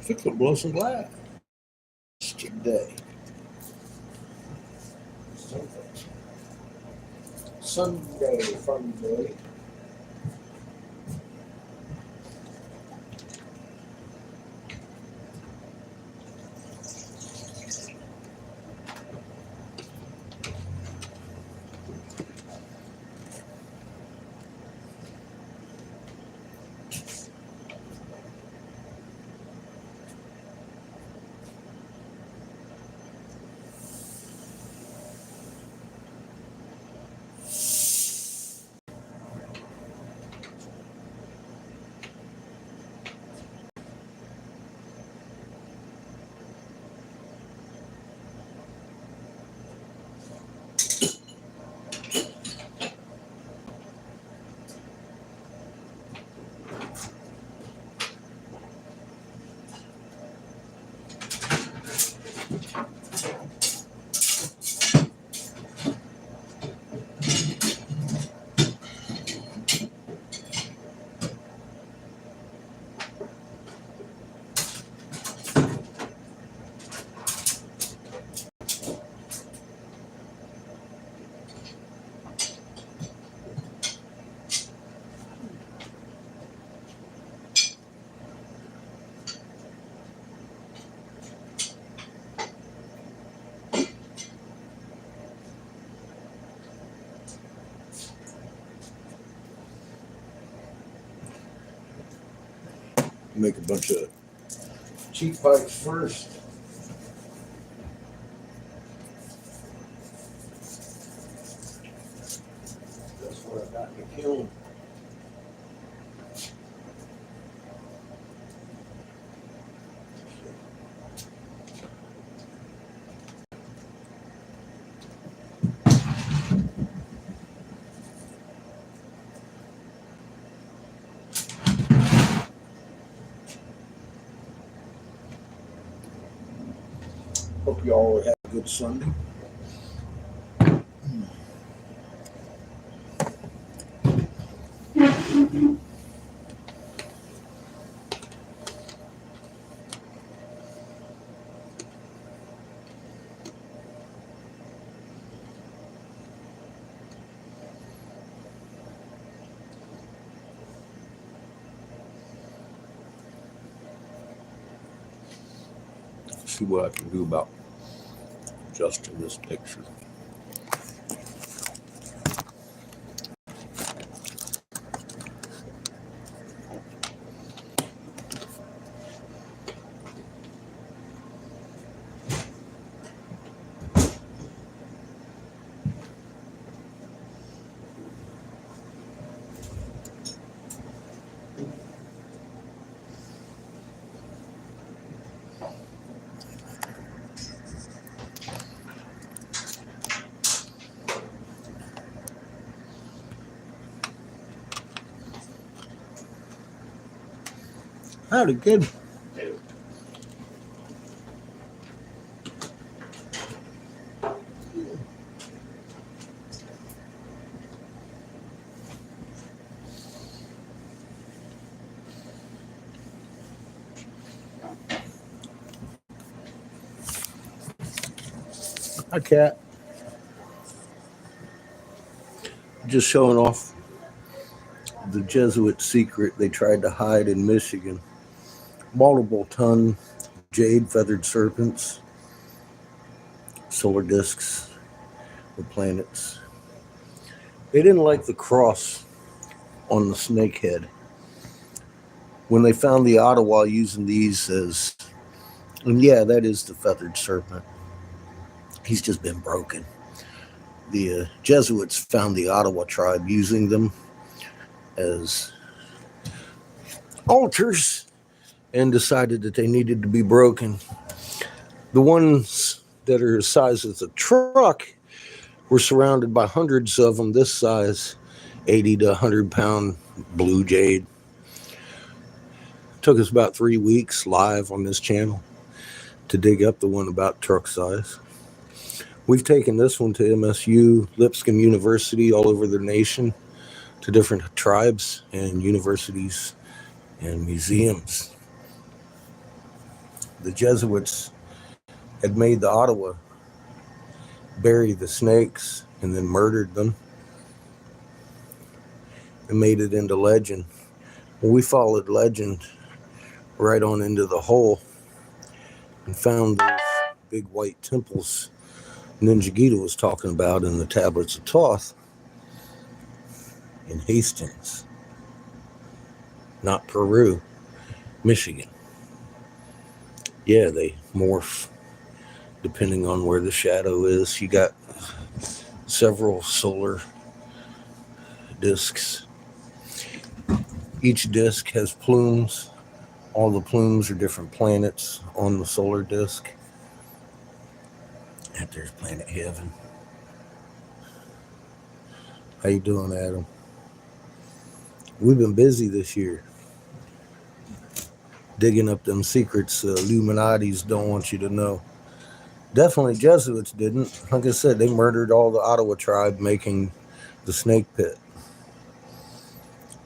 Fix it, blow some glass today. Sunday, fun day. Make a bunch of cheap pipes first. That's what I got in the kiln. Hope you all have a good Sunday. See what I can do about adjusting this picture. Howdy, kid. Hi, cat. Just showing off the Jesuit secret they tried to hide in Michigan. Multiple ton jade feathered serpents, solar discs, the planets. They didn't like the cross on the snake head. When they found the Ottawa using these as, and yeah, that is the feathered serpent. He's just been broken. The Jesuits found the Ottawa tribe using them as altars and decided that they needed to be broken. The ones that are the size of the truck We're surrounded by hundreds of them this size, 80 to 100-pound blue jade. Took us about 3 weeks live on this channel to dig up the one about truck size. We've taken this one to MSU, Lipscomb University, all over the nation, to different tribes and universities and museums. The Jesuits had made the Ottawa bury the snakes and then murdered them and made it into legend. Well, we followed legend right on into the hole and found those big white temples Ninja Gita was talking about in the tablets of Thoth in Hastings, not Peru, Michigan. Yeah, they morph depending on where the shadow is. You got several solar discs. Each disc has plumes. All the plumes are different planets on the solar disc. And there's planet Heaven. How you doing, Adam? We've been busy this year digging up them secrets Illuminati's don't want you to know. Definitely Jesuits didn't. Like I said, they murdered all the Ottawa tribe making the snake pit.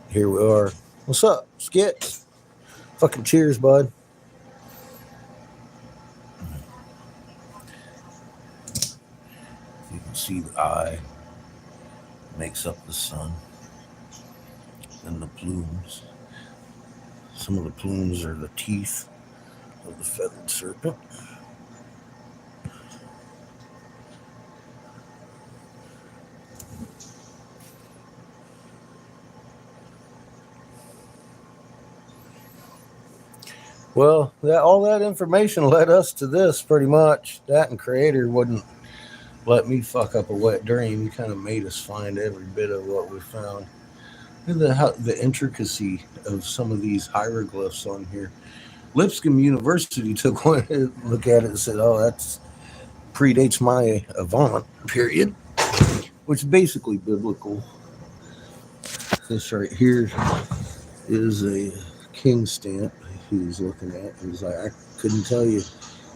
Here we are. What's up, Skit? Fucking cheers, bud. You can see the eye makes up the sun. And the plumes. Some of the plumes are the teeth of the feathered serpent. Well, all that information led us to this pretty much. That and Creator wouldn't let me fuck up a wet dream. He kind of made us find every bit of what we found. And the intricacy of some of these hieroglyphs on here. Lipscomb University took one look at it and said, oh, that predates my Avant period, which is basically biblical. This right here is a king stamp he was looking at. He was like, I couldn't tell you.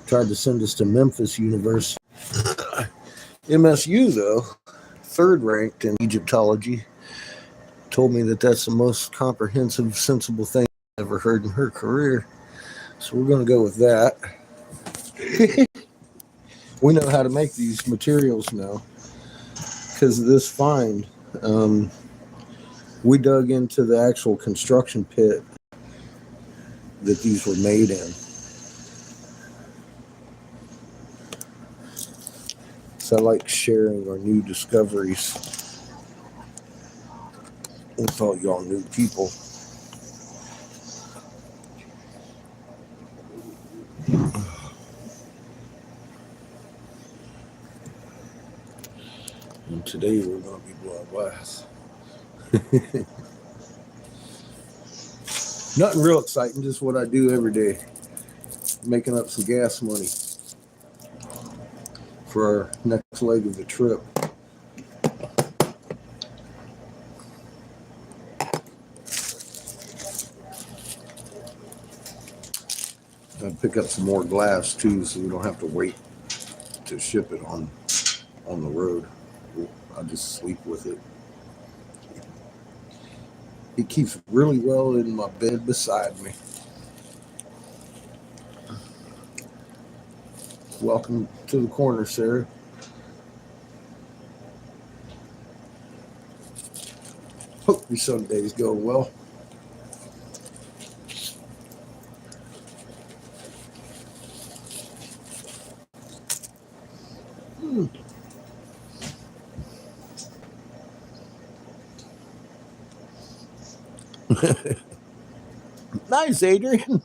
Tried to send us to Memphis University. MSU, though, third ranked in Egyptology, told me that that's the most comprehensive, sensible thing I've ever heard in her career. So we're going to go with that. We know how to make these materials now because of this find. We dug into the actual construction pit that these were made in. So I like sharing our new discoveries with all y'all new people. And today we're going to be blowing glass. Nothing real exciting, just what I do every day. Making up some gas money for our next leg of the trip. I'll pick up some more glass too, so we don't have to wait to ship it on the road. I'll just sleep with it. It keeps really well in my bed beside me. Welcome to the corner, Sarah. Hope your Sunday's going well. Nice, Adrian.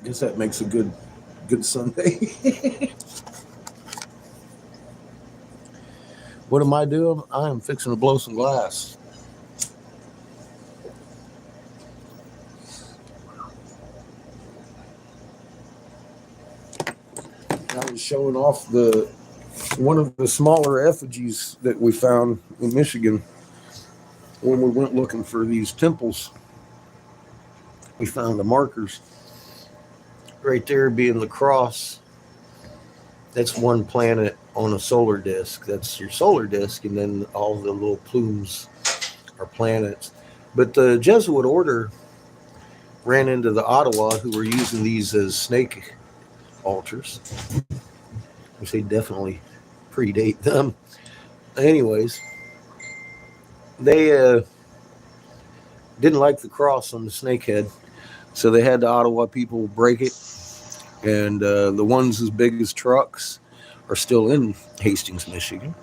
Guess that makes a good Sunday. What am I doing? I am fixing to blow some glass. just showing off one of the smaller effigies that we found in Michigan when we went looking for these temples. We found the markers right there being the cross. That's one planet on a solar disk. That's your solar disk, and then all the little plumes are planets. But the Jesuit order ran into the Ottawa, who were using these as snake altars, which they definitely predate them. Anyways, they didn't like the cross on the snake head, so they had the Ottawa people break it, and the ones as big as trucks are still in Hastings, Michigan,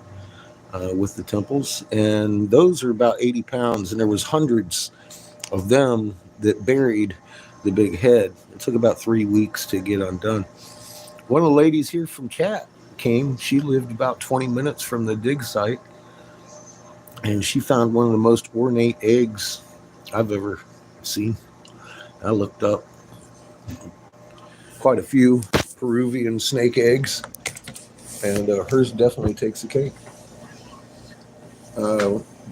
with the temples, and those are about 80 pounds, and there was hundreds of them that buried the big head. It took about 3 weeks to get undone. One of the ladies here from Cat came. She lived about 20 minutes from the dig site, and she found one of the most ornate eggs I've ever seen. I looked up quite a few Peruvian snake eggs, and hers definitely takes the cake.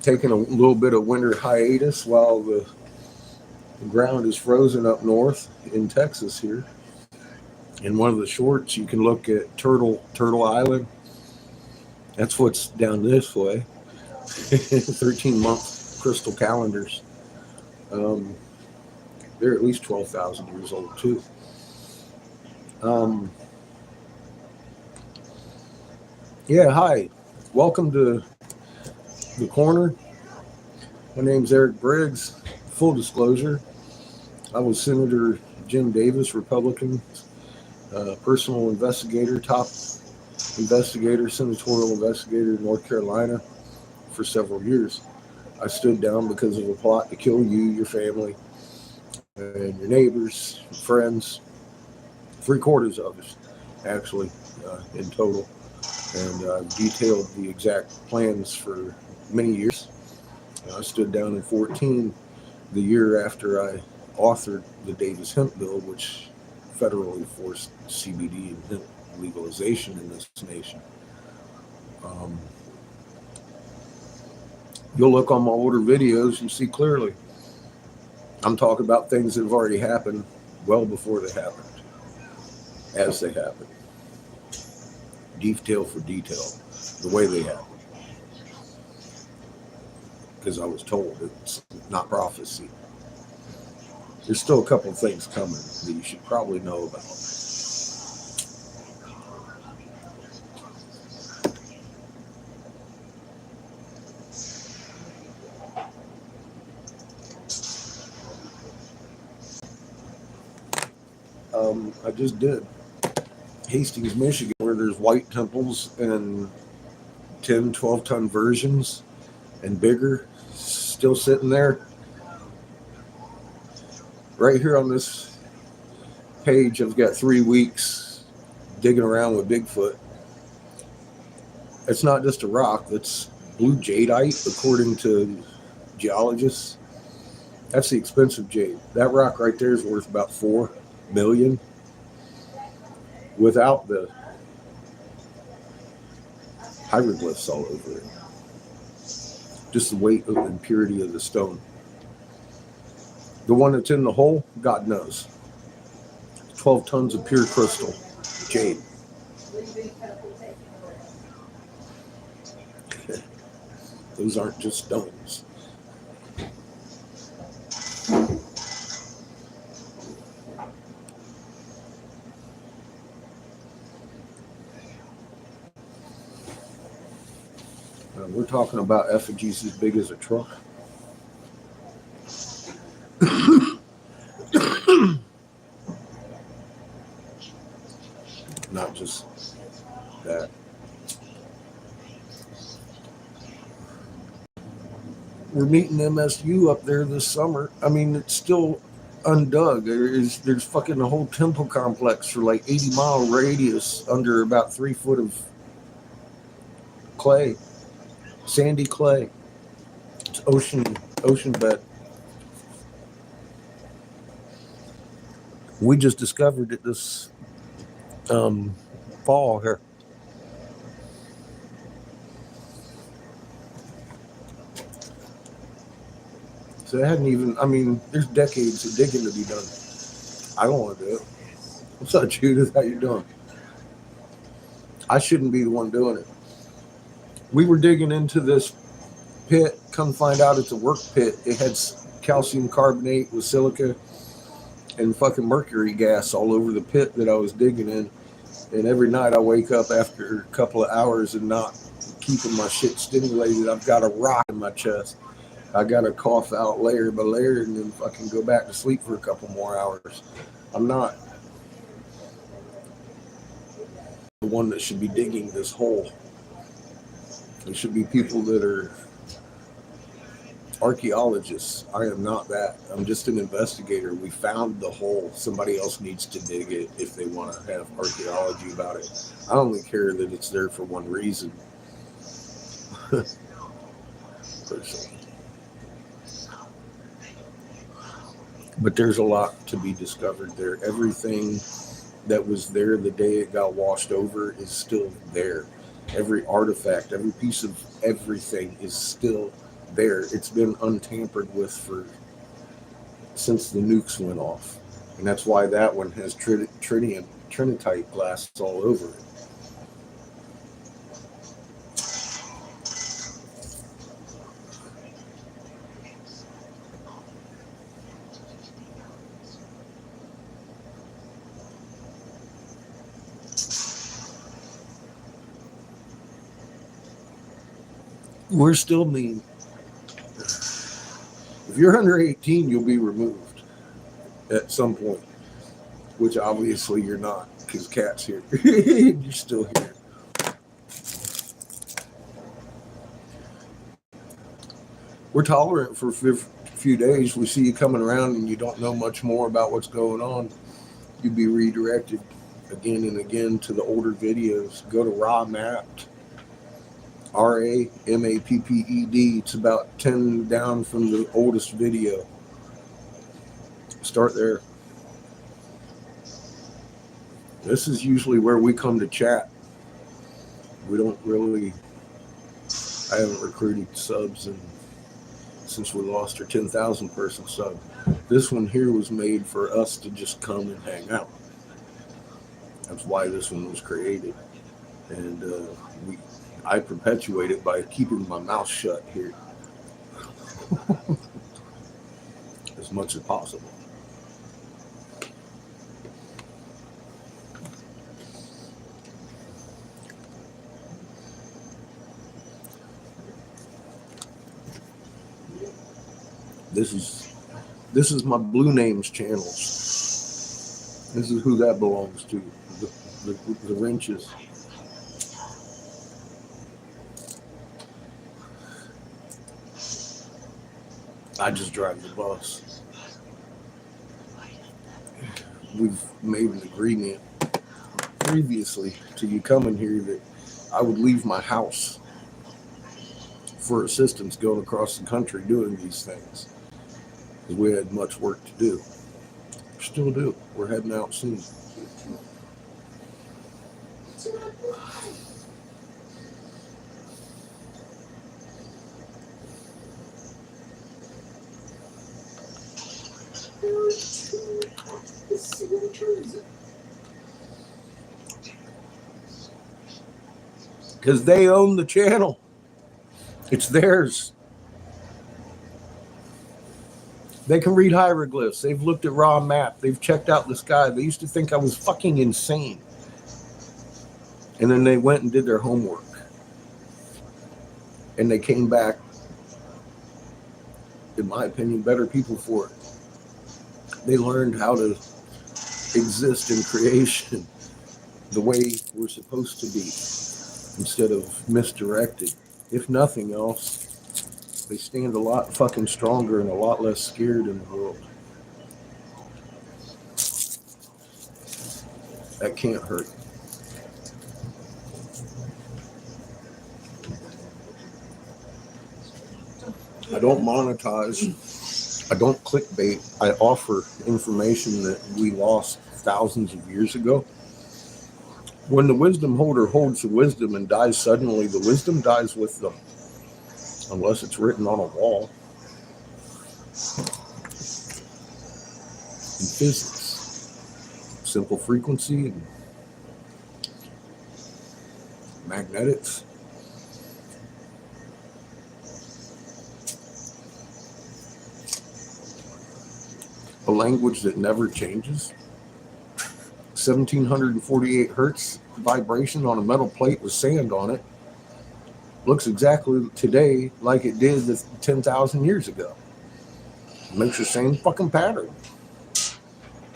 Taking a little bit of winter hiatus while the ground is frozen up north in Texas here. In one of the shorts, you can look at Turtle Island. That's what's down this way. 13-month crystal calendars. They're at least 12,000 years old, too. Yeah, hi. Welcome to The Corner. My name's Eric Briggs. Full disclosure, I was Senator Jim Davis, Republican, personal investigator, top investigator, senatorial investigator in North Carolina for several years. I stood down because of a plot to kill you, your family, and your neighbors, friends, 3/4 of us, actually, in total. And I've detailed the exact plans for many years. I stood down in 2014, the year after I authored the Davis Hemp Bill, which federally forced CBD and hemp legalization in this nation. You'll look on my older videos and see clearly I'm talking about things that have already happened well before they happened, as they happened, detail for detail, the way they happened. Because I was told it's not prophecy. There's still a couple of things coming that you should probably know about. I just did Hastings, Michigan, where there's white temples and 10, 12-ton versions and bigger still sitting there. Right here on this page, I've got 3 weeks digging around with Bigfoot. It's not just a rock, that's blue jadeite, according to geologists. That's the expensive jade. That rock right there is worth about $4 million without the hieroglyphs all over it. Just the weight of the impurity of the stone. The one that's in the hole, God knows. 12 tons of pure crystal, jade. Those aren't just stones. We're talking about effigies as big as a truck. Not just that. We're meeting MSU up there this summer. I mean, it's still undug. There's fucking a whole temple complex for like 80-mile radius under about 3 foot of clay, sandy clay. It's ocean bed. We just discovered it this fall here. So it hadn't even, I mean, there's decades of digging to be done. I don't want to do it. What's up, Judith? How you doing? I shouldn't be the one doing it. We were digging into this pit. Come find out it's a work pit. It had calcium carbonate with silica and fucking mercury gas all over the pit that I was digging in. And every night I wake up after a couple of hours and not keeping my shit stimulated. I've got a rock in my chest. I got to cough out layer by layer and then fucking go back to sleep for a couple more hours. I'm not the one that should be digging this hole. There should be people that are archaeologists. I am not that. I'm just an investigator. We found the hole. Somebody else needs to dig it if they want to have archaeology about it. I only care that it's there for one reason. Personally. But there's a lot to be discovered there. Everything that was there the day it got washed over is still there. Every artifact, every piece of everything is still there. It's been untampered with since the nukes went off. And that's why that one has trinitite glass all over it. We're still mean. If you're under 18, you'll be removed at some point, which obviously you're not because Cat's here. You're still here. We're tolerant for a few days. We see you coming around and you don't know much more about what's going on. You'd be redirected again and again to the older videos. Go to Raw Mapped. RAMAPPED. It's about 10 down from the oldest video. Start there. This is usually where we come to chat. We don't really, I haven't recruited subs since we lost our 10,000 person sub. This one here was made for us to just come and hang out. That's why this one was created. And I perpetuate it by keeping my mouth shut here as much as possible. This is my Blue Names channels. This is who that belongs to. The wrenches. I just drive the bus. We've made an agreement previously to you coming here that I would leave my house for assistance going across the country doing these things. Because we had much work to do. Still do. We're heading out soon. Because they own the channel. It's theirs. They can read hieroglyphs. They've looked at raw map. They've checked out the sky. They used to think I was fucking insane. And then they went and did their homework. And they came back, in my opinion, better people for it. They learned how to exist in creation the way we're supposed to be instead of misdirected. If nothing else, they stand a lot fucking stronger and a lot less scared in the world. That can't hurt. I don't monetize. I don't clickbait. I offer information that we lost thousands of years ago. When the wisdom holder holds the wisdom and dies suddenly, the wisdom dies with them, unless it's written on a wall. In physics, simple frequency and magnetics. A language that never changes. 1748 hertz vibration on a metal plate with sand on it looks exactly today like it did 10,000 years ago. It makes the same fucking pattern.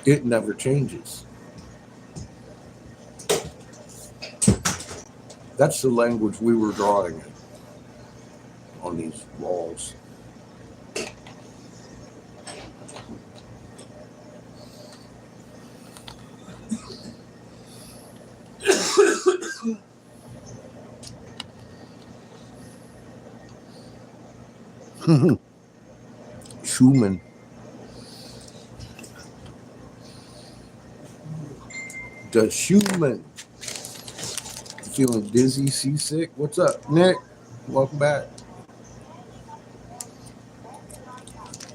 It never changes. That's the language we were drawing on these walls. Schumann. The Schumann. Feeling dizzy, seasick? What's up, Nick? Welcome back.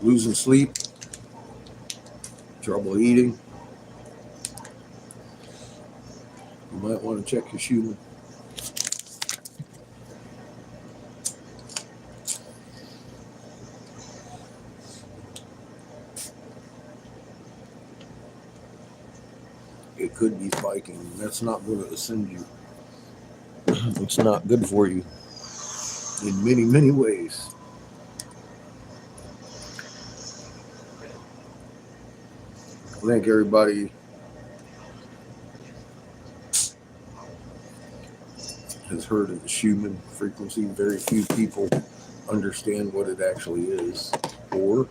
Losing sleep. Trouble eating. You might want to check your Schumann. It could be spiking. That's not going to ascend you. It's not good for you in many, many ways. I think everybody has heard of the Schumann frequency. Very few people understand what it actually is, or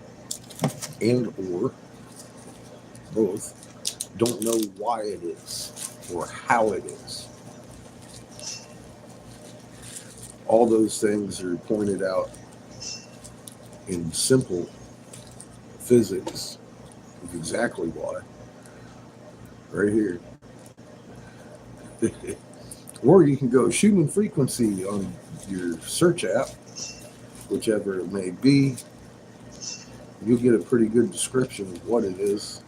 both don't know why it is or how it is. All those things are pointed out in simple physics of exactly why. Right here. Or you can go Schumann frequency on your search app, whichever it may be. You'll get a pretty good description of what it is.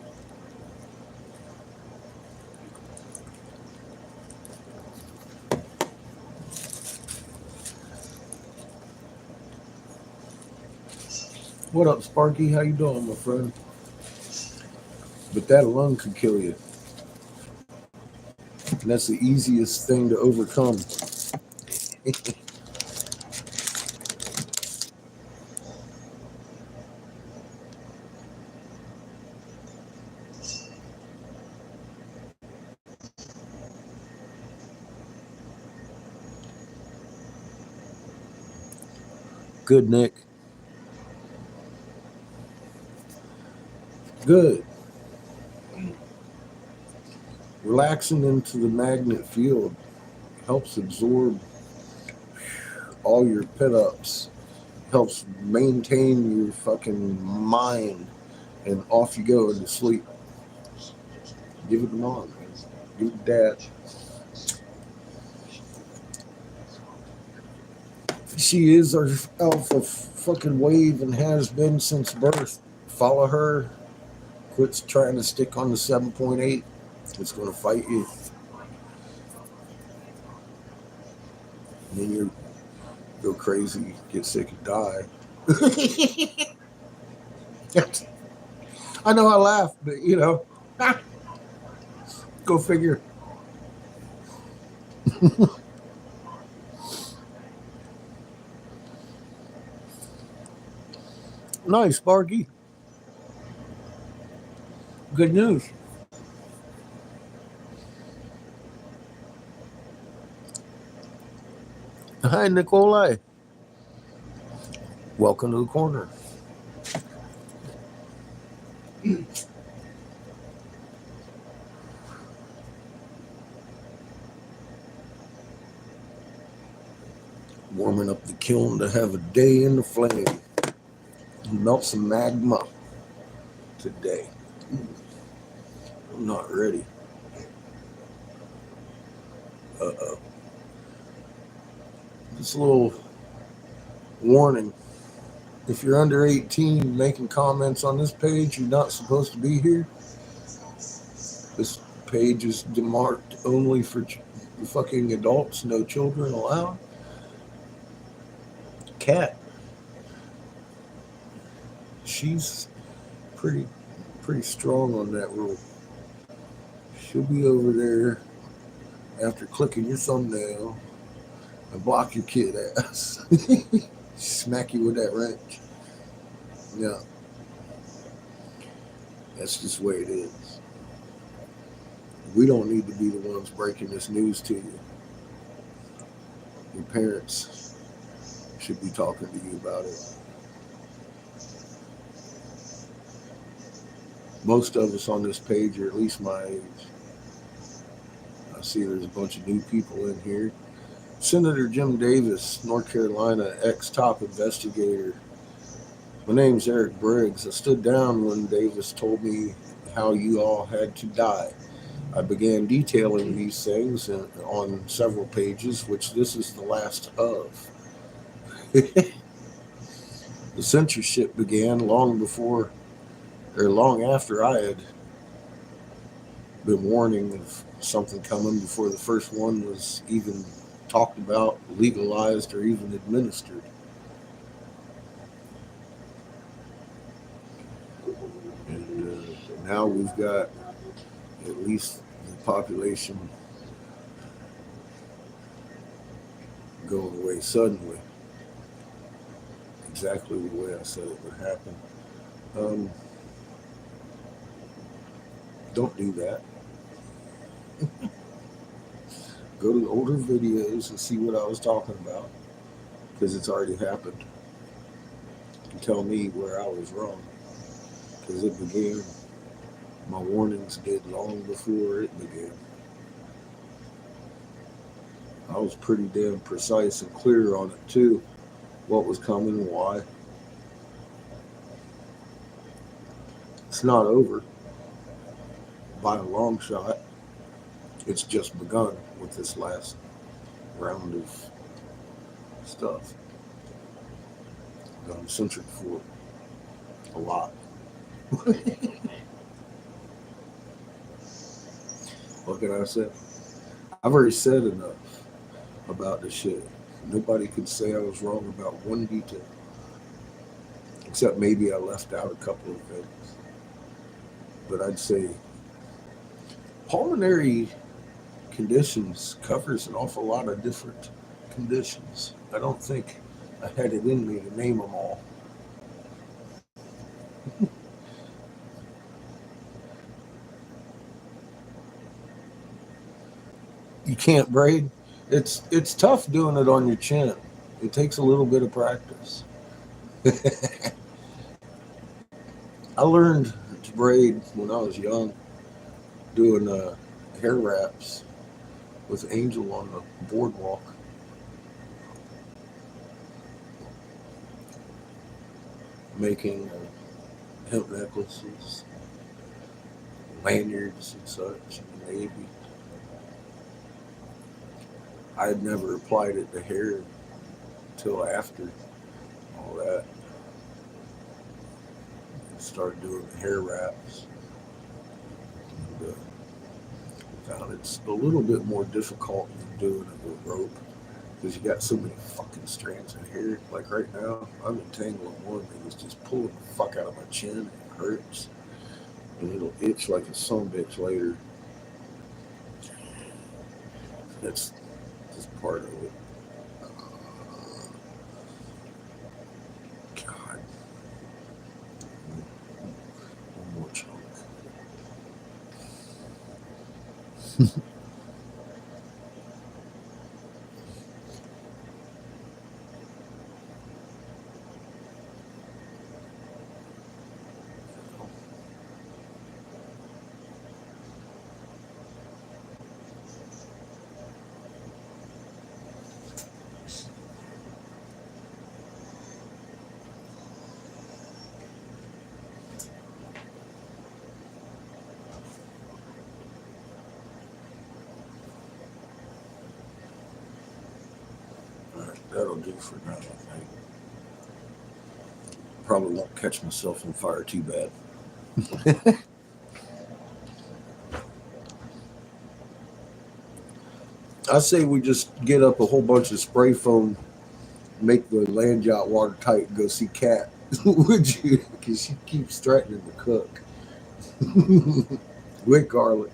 What up, Sparky? How you doing, my friend? But that alone could kill you. And that's the easiest thing to overcome. Good, Nick. Good. Relaxing into the magnet field helps absorb all your pit-ups, helps maintain your fucking mind, and off you go into sleep. Give it a mom, man. Give it dad. She is our alpha fucking wave and has been since birth. Follow her. Quit trying to stick on the 7.8. It's going to fight you. And then you go crazy, get sick, and die. I know I laugh, but you know, go figure. Nice, Sparky. Good news. Hi, Nikolai. Welcome to the corner. Warming up the kiln to have a day in the flame. Melt some magma today. I'm not ready. Uh, just a little warning. If you're under 18 making comments on this page, you're not supposed to be here. This page is demarked only for fucking adults, no children allowed. Cat, she's pretty strong on that rule. She'll be over there after clicking your thumbnail and block your kid ass. Smack you with that wrench. Yeah, that's just the way it is. We don't need to be the ones breaking this news to you. Your parents should be talking to you about it. Most of us on this page are at least my age. I see there's a bunch of new people in here. Senator Jim Davis, North Carolina, ex-top investigator. My name's Eric Briggs. I stood down when Davis told me how you all had to die. I began detailing these things on several pages, which this is the last of. The censorship began long after I had been warning of something coming before the first one was even talked about, legalized, or even administered. And now we've got at least the population going away suddenly. Exactly the way I said it would happen. Don't do that. Go to the older videos and see what I was talking about, because it's already happened. And tell me where I was wrong, because it began. My warnings did long before it began. I was pretty damn precise and clear on it too, what was coming, why. It's not over by a long shot. It's just begun with this last round of stuff. I'm censored for a lot. What can I say? I've already said enough about this shit. Nobody could say I was wrong about one detail, except maybe I left out a couple of things. But I'd say pulmonary conditions covers an awful lot of different conditions. I don't think I had it in me to name them all. You can't braid. It's tough doing it on your chin. It takes a little bit of practice. I learned to braid when I was young, doing hair wraps with Angel on the boardwalk. Making hemp necklaces, lanyards, and such in the Navy. I had never applied it to hair until after all that. I started doing the hair wraps. And, found it's a little bit more difficult than doing it with rope, because you got so many fucking strands of hair. Like right now, I'm entangling one that is just pulling the fuck out of my chin, and it hurts. And it'll itch like a sumbitch later. That's just part of it. God. One more chunk. That'll do for now. I probably won't catch myself on fire too bad. I say we just get up a whole bunch of spray foam, make the land yacht watertight, and go see Kat. Would you? Because she keeps threatening to cook with garlic.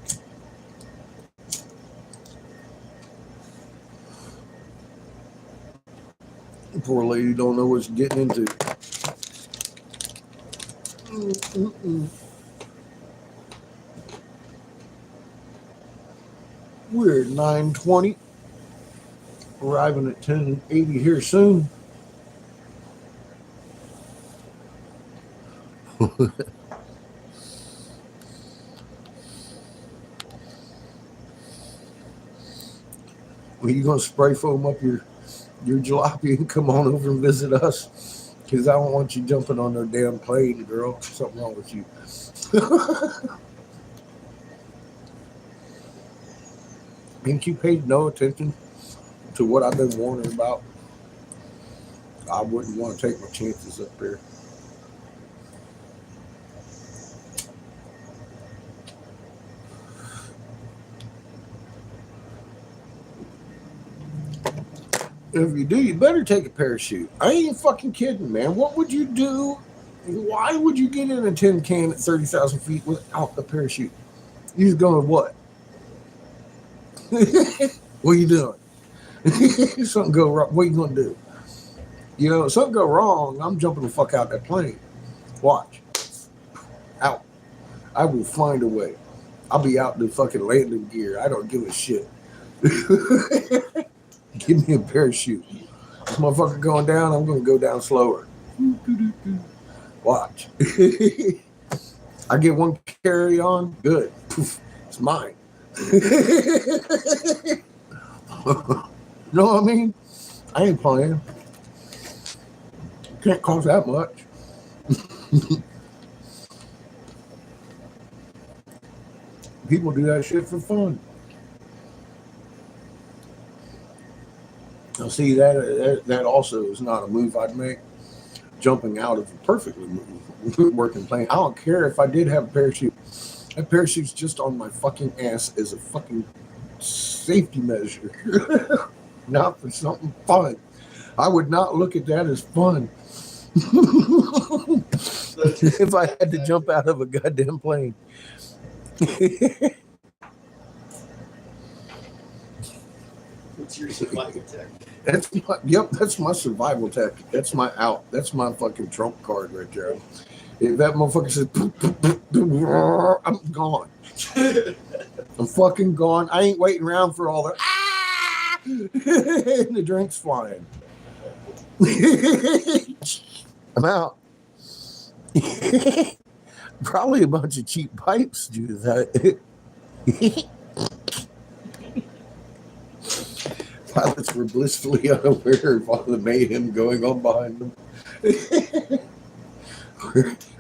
Poor lady don't know what she's getting into. Mm-mm-mm. We're at 9:20. Arriving at 10:80 here soon. Well, you gonna spray foam up your jalopy and come on over and visit us? Because I don't want you jumping on no damn plane, girl. Something wrong with you. Ain't you paid no attention to what I've been warning about? I wouldn't want to take my chances up there. If you do, you better take a parachute. I ain't fucking kidding, man. What would you do? Why would you get in a tin can at 30,000 feet without a parachute? You just going what? What are you doing? Something go wrong. What are you going to do? You know, something go wrong, I'm jumping the fuck out that plane. Watch. Out. I will find a way. I'll be out in the fucking landing gear. I don't give a shit. Give me a parachute. This motherfucker going down, I'm going to go down slower. Watch. I get one carry on, good. Poof, it's mine. You know what I mean? I ain't playing. Can't cost that much. People do that shit for fun. Now, see, that also is not a move I'd make. Jumping out of a perfectly working plane. I don't care if I did have a parachute. That parachute's just on my fucking ass as a fucking safety measure. Not for something fun. I would not look at that as fun. If I had to jump out of a goddamn plane. What's your survival tactic? That's my survival tactic. That's my out. That's my fucking trump card right there. If that motherfucker says, I'm gone. I'm fucking gone. I ain't waiting around for all the and the drinks flying. I'm out. Probably a bunch of cheap pipes, dude. Pilots were blissfully unaware of all the mayhem going on behind them.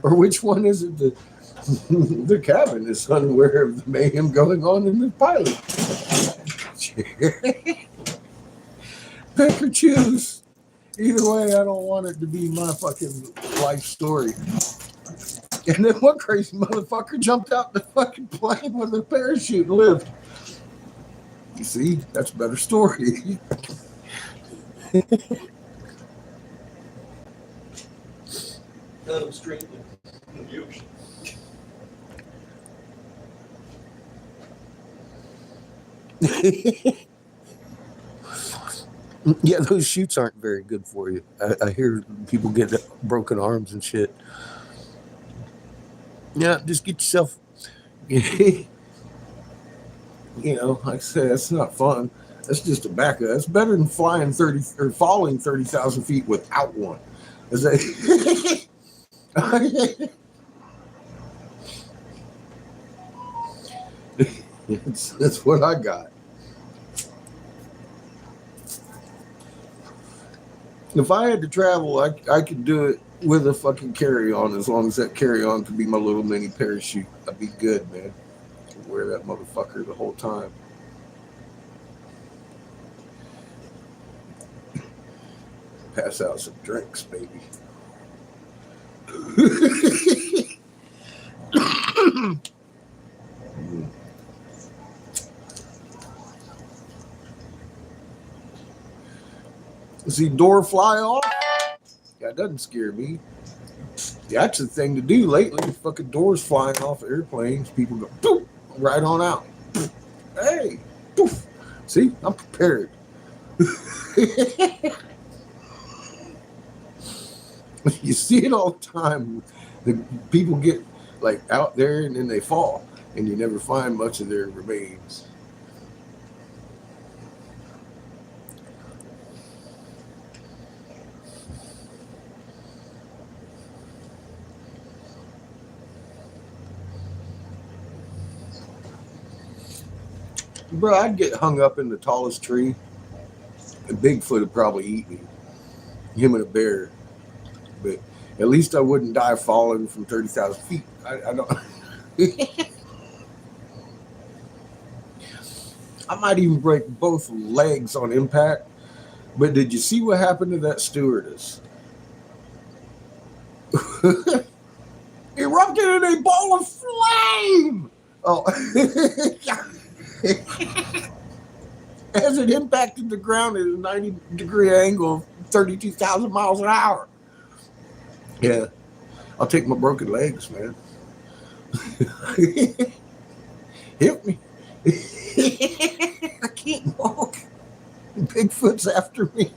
Or which one is it? The cabin is unaware of the mayhem going on in the pilot. Pick or choose. Either way, I don't want it to be my fucking life story. And then one crazy motherfucker jumped out the fucking plane with a parachute and lived. You see, that's a better story. Straight in the ocean. Yeah, those chutes aren't very good for you. I hear people get broken arms and shit. Yeah, just get yourself. You know, like I said, that's not fun. That's just a backup. That's better than flying 30 or falling 30,000 feet without one. Is that? That's what I got. If I had to travel, I could do it with a fucking carry-on, as long as that carry-on could be my little mini parachute. I'd be good, man. I'd wear that motherfucker the whole time. pass out some drinks, baby. See door fly off? That doesn't scare me. That's the thing to do lately. Fucking doors flying off airplanes. People go poof, right on out. Poof. Hey, poof. See, I'm prepared. You see it all the time. The people get like out there and then they fall, and you never find much of their remains. Bro, I'd get hung up in the tallest tree. A Bigfoot would probably eat me. Him and a bear. But at least I wouldn't die falling from 30,000 feet. I don't. I might even break both legs on impact. But did you see what happened to that stewardess? Erupted in a ball of flame! Oh. As it impacted the ground at a 90-degree angle, 32,000 miles an hour. Yeah, I'll take my broken legs, man. Help me. I can't walk. Bigfoot's after me.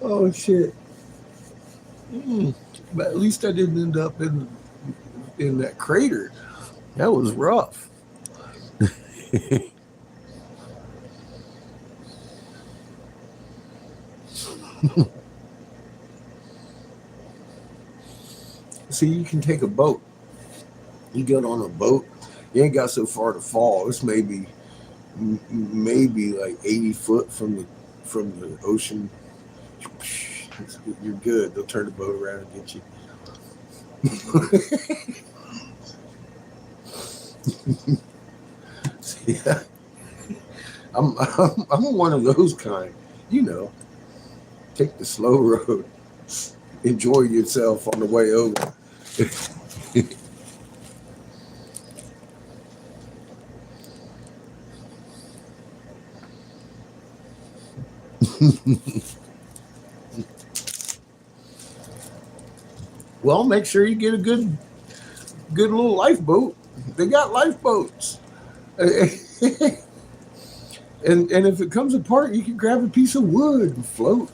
Oh, shit. But at least I didn't end up in that crater. That was rough. See, you can take a boat. You get on a boat. You ain't got so far to fall. It's maybe like 80 foot from the ocean. You're good. They'll turn the boat around and get you. Yeah. I'm one of those kind. You know, take the slow road. Enjoy yourself on the way over. Well, make sure you get a good little lifeboat. They got lifeboats. And if it comes apart, you can grab a piece of wood and float.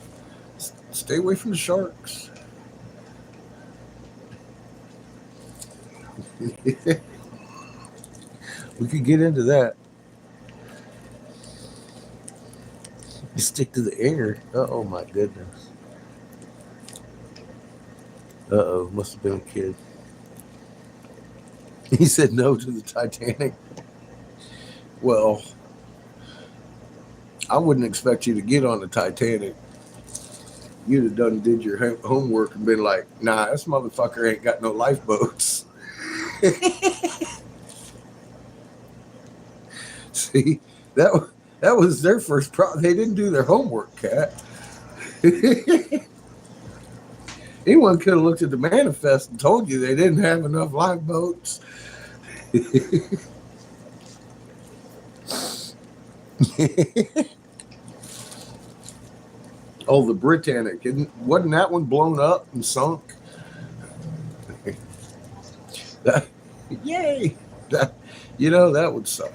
Stay away from the sharks. We could get into that. You stick to the air. Oh my goodness. Uh-oh, must have been a kid. He said no to the Titanic. Well, I wouldn't expect you to get on the Titanic. You'd have did your homework and been like, nah, this motherfucker ain't got no lifeboats. See, that was their first problem. They didn't do their homework, Cat. Anyone could have looked at the manifest and told you they didn't have enough lifeboats. Oh, the Britannic. Wasn't that one blown up and sunk? Yay! That would suck.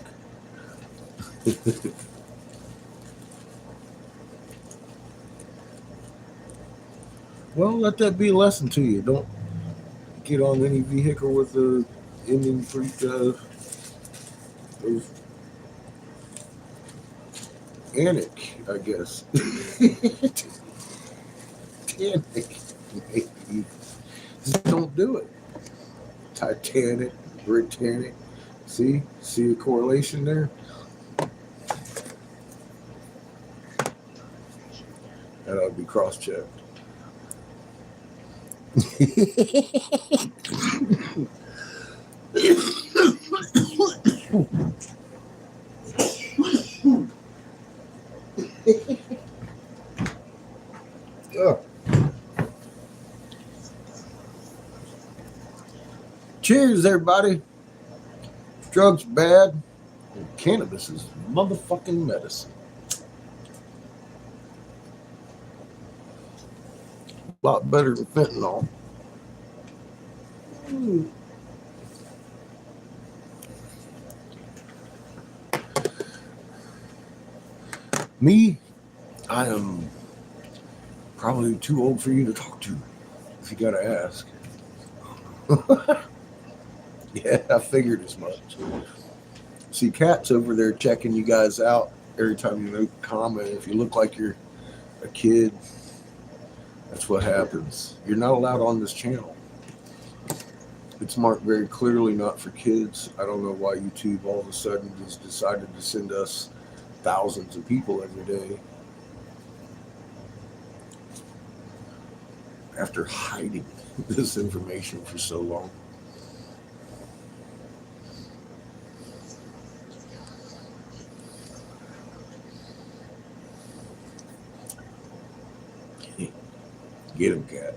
Well, let that be a lesson to you. Don't get on any vehicle with the Indian Titanic, I guess. Titanic, maybe. Just don't do it. Titanic, Britannic. See a correlation there? That ought to be cross-checked. Ugh. Cheers, everybody. Drugs bad. And cannabis is motherfucking medicine. A lot better than fentanyl. Me, I am probably too old for you to talk to, if you gotta ask. Yeah, I figured as much. See, Kat's over there checking you guys out every time you make a comment. If you look like you're a kid, that's what happens. You're not allowed on this channel. It's marked very clearly not for kids. I don't know why YouTube all of a sudden has decided to send us thousands of people every day after hiding this information for so long. Get him, Cat.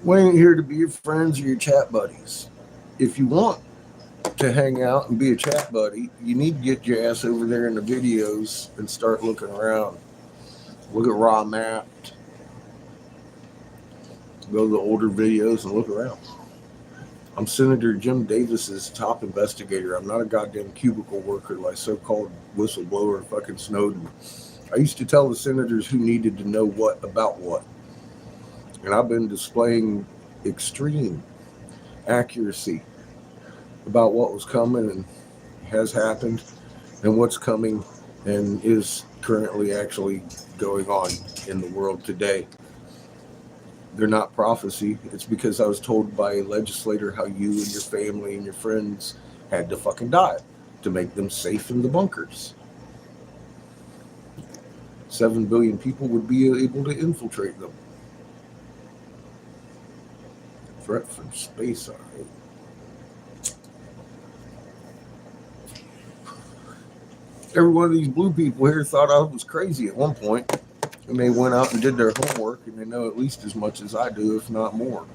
We ain't here to be your friends or your chat buddies. If you want to hang out and be a chat buddy, you need to get your ass over there in the videos and start looking around. Look at Raw Mapped. Go to the older videos and look around. I'm Senator Jim Davis's top investigator. I'm not a goddamn cubicle worker like so-called whistleblower fucking Snowden. I used to tell the senators who needed to know what about what. And I've been displaying extreme accuracy about what was coming and has happened and what's coming and is currently actually going on in the world today. They're not prophecy. It's because I was told by a legislator how you and your family and your friends had to fucking die to make them safe in the bunkers. 7 billion people would be able to infiltrate them. Threat from space, all right. Every one of these blue people here thought I was crazy at one point, and they went out and did their homework, and they know at least as much as I do, if not more,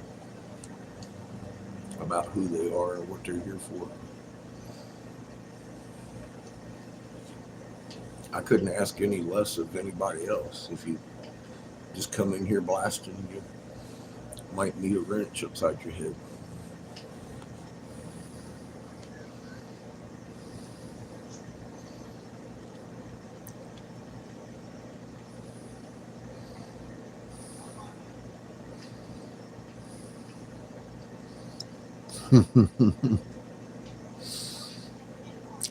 about who they are and what they're here for. I couldn't ask any less of anybody else. If you just come in here blasting, you might need a wrench upside your head.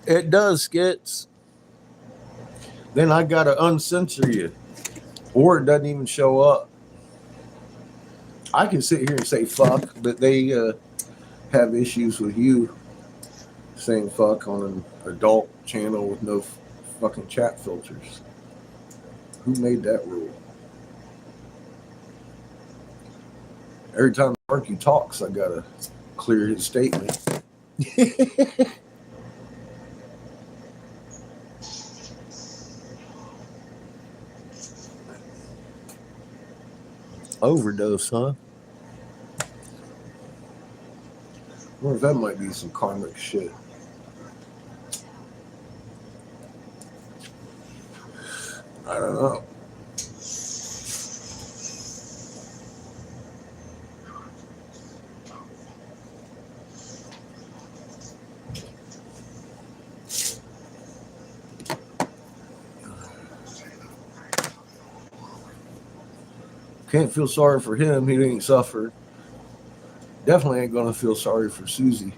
It does, Skits. Then I gotta uncensor you, or it doesn't even show up. I can sit here and say fuck, but they have issues with you saying fuck on an adult channel with no fucking chat filters. Who made that rule? Every time Marky talks, I gotta clear his statement. Overdose, huh? I wonder if that might be some karmic shit. I don't know. Can't feel sorry for him. He didn't suffer. Definitely ain't gonna feel sorry for Susie.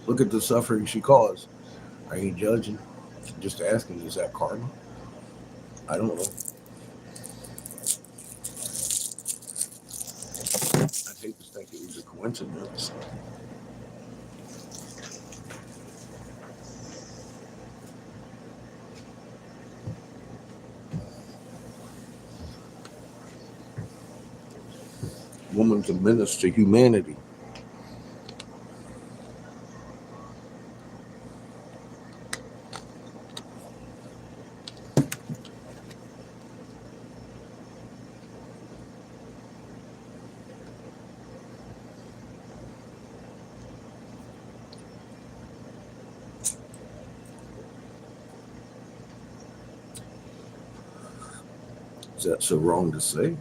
Look at the suffering she caused. I ain't judging. Just asking, is that karma? I don't know. I'd hate to think it was a coincidence. Woman's a menace to humanity. that so wrong to say?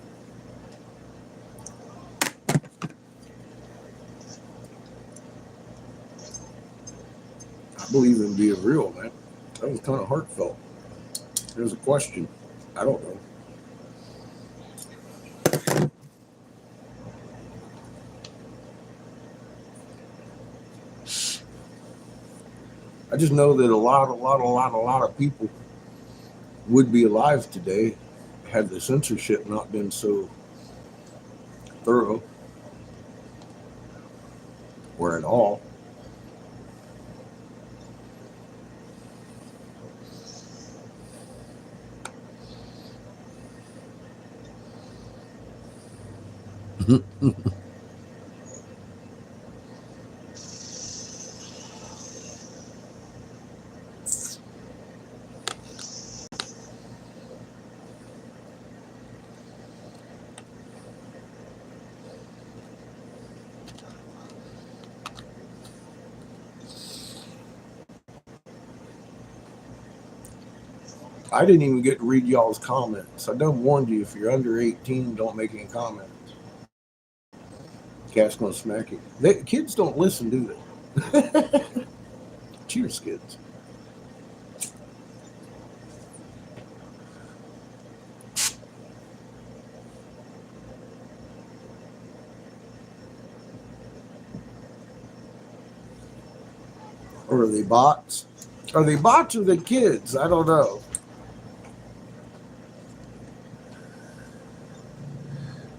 I believe in being real, man. That was kind of heartfelt. There's a question. I don't know. I just know that a lot of people would be alive today had the censorship not been so thorough or at all. I didn't even get to read y'all's comments. I done warned you, if you're under 18, don't make any comments. Cat's gonna smack you. Kids don't listen, do they? Cheers, kids. Or are they bots? Are they bots or are they kids? I don't know.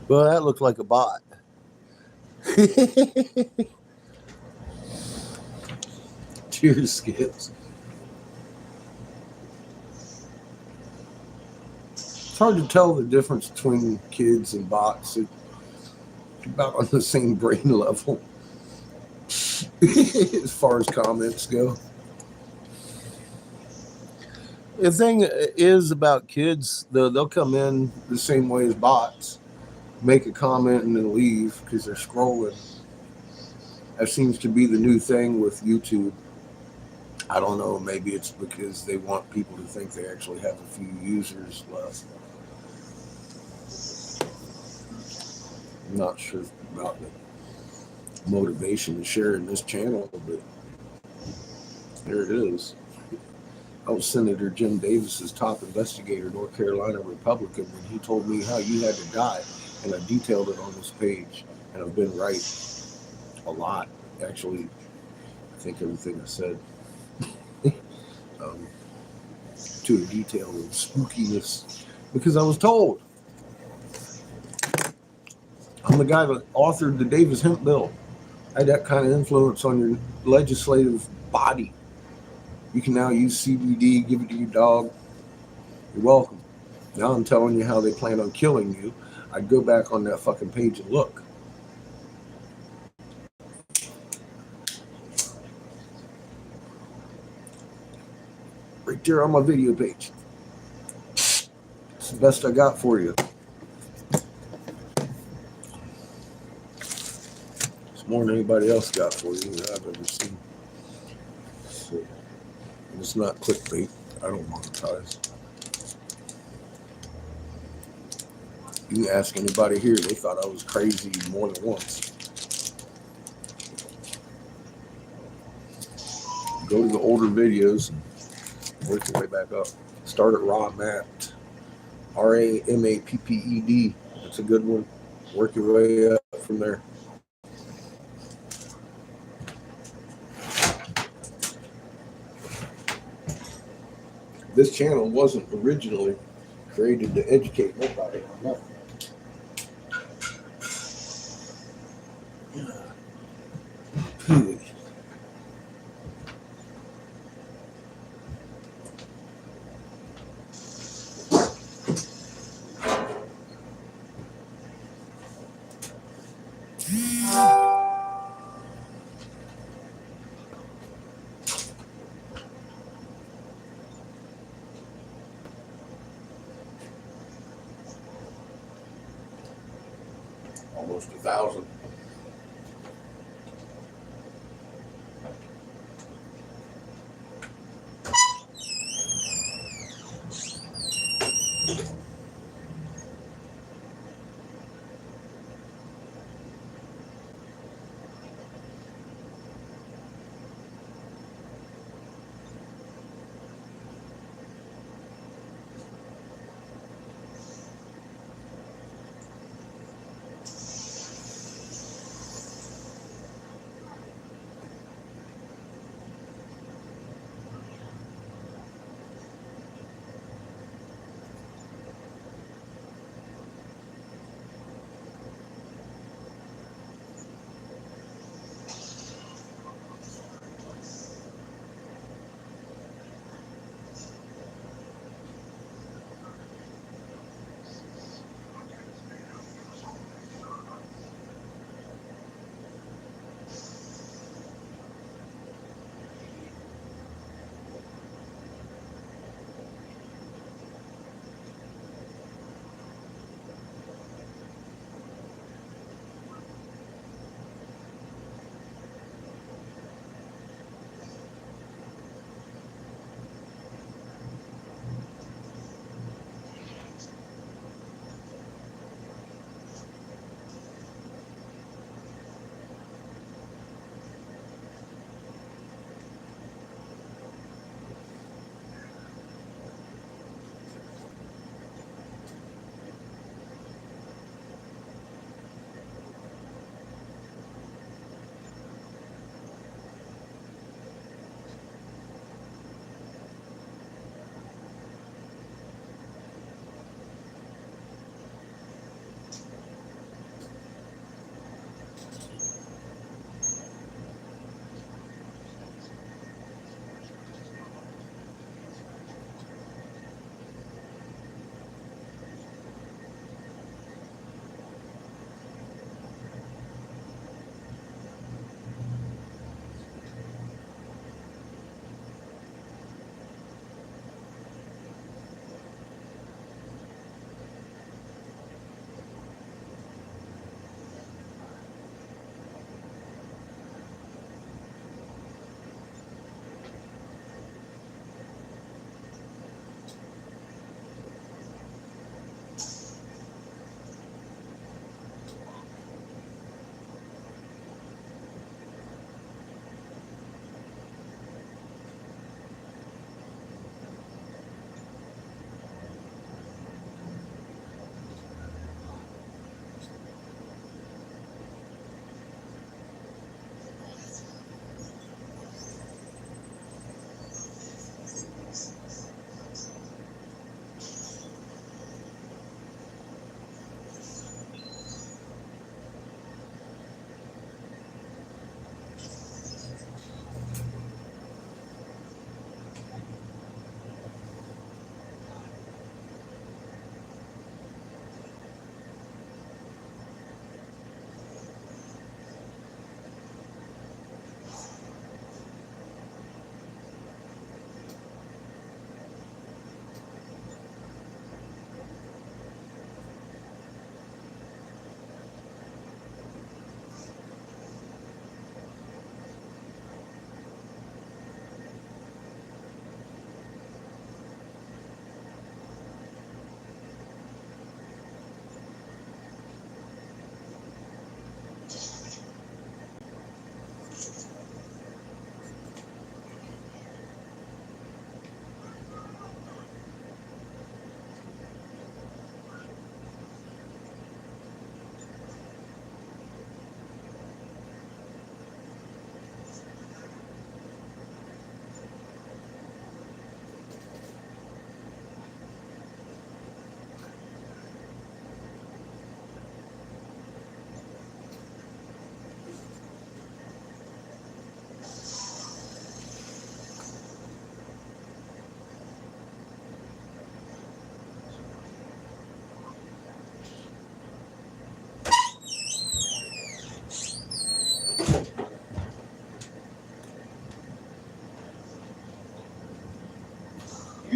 Well, that looks like a bot. Cheers, Skips. It's hard to tell the difference between kids and bots. It's about on the same brain level as far as comments go. The thing is about kids, they'll come in the same way as bots, make a comment and then leave because they're scrolling. That seems to be the new thing with YouTube. I don't know, maybe it's because they want people to think they actually have a few users left. I'm not sure about the motivation to share in this channel, but there it is. I was Senator Jim Davis's top investigator, North Carolina Republican, when he told me how you had to die, and I detailed it on this page, and I've been right a lot. Actually, I think everything I said to a detail of spookiness, because I was told. I'm the guy that authored the Davis Hemp Bill. I had that kind of influence on your legislative body. You can now use CBD, give it to your dog. You're welcome. Now I'm telling you how they plan on killing you. I'd go back on that fucking page and look. Right there on my video page. It's the best I got for you. It's more than anybody else got for you that I've ever seen. So, and it's not clickbait. I don't monetize. You can ask anybody here, they thought I was crazy more than once. Go to the older videos and work your way back up. Start at Ramapped. Ramapped. That's a good one. Work your way up from there. This channel wasn't originally created to educate nobody on nothing. Almost 1,000.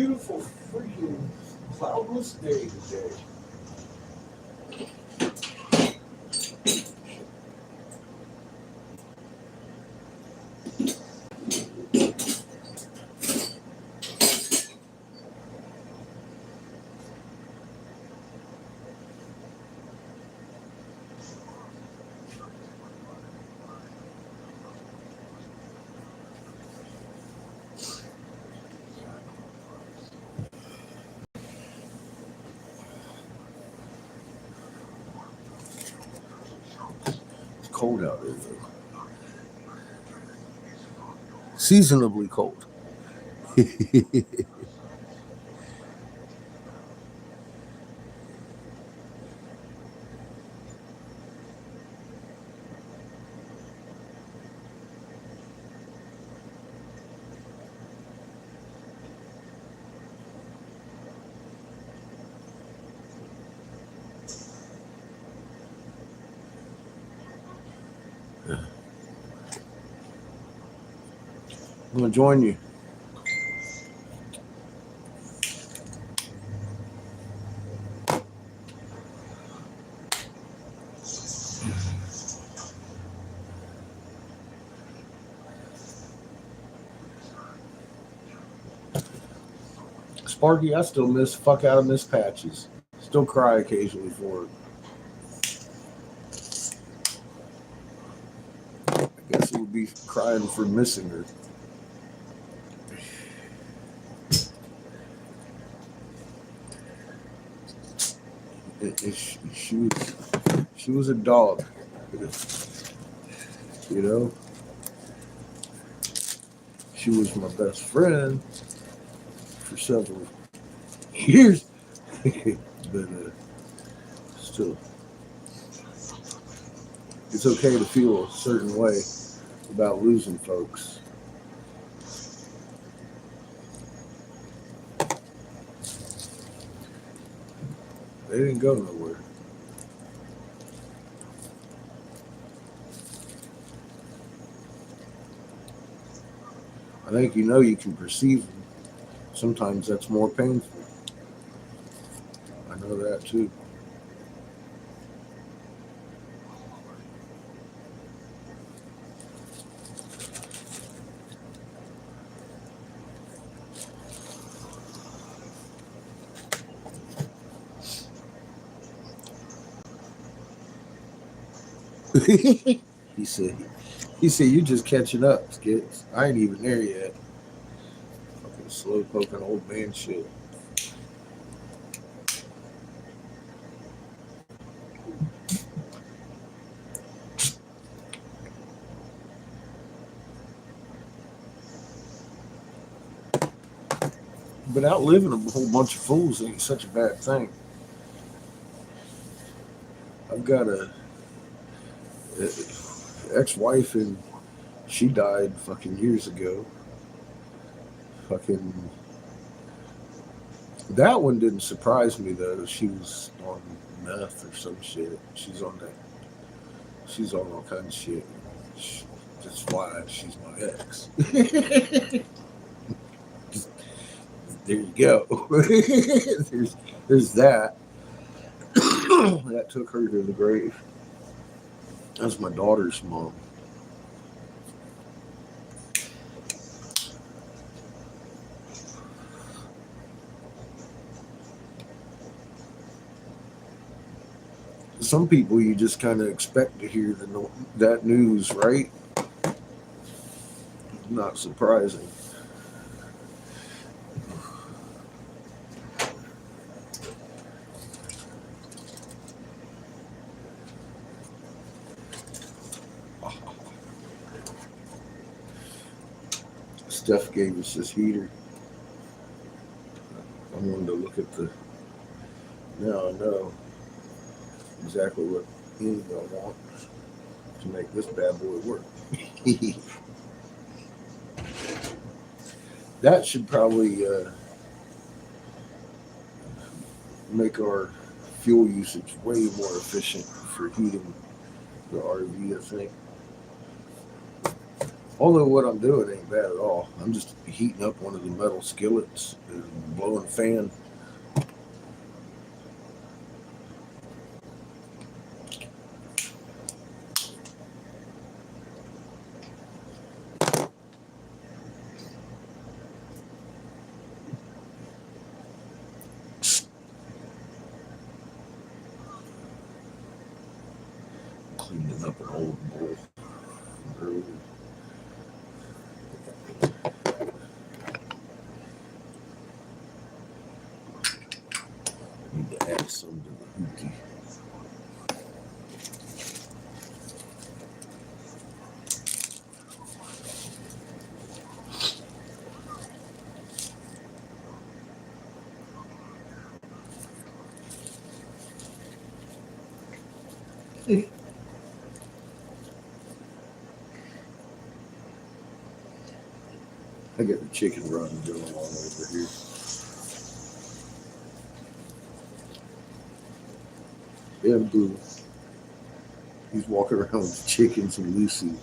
beautiful freaking cloudless day today. It's cold out there, though. Seasonably cold. I'm gonna join you. Sparky, I still fuck out of Miss Patches. Still cry occasionally for it. I guess it would be crying for missing her. She was a dog, you know. She was my best friend for several years, but still, it's okay to feel a certain way about losing folks. They didn't go nowhere. I think you can perceive them. Sometimes that's more painful. I know that too. he said, you just catching up, Skits. I ain't even there yet. Fucking slow poking old man shit. But outliving a whole bunch of fools ain't such a bad thing. I've got a ex-wife, and she died fucking years ago. Fucking that one didn't surprise me though. She was on meth or some shit. She's on all kinds of shit. That's why she's my ex. There you go. there's that. That took her to the grave. That's my daughter's mom. Some people you just kind of expect to hear that news, right? Not surprising. Steph gave us this heater. I wanted to look at the. Now I know exactly what end I want to make this bad boy work. That should probably make our fuel usage way more efficient for heating the RV, I think. Although what I'm doing ain't bad at all. I'm just heating up one of the metal skillets and blowing a fan. Cleaning up an old bowl earlier. Need to add some to the hookie. I got the chicken run going on over here. Yeah, Boo. He's walking around with chickens and Lucy.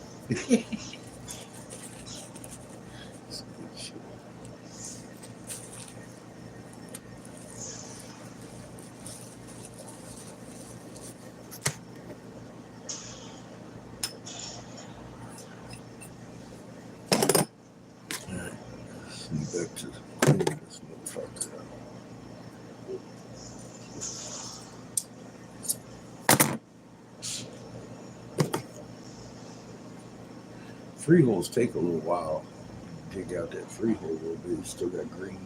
Back to cleaning this motherfucker out. Freeholds take a little while. Dig out that freehold a little bit. You still got green.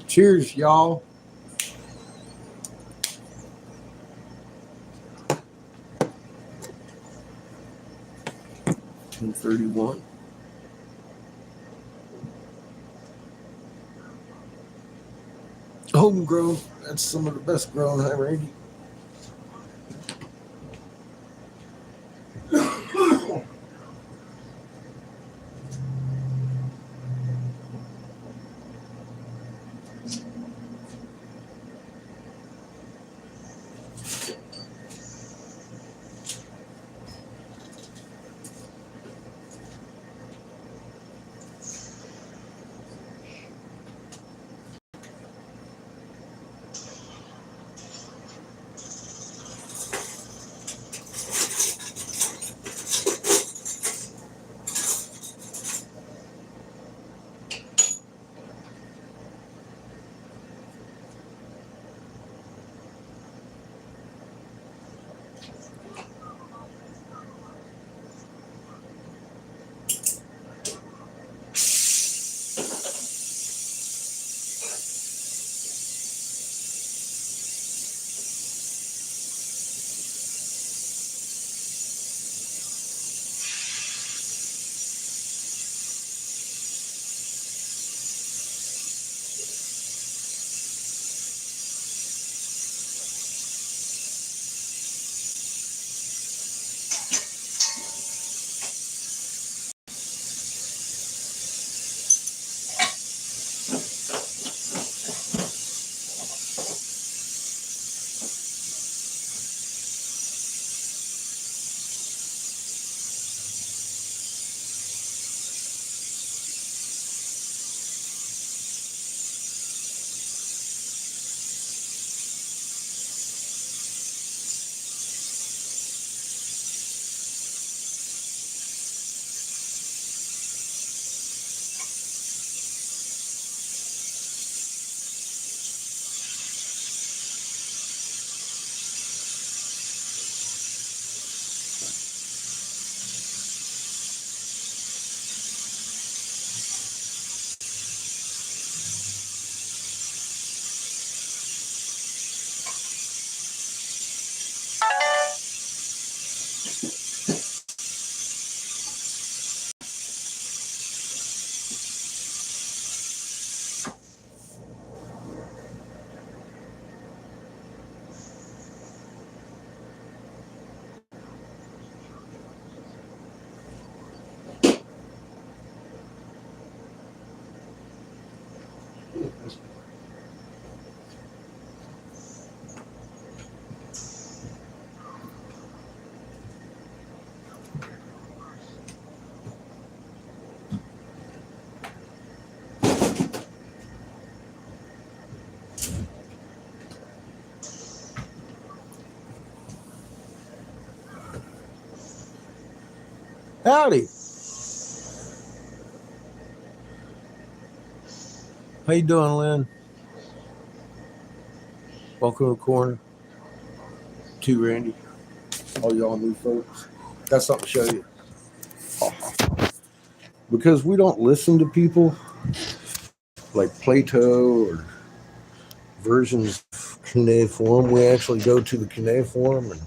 Cheers, y'all. $10.31. Homegrown. That's some of the best grown, huh, Randy? Howdy. How you doing, Lynn? Welcome to the corner. To Randy. All y'all new folks. Got something to show you. Because we don't listen to people like Plato or versions of cuneiform. We actually go to the cuneiform and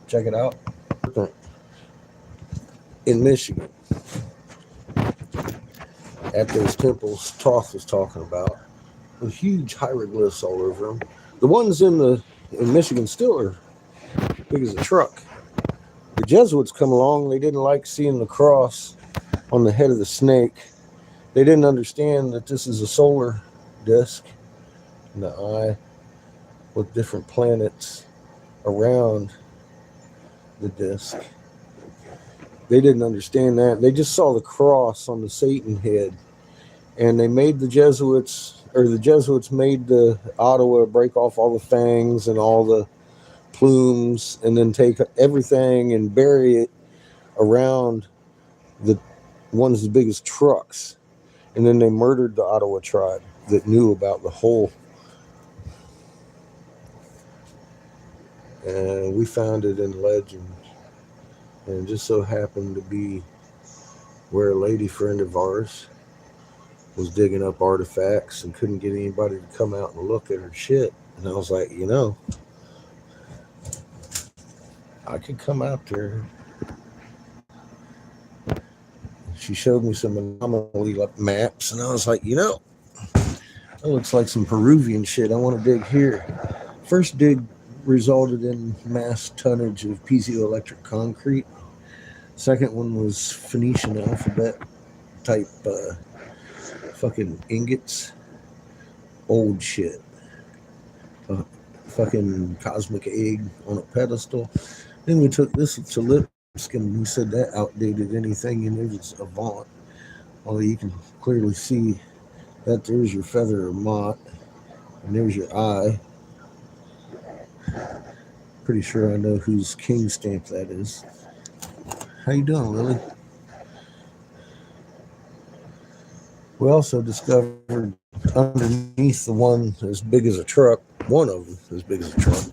check it out. In Michigan, at those temples Toth was talking about, with huge hieroglyphs all over them. The ones in Michigan still are big as a truck. The Jesuits come along. They didn't like seeing the cross on the head of the snake. They didn't understand that this is a solar disk in the eye with different planets around the disk. They didn't understand that. They just saw the cross on the Satan head. And they made the Jesuits made the Ottawa break off all the fangs and all the plumes and then take everything and bury it around the ones as big as trucks. And then they murdered the Ottawa tribe that knew about the whole. And we found it in legend. And it just so happened to be where a lady friend of ours was digging up artifacts and couldn't get anybody to come out and look at her shit. And I was like, I could come out there. She showed me some anomaly maps, and I was like, that looks like some Peruvian shit. I want to dig here. First dig resulted in mass tonnage of piezoelectric concrete. Second one was Phoenician alphabet type fucking ingots. Old shit. Fucking cosmic egg on a pedestal. Then we took this to Lipscomb and we said that outdated anything, and it was Avant. Although you can clearly see that there's your feather or mott, and there's your eye. Pretty sure I know whose king stamp that is. How you doing, Lily? We also discovered underneath the one as big as a truck, one of them as big as a truck,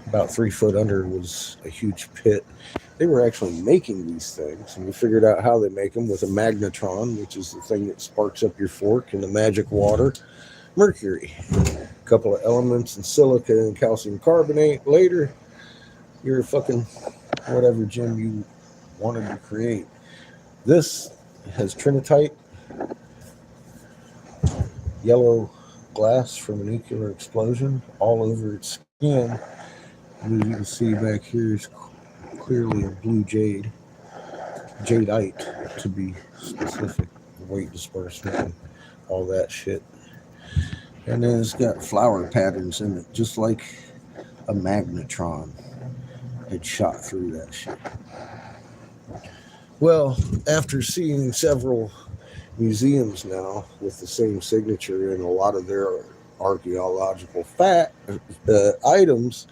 about 3 foot under was a huge pit. They were actually making these things, and we figured out how they make them with a magnetron, which is the thing that sparks up your fork, and the magic water, mercury. A couple of elements in silica and calcium carbonate. Later, you're fucking whatever gem you wanted to create. This has trinitite, yellow glass from a nuclear explosion all over its skin. And as you can see back here is clearly a blue jade, jadeite to be specific, weight disbursement and all that shit. And then it's got flower patterns in it, just like a magnetron had shot through that shit. Well, after seeing several museums now with the same signature and a lot of their archaeological items,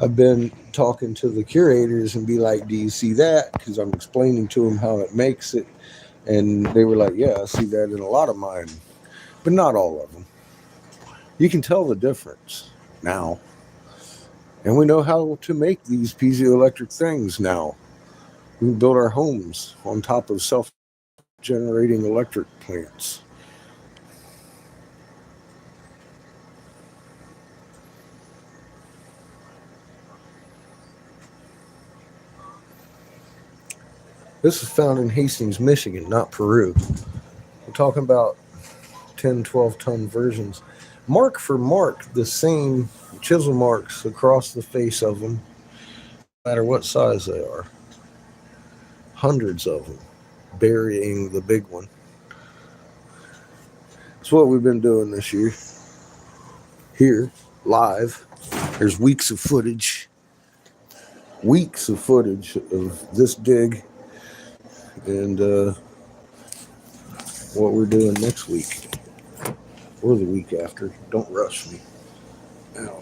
I've been talking to the curators and be like, do you see that? Because I'm explaining to them how it makes it. And they were like, yeah, I see that in a lot of mine, but not all of them. You can tell the difference now. And we know how to make these piezoelectric things now. We can build our homes on top of self-generating electric plants. This is found in Hastings, Michigan, not Peru. We're talking about 10, 12-ton versions. Mark for mark, the same chisel marks across the face of them, no matter what size they are. Hundreds of them, burying the big one. It's That's what we've been doing this year. Here, live. There's weeks of footage of this dig and what we're doing next week or the week after. Don't rush me. Ow.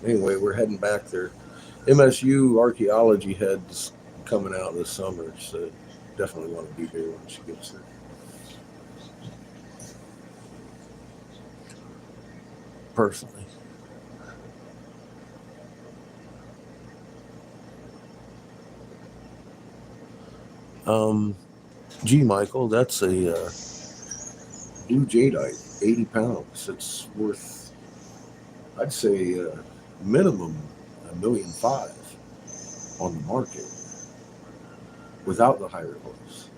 Anyway, we're heading back there. MSU archaeology head's coming out this summer, so definitely want to be there when she gets there. Personally. Gee, Michael, that's a blue jadeite, 80 pounds. It's worth, I'd say, minimum $1.5 million on the market without the hieroglyphs.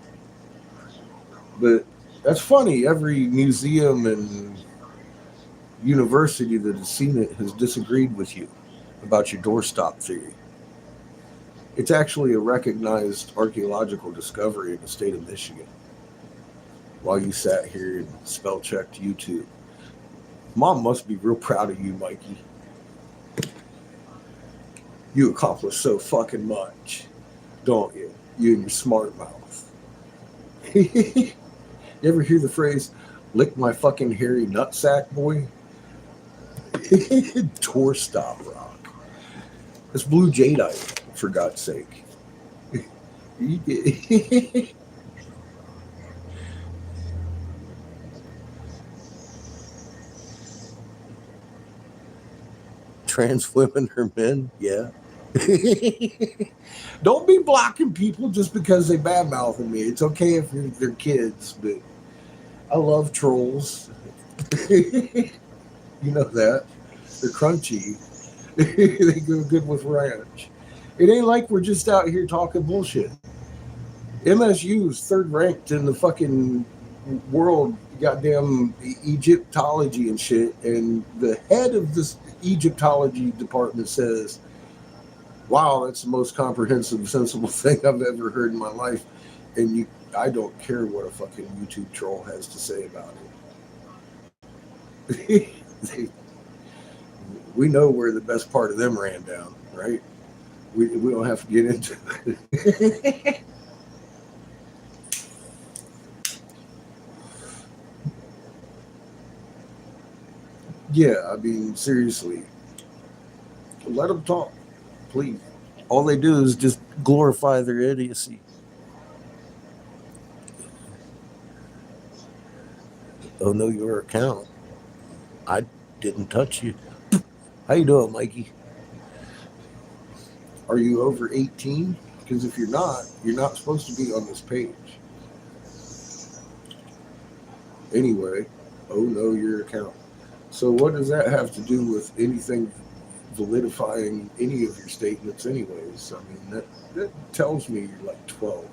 But that's funny. Every museum and university that has seen it has disagreed with you about your doorstop theory. It's actually a recognized archaeological discovery in the state of Michigan. While you sat here and spell checked YouTube. Mom must be real proud of you, Mikey. You accomplished so fucking much, don't you? You and your smart mouth. You ever hear the phrase, lick my fucking hairy nutsack, boy? Doorstop rock. It's blue jadeite, for God's sake. Trans women are men? Yeah. Don't be blocking people just because they badmouthing me. It's okay if they're kids, but I love trolls. You know that. They're crunchy. They go good with ranch. It ain't like we're just out here talking bullshit. MSU is third ranked in the fucking world, goddamn Egyptology and shit. And the head of this Egyptology department says, wow, that's the most comprehensive, sensible thing I've ever heard in my life. And I don't care what a fucking YouTube troll has to say about it. We know where the best part of them ran down, right? We don't have to get into it. Yeah, I mean, seriously. Let them talk, please. All they do is just glorify their idiocy. Oh, no, your account. I didn't touch you. How you doing, Mikey? Are you over 18? Because if you're not supposed to be on this page. Anyway, oh no, your account. So what does that have to do with anything validifying any of your statements anyways? I mean, that tells me you're like 12,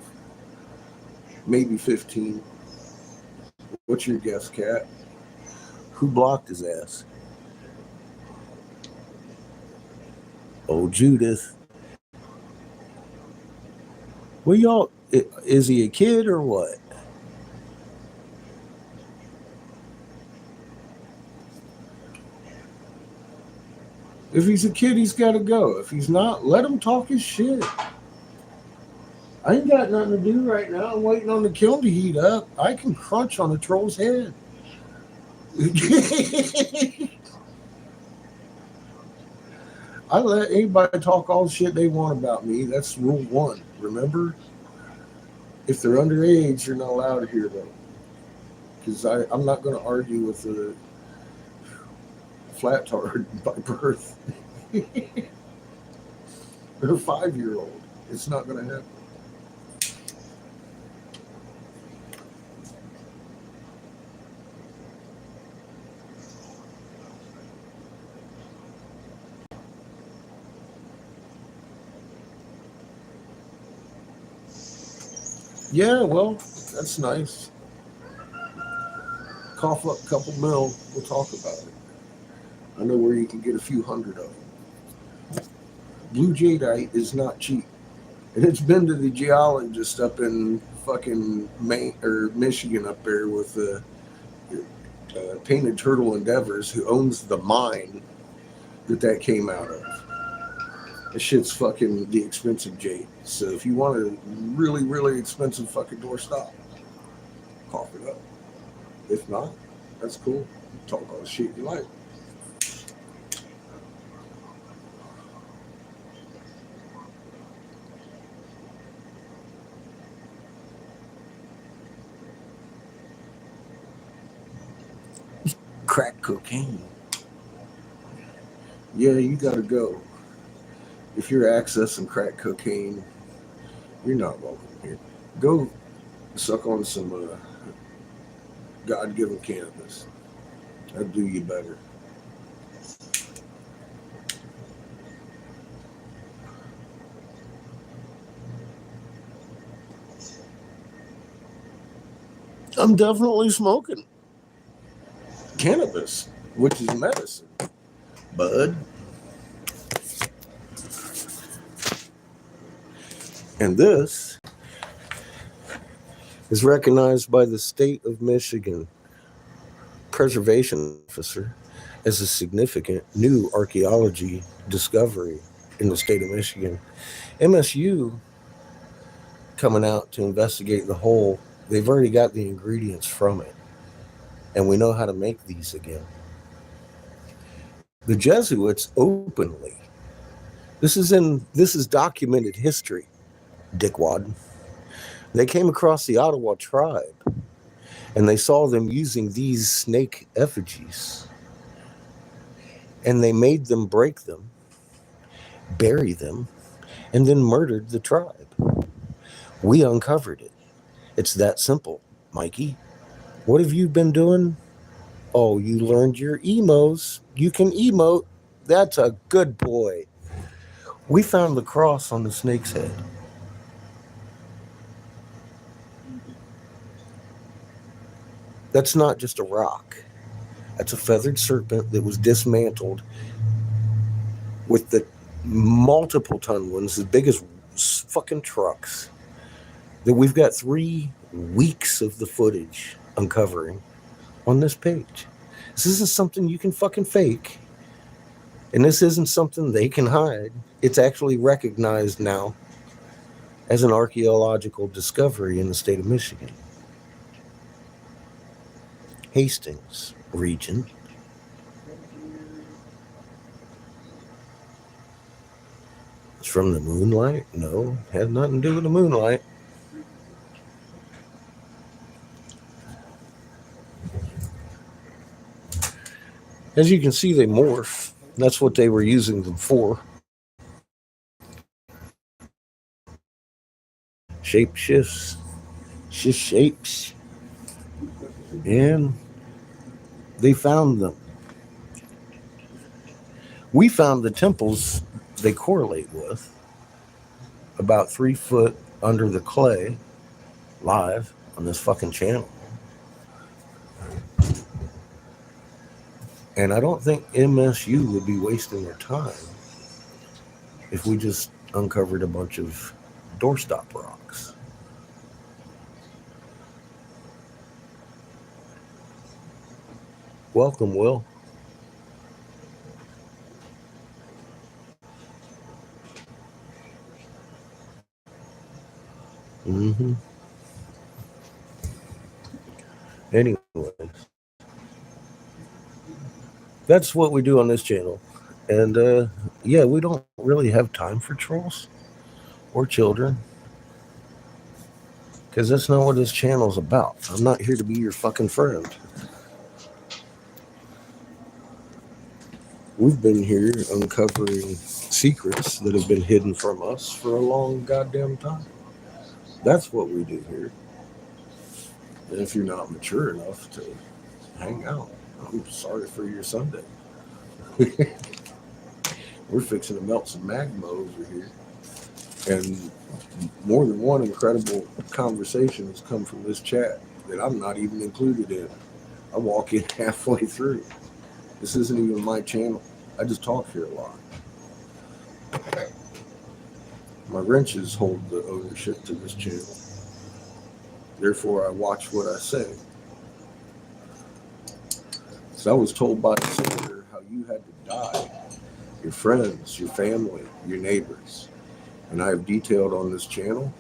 maybe 15. What's your guess, Kat? Who blocked his ass? Oh, Judith. Well, y'all, is he a kid or what? If he's a kid, he's got to go. If he's not, let him talk his shit. I ain't got nothing to do right now. I'm waiting on the kiln to heat up. I can crunch on a troll's head. I let anybody talk all the shit they want about me. That's rule 1. Remember? If they're underage, you're not allowed to hear them. Because I'm not going to argue with a flat tard by birth. Or a 5-year-old. It's not going to happen. Yeah, well, that's nice. Cough up a couple mil, we'll talk about it. I know where you can get a few hundred of them. Blue jadeite is not cheap. And it's been to the geologist up in fucking Maine or Michigan up there with the Painted Turtle Endeavors, who owns the mine that came out of. This shit's fucking the expensive jade. So if you want a really, really expensive fucking doorstop, cough it up. If not, that's cool. Talk all the shit you like. Crack cocaine. Yeah, you gotta go. If you're accessing crack cocaine, you're not welcome here. Go suck on some God-given cannabis. That'd do you better. I'm definitely smoking cannabis, which is medicine, bud. And this is recognized by the state of Michigan preservation officer as a significant new archaeology discovery in the state of Michigan. MSU coming out to investigate the whole. They've already got the ingredients from it, and we know how to make these again. The Jesuits openly. This is documented history, dickwad. They came across the Ottawa tribe, and they saw them using these snake effigies, and they made them break them, bury them, and then murdered the tribe. We uncovered it. It's that simple, Mikey. What have you been doing? Oh, you learned your emos. You can emote. That's a good boy. We found the cross on the snake's head. That's not just a rock. That's a feathered serpent that was dismantled with the multiple ton ones, as big as fucking trucks, that we've got 3 weeks of the footage uncovering on this page. This isn't something you can fucking fake. And this isn't something they can hide. It's actually recognized now as an archaeological discovery in the state of Michigan. Hastings region. It's from the moonlight? No, had nothing to do with the moonlight. As you can see, they morph. That's what they were using them for. Shape shifts. Shift shapes. And they found them. We found the temples they correlate with about 3 foot under the clay live on this fucking channel. And I don't think MSU would be wasting their time if we just uncovered a bunch of doorstop rocks. Welcome, Will. Anyways, that's what we do on this channel. And yeah, we don't really have time for trolls or children, because that's not what this channel's about. I'm not here to be your fucking friend. We've been here uncovering secrets that have been hidden from us for a long goddamn time. That's what we do here. And if you're not mature enough to hang out, I'm sorry for your Sunday. We're fixing to melt some magma over here. And more than one incredible conversation has come from this chat that I'm not even included in. I walk in halfway through. This isn't even my channel. I just talk here a lot. My wrenches hold the ownership to this channel. Therefore, I watch what I say. So I was told by the senator how you had to die. Your friends, your family, your neighbors. And I have detailed on this channel,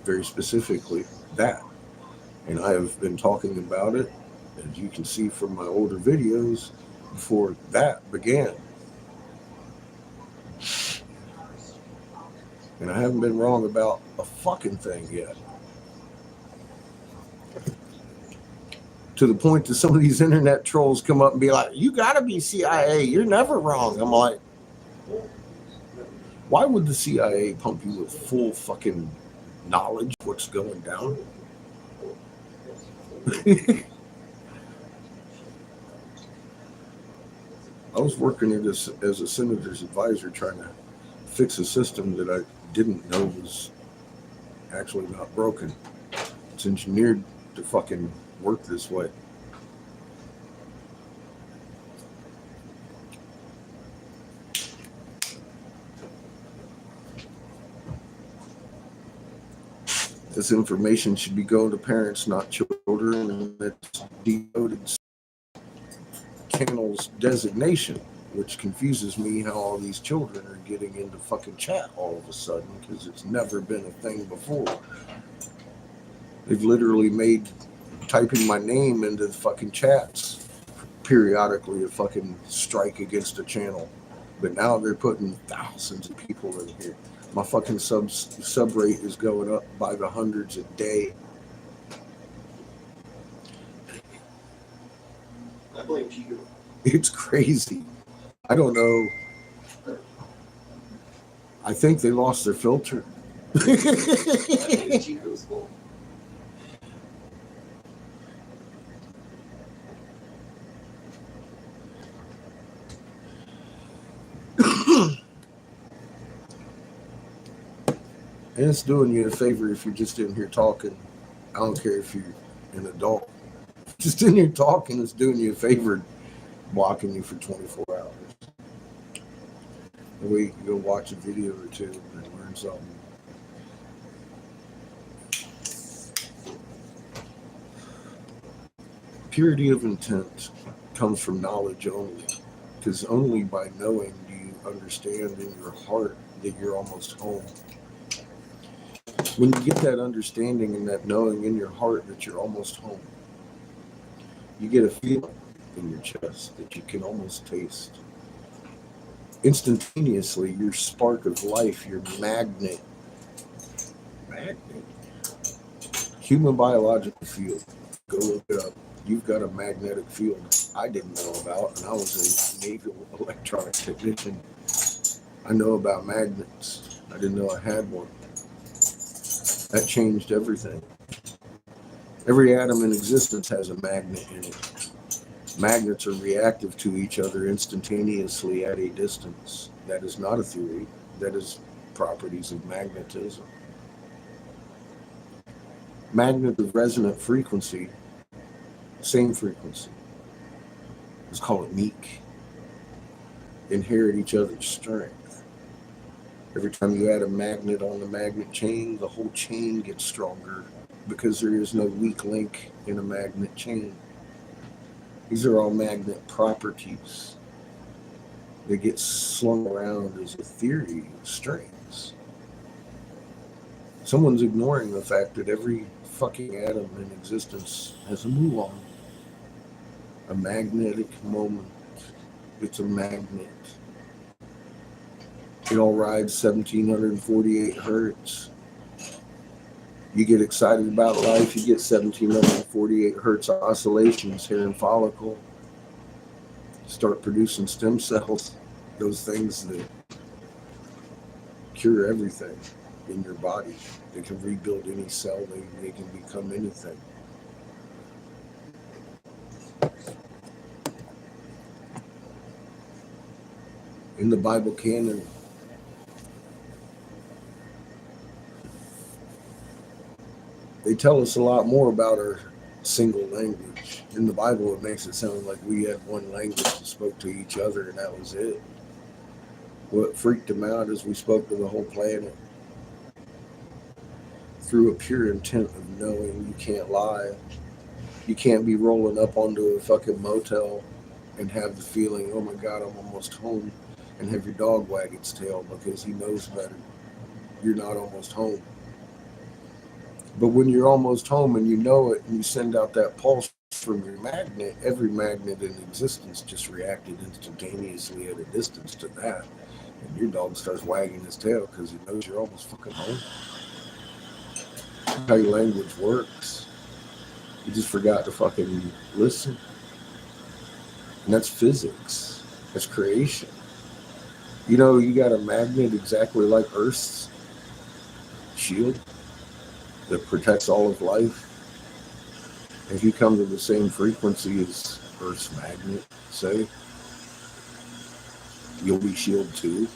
very specifically, that. And I have been talking about it, as you can see from my older videos, before that began. And I haven't been wrong about a fucking thing yet. To the point that some of these internet trolls come up and be like, you gotta be CIA, you're never wrong. I'm like, why would the CIA pump you with full fucking knowledge of what's going down? I was working as a senator's advisor trying to fix a system that I didn't know was actually not broken. It's engineered to fucking work this way. This information should be going to parents, not children, and it's decoded channel's designation, which confuses me how all these children are getting into fucking chat all of a sudden, because it's never been a thing before. They've literally made typing my name into the fucking chats periodically a fucking strike against a channel. But now they're putting thousands of people in here. My fucking sub rate is going up by the hundreds a day. I blame you. It's crazy. I don't know. I think they lost their filter. It's Chico's fault. And it's doing you a favor if you're just in here talking. I don't care if you're an adult. Just in here talking, it's doing you a favor, blocking you for 24 hours. That way you can go watch a video or two and learn something. Purity of intent comes from knowledge only, because only by knowing do you understand in your heart that you're almost home. When you get that understanding and that knowing in your heart that you're almost home, you get a feeling in your chest that you can almost taste. Instantaneously, your spark of life, your magnet, human biological field, go look it up. You've got a magnetic field I didn't know about, and I was a naval electronic technician. I know about magnets. I didn't know I had one. That changed everything. Every atom in existence has a magnet in it. Magnets are reactive to each other instantaneously at a distance. That is not a theory. That is properties of magnetism. Magnet of resonant frequency, same frequency. Let's call it meek. Inherit each other's strength. Every time you add a magnet on the magnet chain, the whole chain gets stronger because there is no weak link in a magnet chain. These are all magnet properties. They get slung around as a theory of strengths. Someone's ignoring the fact that every fucking atom in existence has a muon, a magnetic moment. It's a magnet. It all rides 1748 hertz. You get excited about life, you get 1748 hertz oscillations here in follicle. Start producing stem cells, those things that cure everything in your body. They can rebuild any cell, they can become anything. In the Bible canon, they tell us a lot more about our single language. In the Bible, it makes it sound like we had one language and spoke to each other, and that was it. What freaked them out is we spoke to the whole planet. through a pure intent of knowing you can't lie. You can't be rolling up onto a fucking motel and have the feeling, oh my God, I'm almost home, and have your dog wag its tail because he knows better. You're not almost home. But when you're almost home and you know it and you send out that pulse from your magnet, every magnet in existence just reacted instantaneously at a distance to that. And your dog starts wagging his tail because he knows you're almost fucking home. That's how your language works. You just forgot to fucking listen. And that's physics. That's creation. You know, you got a magnet exactly like Earth's shield that protects all of life. If you come to the same frequency as Earth's magnet, say, you'll be shielded too.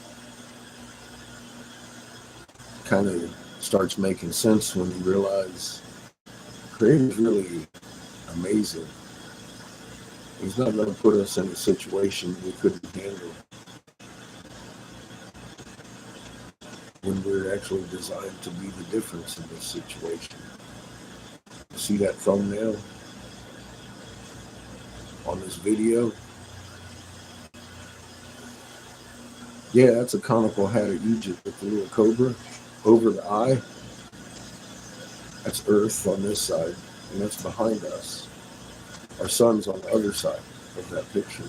Kind of starts making sense when you realize creator is really amazing. He's not going to put us in a situation we couldn't handle when we're actually designed to be the difference in this situation. See that thumbnail on this video? Yeah, that's a conical hat of Egypt with the little cobra over the eye. That's Earth on this side, and that's behind us. Our sun's on the other side of that picture.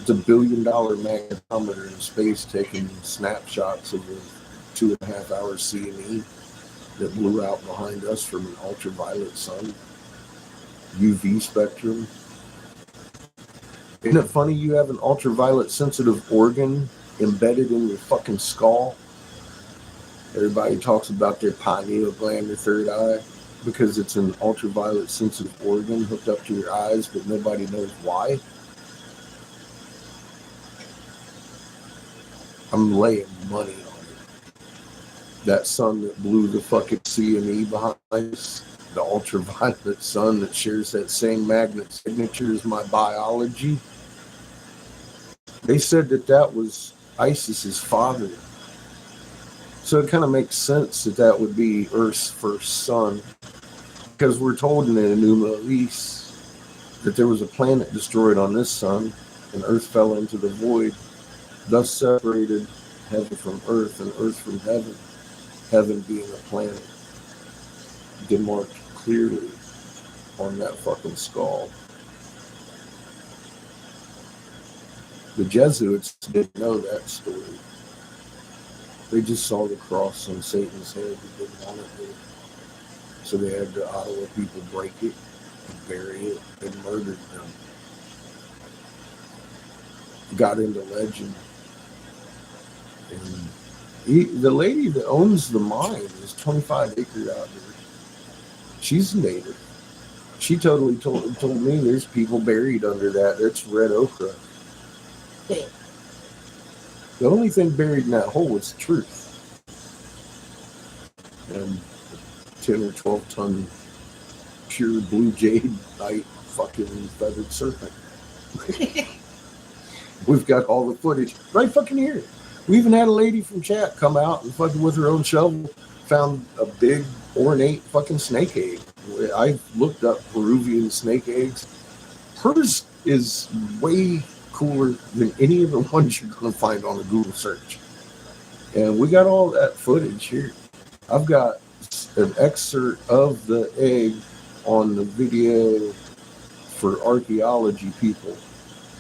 It's $1 billion magnetometer in space taking snapshots of the 2.5 hour CME that blew out behind us from an ultraviolet sun, UV spectrum. Isn't it funny you have an ultraviolet sensitive organ embedded in your fucking skull? Everybody talks about their pineal gland or third eye because it's an ultraviolet sensitive organ hooked up to your eyes, but nobody knows why. I'm laying money on it. That sun that blew the fucking CME behind us, the ultraviolet sun that shares that same magnet signature as my biology, they said that that was ISIS's father. So it kind of makes sense that that would be Earth's first son, because we're told in the Enuma Elish that there was a planet destroyed on this sun, and Earth fell into the void, thus separated heaven from Earth and Earth from heaven, heaven being a planet, demarked clearly on that fucking skull. The Jesuits didn't know that story. They just saw the cross on Satan's head and didn't want it there. So they had the Ottawa people break it and bury it and murdered them. Got into legend. And the lady that owns the mine is 25 acres out there. She's a native. She totally told me there's people buried under that. It's red ochre. The only thing buried in that hole is the truth. And 10 or 12 ton pure blue jadeite fucking feathered serpent. We've got all the footage right fucking here. We even had a lady from chat come out and fucking with her own shovel found a big ornate fucking snake egg. I looked up Peruvian snake eggs. Hers is way cooler than any of the ones you're going to find on a Google search. And we got all that footage here. I've got an excerpt of the egg on the video for archaeology people,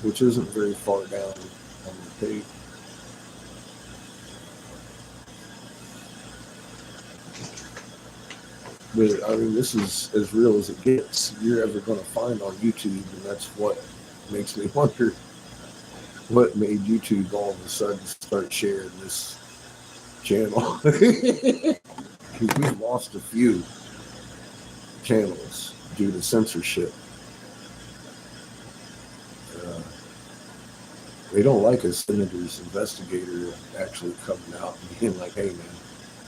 which isn't very far down on the page. But I mean, this is as real as it gets you're ever going to find on YouTube, and that's what makes me wonder what made YouTube all of a sudden start sharing this channel. Because we've lost a few channels due to censorship. They don't like a senator's investigator actually coming out and being like, hey man,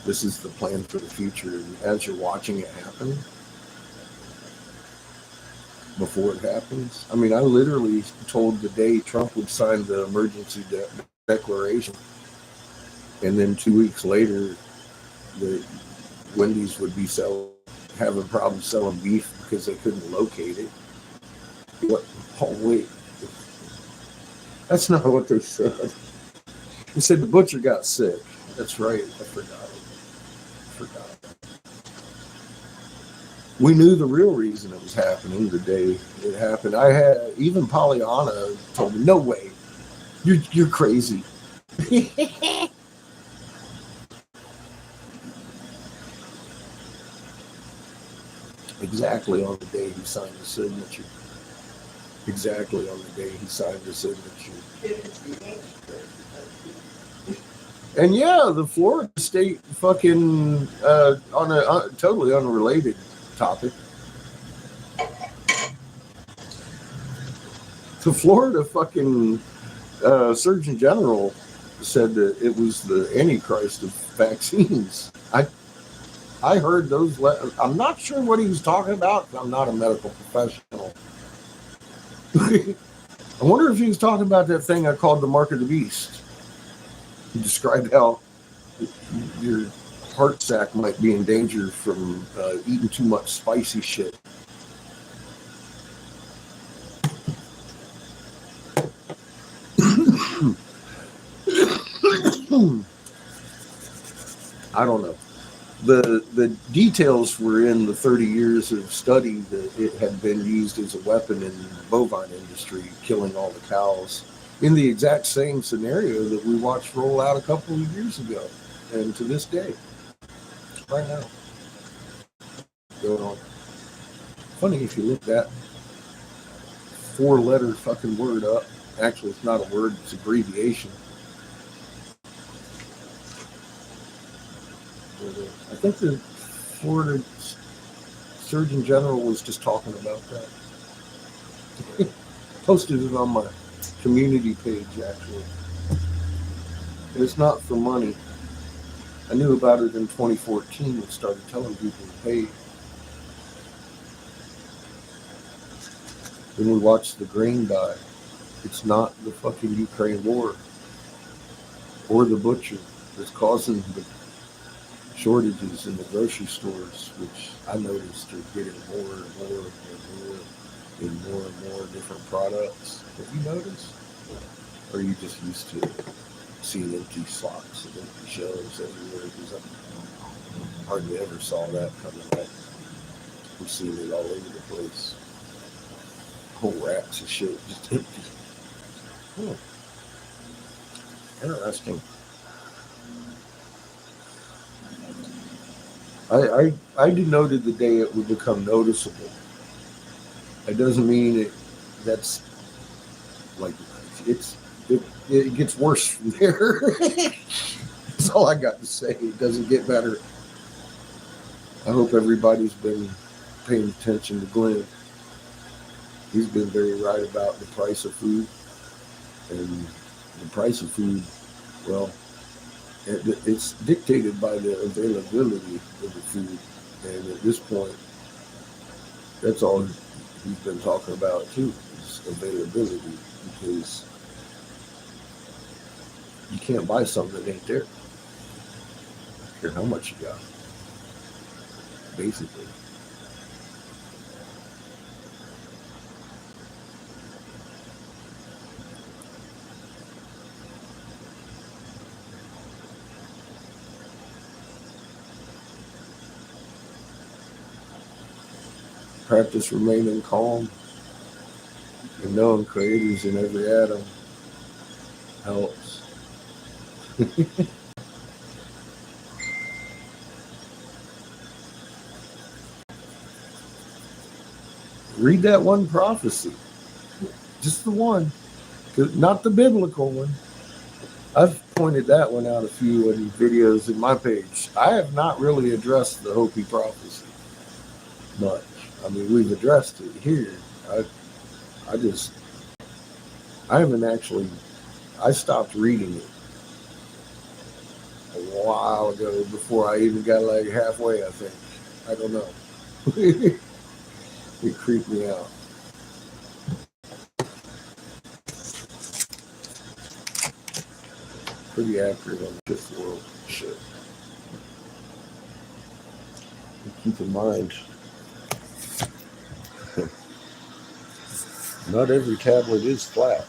this is the plan for the future. And as you're watching it happen, before it happens, I mean, I literally told the day Trump would sign the emergency declaration, and then 2 weeks later, Wendy's would be having problems selling beef because they couldn't locate it. What? Oh, wait. That's not what they said. They said the butcher got sick. That's right. I forgot. We knew the real reason it was happening the day it happened. Even Pollyanna told me, "No way, you're crazy." Exactly on the day he signed the signature. Exactly on the day he signed the signature. And yeah, the Florida State fucking on a totally unrelated topic. The Florida fucking Surgeon General said that it was the Antichrist of vaccines. I heard those. I'm not sure what he was talking about. I'm not a medical professional. I wonder if he was talking about that thing I called the mark of the beast. He described how your heart sac might be in danger from eating too much spicy shit. I don't know. The details were in the 30 years of study that it had been used as a weapon in the bovine industry, killing all the cows in the exact same scenario that we watched roll out a couple of years ago, and to this day, right now, going on. Funny if you look that 4-letter fucking word up. Actually, it's not a word; it's an abbreviation. I think the Florida Surgeon General was just talking about that. Posted it on my community page, actually. And it's not for money. I knew about it in 2014 and started telling people to pay. Then we watched the grain die. It's not the fucking Ukraine war or the butcher that's causing the shortages in the grocery stores, which I noticed are getting more and more and more in more and more different products. Have you noticed? Or are you just used to seeing empty slots and empty shelves everywhere? Because I hardly ever saw that coming up. We've seen it all over the place. Whole racks of shit just empty. Interesting. I denoted the day it would become noticeable. It doesn't mean that's like it gets worse from there. That's all I got to say. It doesn't get better. I hope everybody's been paying attention to Glenn. He's been very right about the price of food. And the price of food, well, it's dictated by the availability of the food. And at this point, that's all he's been talking about too, is availability. Because you can't buy something that ain't there. I don't care how much you got, basically. Practice remaining calm and knowing creators in every atom helps. Read that one prophecy. Just the one. Not the biblical one. I've pointed that one out a few in videos in my page. I have not really addressed the Hopi prophecy much. I mean, we've addressed it here. I stopped reading it a while ago before I even got like halfway, I think. I don't know. It creeped me out. Pretty accurate on the fifth world shit. keep in mind, not every tablet is flat,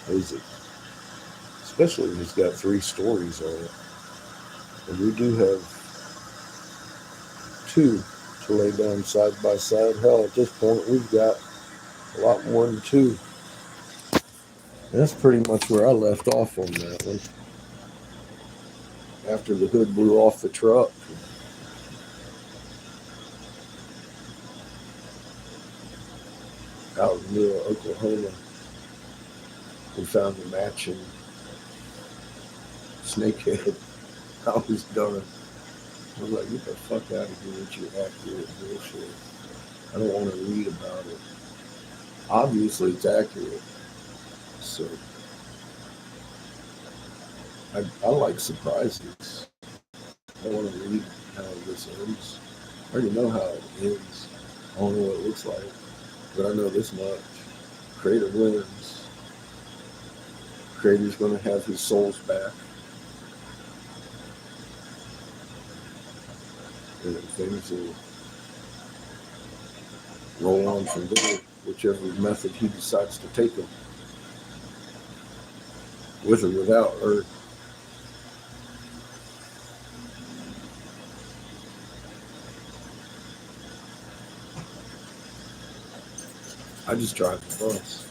is it? Especially if it's got 3 stories on it. And we do have 2 to lay down side by side. Hell, at this point, we've got a lot more than 2. And that's pretty much where I left off on that one. After the hood blew off the truck. Out in the middle of Oklahoma, we found a matching snakehead. I was done. I was like, get the fuck out of here with your accurate bullshit. I don't want to read about it. Obviously, it's accurate. So, I like surprises. I want to read how this ends. I already know how it ends. I don't know what it looks like. But I know this much. Creator wins. Creator's going to have his souls back. And things will roll on from there, whichever method he decides to take them. With or without Earth. I just drive the bus.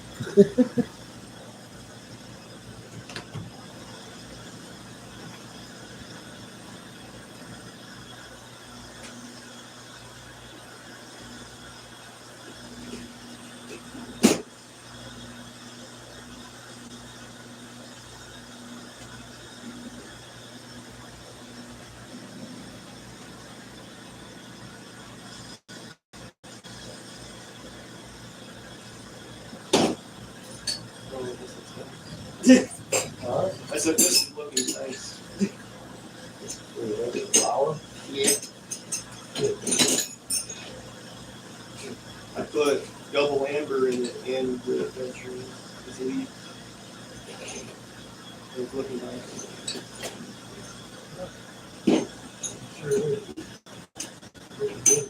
I said, this is looking nice. Flour? Yeah. I put double amber in it and the adventure is leaf. It's looking nice. Sure is. Pretty good.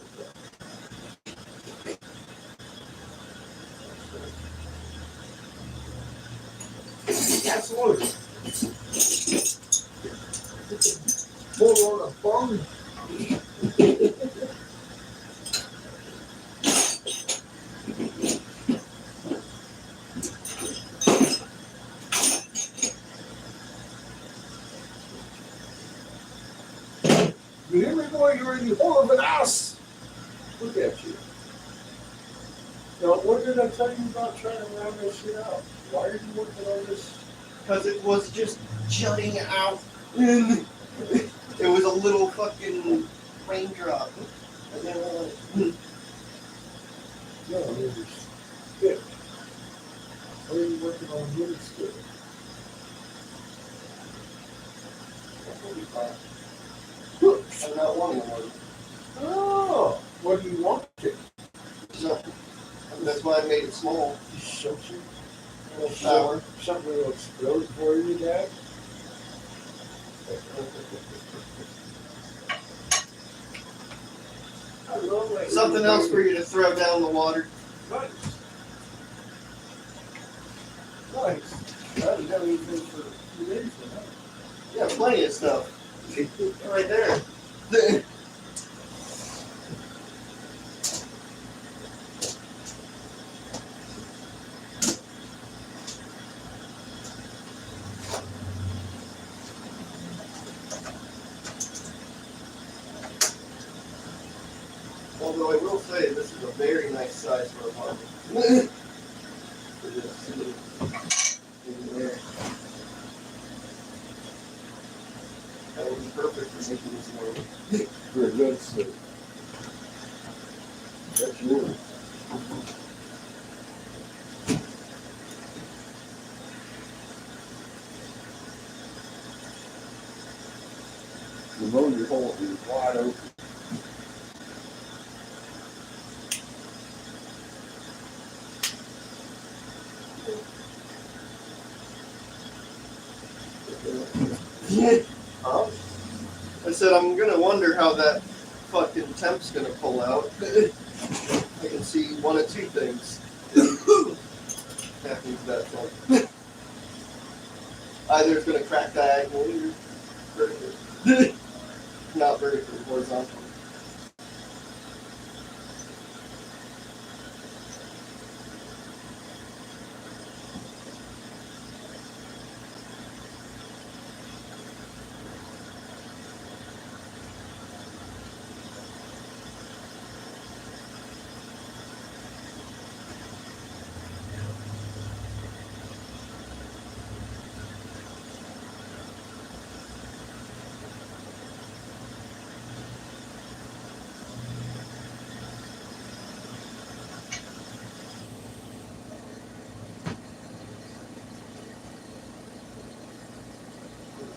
Absolutely. More on a bum. You hear me, boy? You're in the hole of an ass. Look at you. Now, what did I tell you about trying to round this shit out? Why are you working on this? Because it was just jutting out. It was a little fucking raindrop. And then I went, No, I mean, it's thick. Why are you working on really stick? That'll be fine. I'm not wanting one. Oh, what do you want it? So, that's why I made it small. Something? Flour. Something will explode for you, Dad? I love that. Something else for you to throw down the water. Nice. Nice. I haven't done anything for a few days now. Yeah, plenty of stuff. Right there. Although I will say, this is a very nice size for a apartment. For this in there. That would be perfect for making this more. For a good sleep. That's yours. The motor you're holding is wide open. Huh? I said, I'm gonna wonder how that fucking temp's gonna pull out, I can see one of two things happening to that temp. Either it's gonna crack diagonally or vertically. Not vertically, horizontally.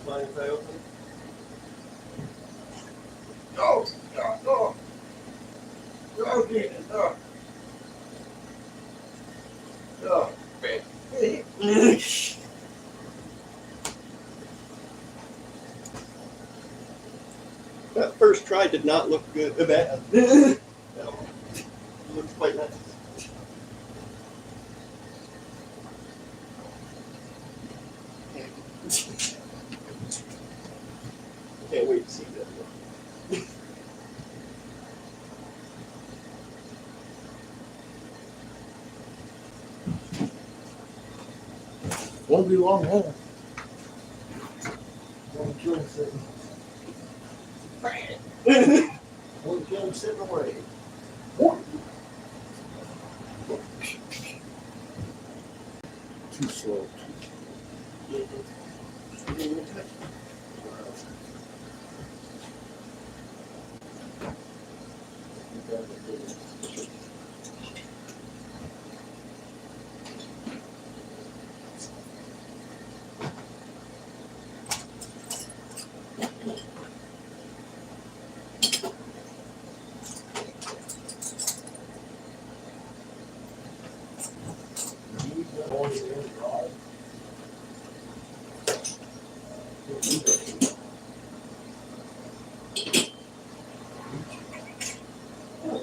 Mind if I open? No, no, no. No, Jesus, no. No. That first try did not look good. Bad. No. It looks quite nice. Can't wait to see that. Won't be long now. Won't kill him sitting. Won't kill him sitting away. Too slow.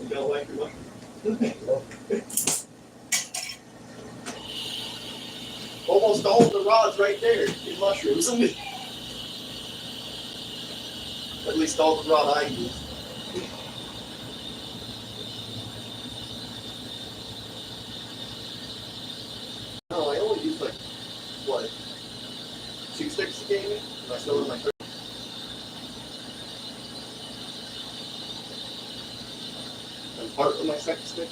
You don't like your mushroom? Almost all of the rods right there in mushrooms. At least all the rod I use. No, I only use like, what, 2 sticks he gave me? And I still in my third. And part of my second stick.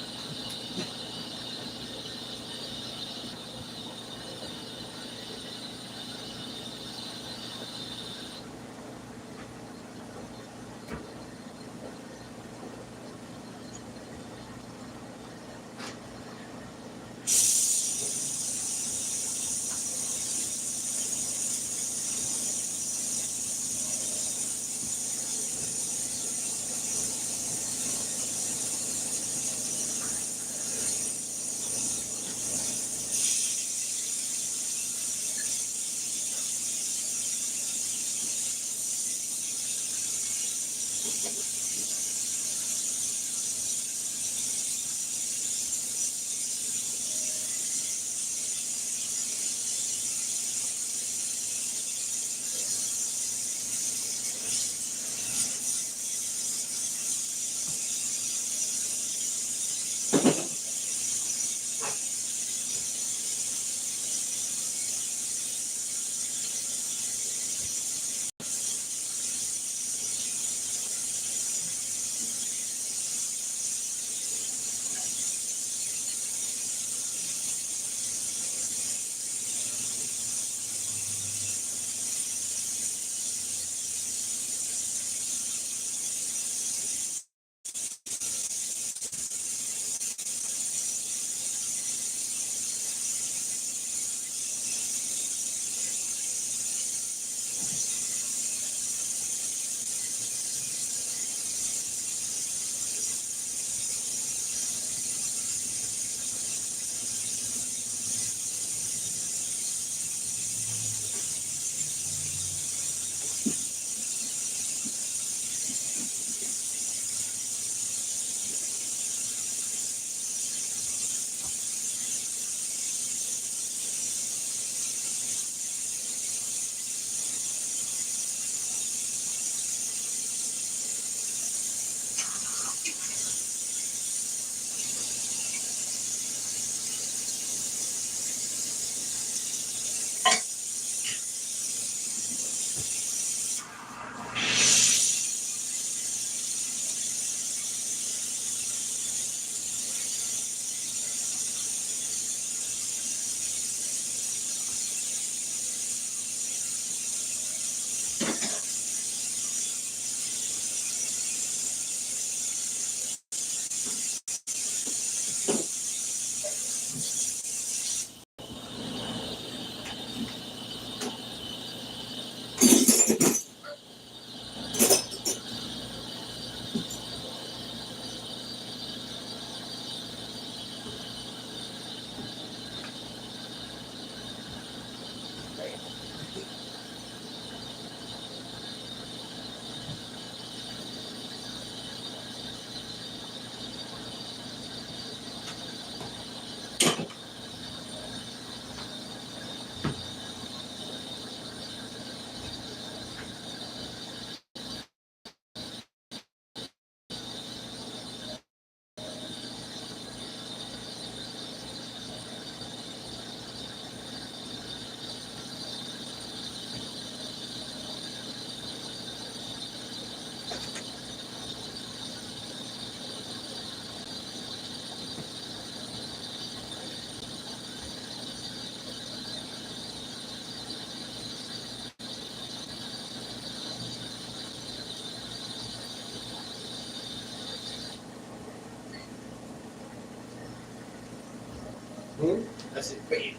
Hmm? I said, bam.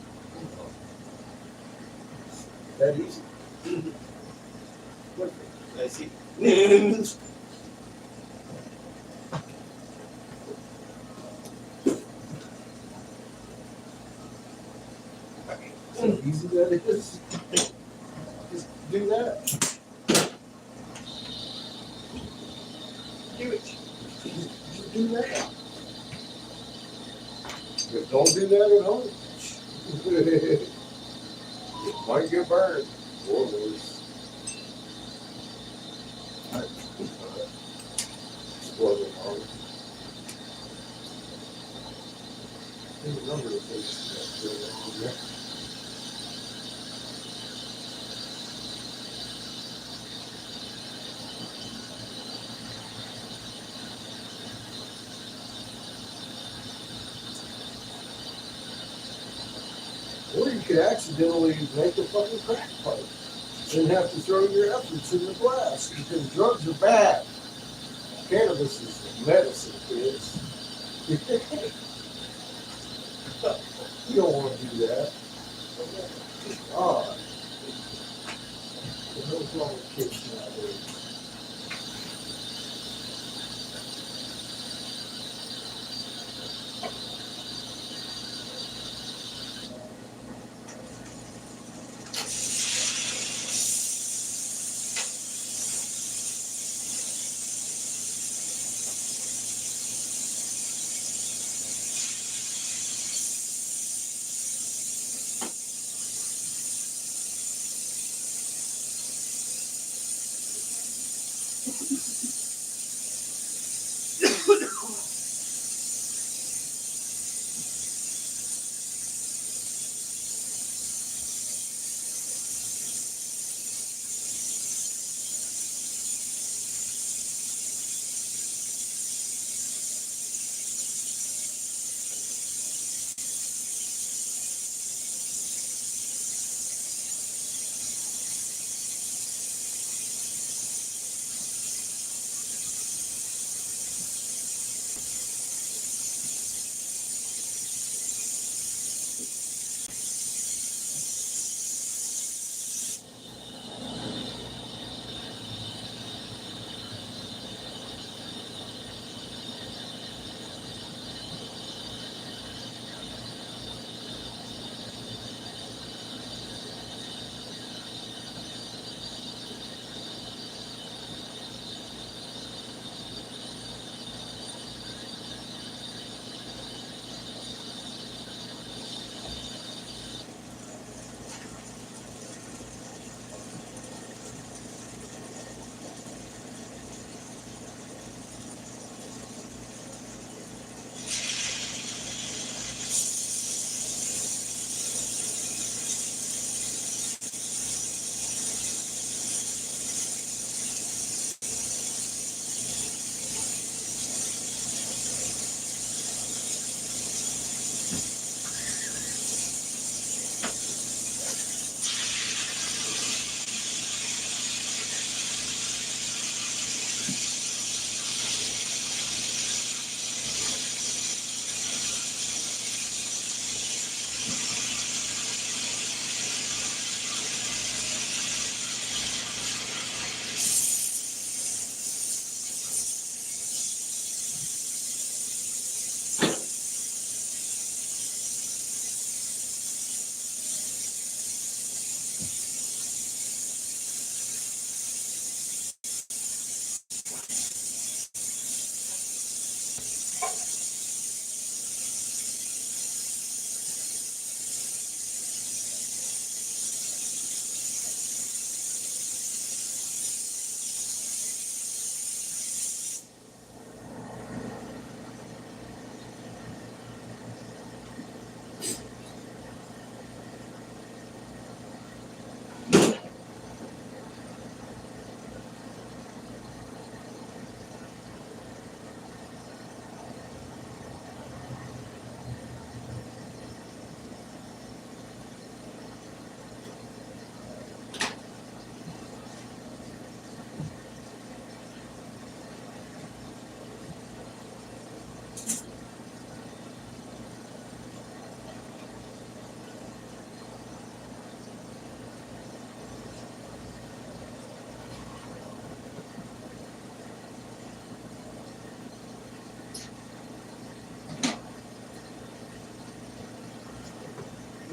That easy. I see. So easy that is. Just do that. Do it. Just do that. But don't do that at home. It might get burned. Or worse. Exploding on. There's a number of things that go on. Or you could accidentally make a fucking crack pipe and have to throw your efforts in the blast because drugs are bad. Cannabis is medicine, kids. You don't want to do that. God. The hell's wrong with kids nowadays?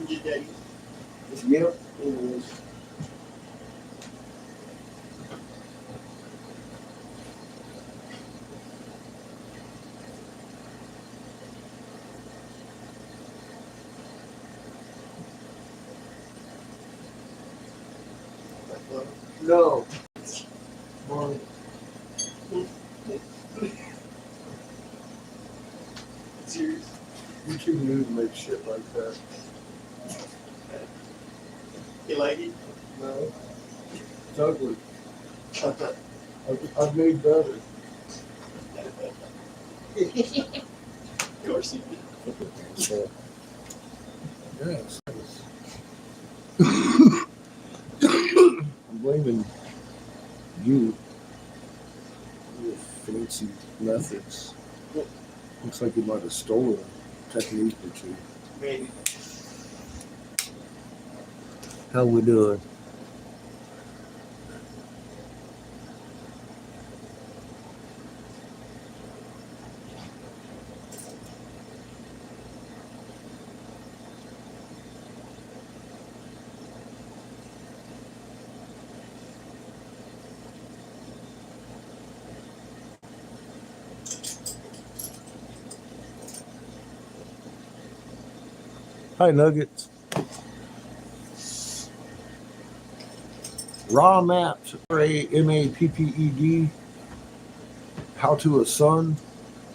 Just daddy. Yep. It is. No. Well, Serious. you're too new to make shit like that. You like it? No. It's ugly. I've made better. Of course you do. Yes. I'm blaming you for your fancy methods. Looks like you might have stolen a technique or two. Maybe. How we doing? Hi, Nuggets. Raw maps, RAMAPPED. How to a son.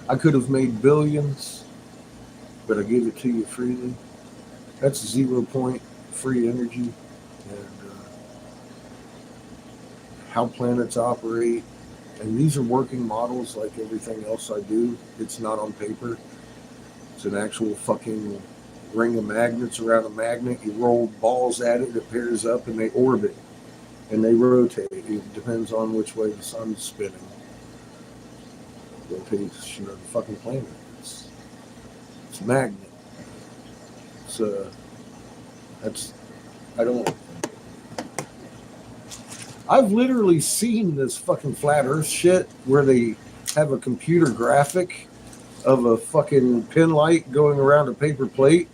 I could have made billions, but I gave it to you freely. That's 0 point free energy. And how planets operate. And these are working models like everything else I do. It's not on paper. It's an actual fucking ring of magnets around a magnet. You roll balls at it, it pairs up, and they orbit. And they rotate. It depends on which way the sun's spinning. Rotation of the fucking planet. It's a magnet. I've literally seen this fucking flat earth shit where they have a computer graphic of a fucking pin light going around a paper plate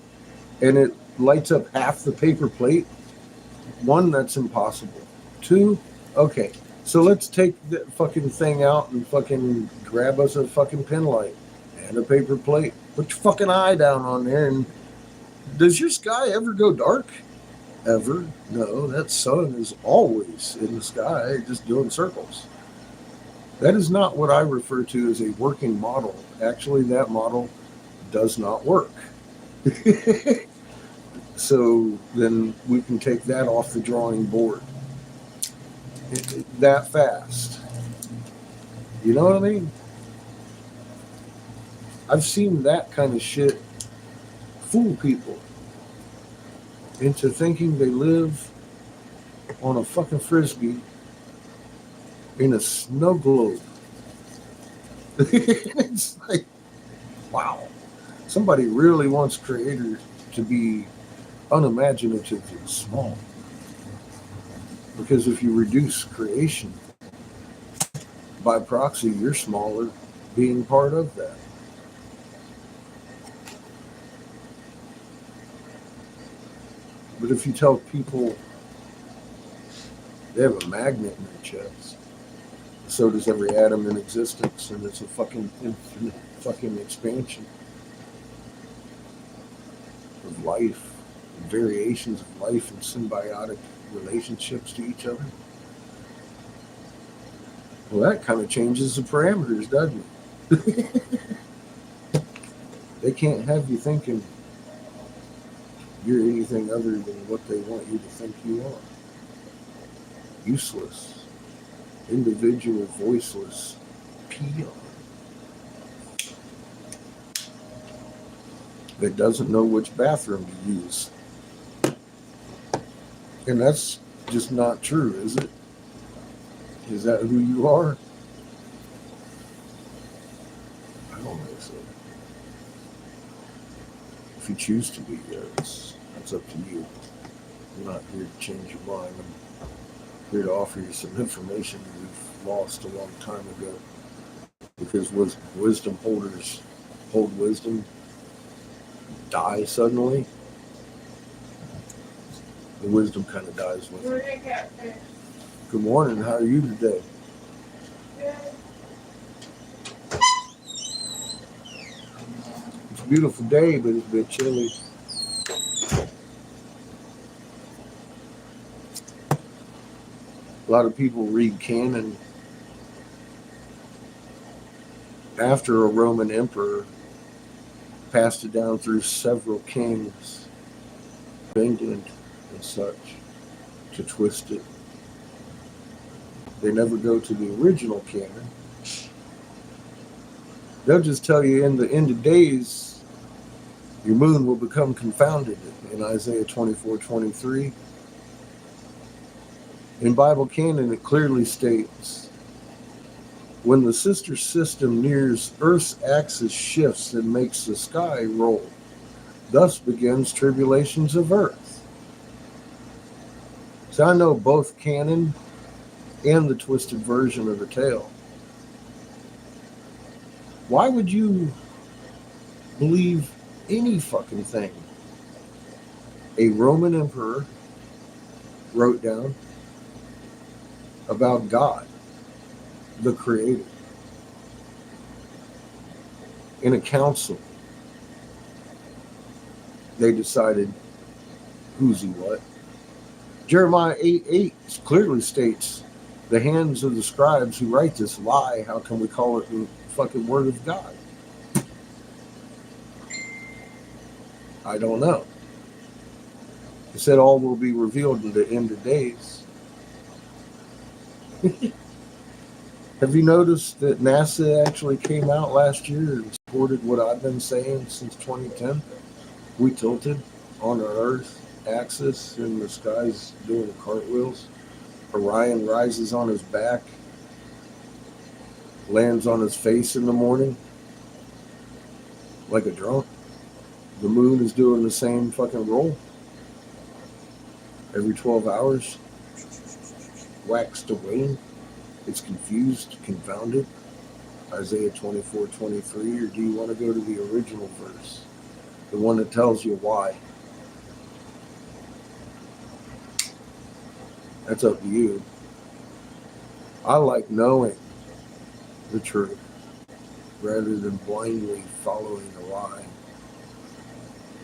and it lights up half the paper plate. One, that's impossible. Two, okay, so let's take the fucking thing out and fucking grab us a fucking pin light and a paper plate. Put your fucking eye down on there. And does your sky ever go dark? Ever? No, that sun is always in the sky, just doing circles. That is not what I refer to as a working model. Actually, that model does not work. So then we can take that off the drawing board. That fast. You know what I mean? I've seen that kind of shit fool people into thinking they live on a fucking frisbee in a snow globe. It's like, wow. Somebody really wants creators to be unimaginative and small. Because if you reduce creation, by proxy, you're smaller being part of that. But if you tell people they have a magnet in their chest, so does every atom in existence, and it's a fucking infinite fucking expansion of life, and variations of life and symbiotic relationships to each other. Well, that kind of changes the parameters, doesn't it? They can't have you thinking you're anything other than what they want you to think you are. Useless, individual, voiceless peon that doesn't know which bathroom to use. And that's just not true, is it? Is that who you are? I don't think so. If you choose to be, that's up to you. I'm not here to change your mind. I'm here to offer you some information we've lost a long time ago. Because wisdom holders hold wisdom, die suddenly. The wisdom kind of dies with it. Good morning. How are you today? It's a beautiful day, but it's a bit chilly. A lot of people read canon after a Roman emperor passed it down through several kings of England and such to twist it. They never go to the original canon. They'll just tell you in the end of days, your moon will become confounded in Isaiah 24:23. In Bible canon, it clearly states, when the sister system nears Earth's axis shifts and makes the sky roll, thus begins tribulations of Earth. So I know both canon and the twisted version of the tale. Why would you believe any fucking thing a Roman emperor wrote down about God, the Creator, in a council? They decided who's he what. Jeremiah 8:8 clearly states, the hands of the scribes who write this lie. How can we call it the fucking word of God? I don't know. It said all will be revealed in the end of days. Have you noticed that NASA actually came out last year and supported what I've been saying since 2010? We tilted on our Earth axis and the sky's doing cartwheels. Orion rises on his back, lands on his face in the morning like a drunk. The moon is doing the same fucking roll every 12 hours. Wax to wane. It's confused, confounded. Isaiah 24:23, or do you want to go to the original verse? The one that tells you why. That's up to you. I like knowing the truth rather than blindly following a lie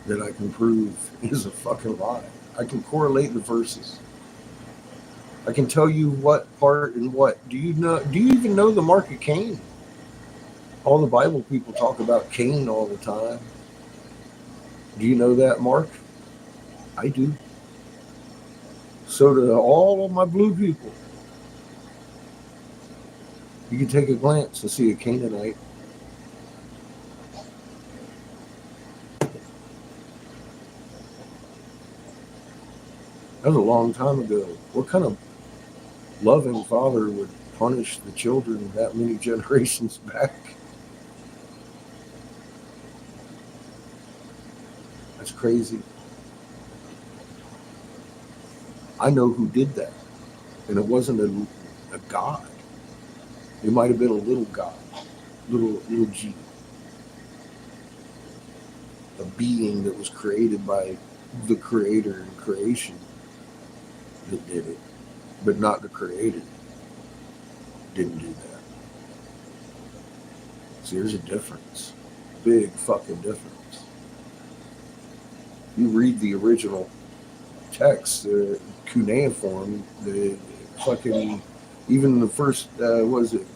that I can prove is a fucking lie. I can correlate the verses. I can tell you what part and what. Do you even know the mark of Cain? All the Bible people talk about Cain all the time. Do you know that mark? I do. So do all of my blue people. You can take a glance and see a Canaanite. That was a long time ago. What kind of loving father would punish the children that many generations back? That's crazy. I know who did that. And it wasn't a god. It might have been a little god. Little G. A being that was created by the creator and creation that did it. But not the creator. Didn't do that. See, there's a difference. Big fucking difference. You read the original text, the cuneiform, the fucking, even the first,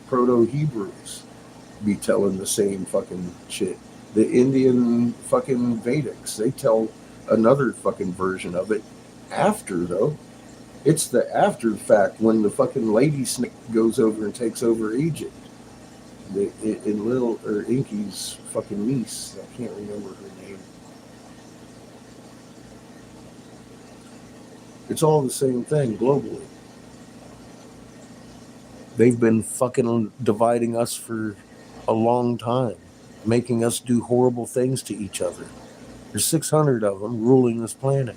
Proto-Hebrews be telling the same fucking shit. The Indian fucking Vedics, they tell another fucking version of it after, though. It's the after fact when the fucking lady snake goes over and takes over Egypt. Inky's fucking niece, I can't remember her name. It's all the same thing globally. They've been fucking dividing us for a long time, making us do horrible things to each other. There's 600 of them ruling this planet.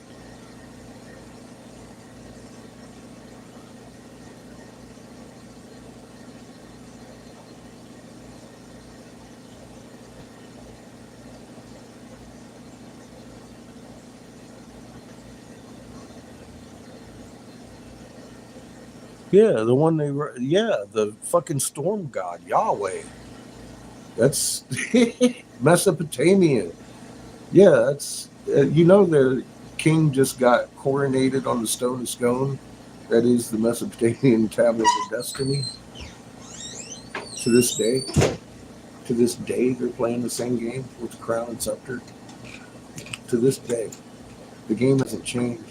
Yeah, the one the fucking storm god, Yahweh. That's Mesopotamian. Yeah, that's, the king just got coronated on the Stone of Scone. That is the Mesopotamian tablet of destiny. To this day, they're playing the same game with the crown and scepter. To this day, the game hasn't changed.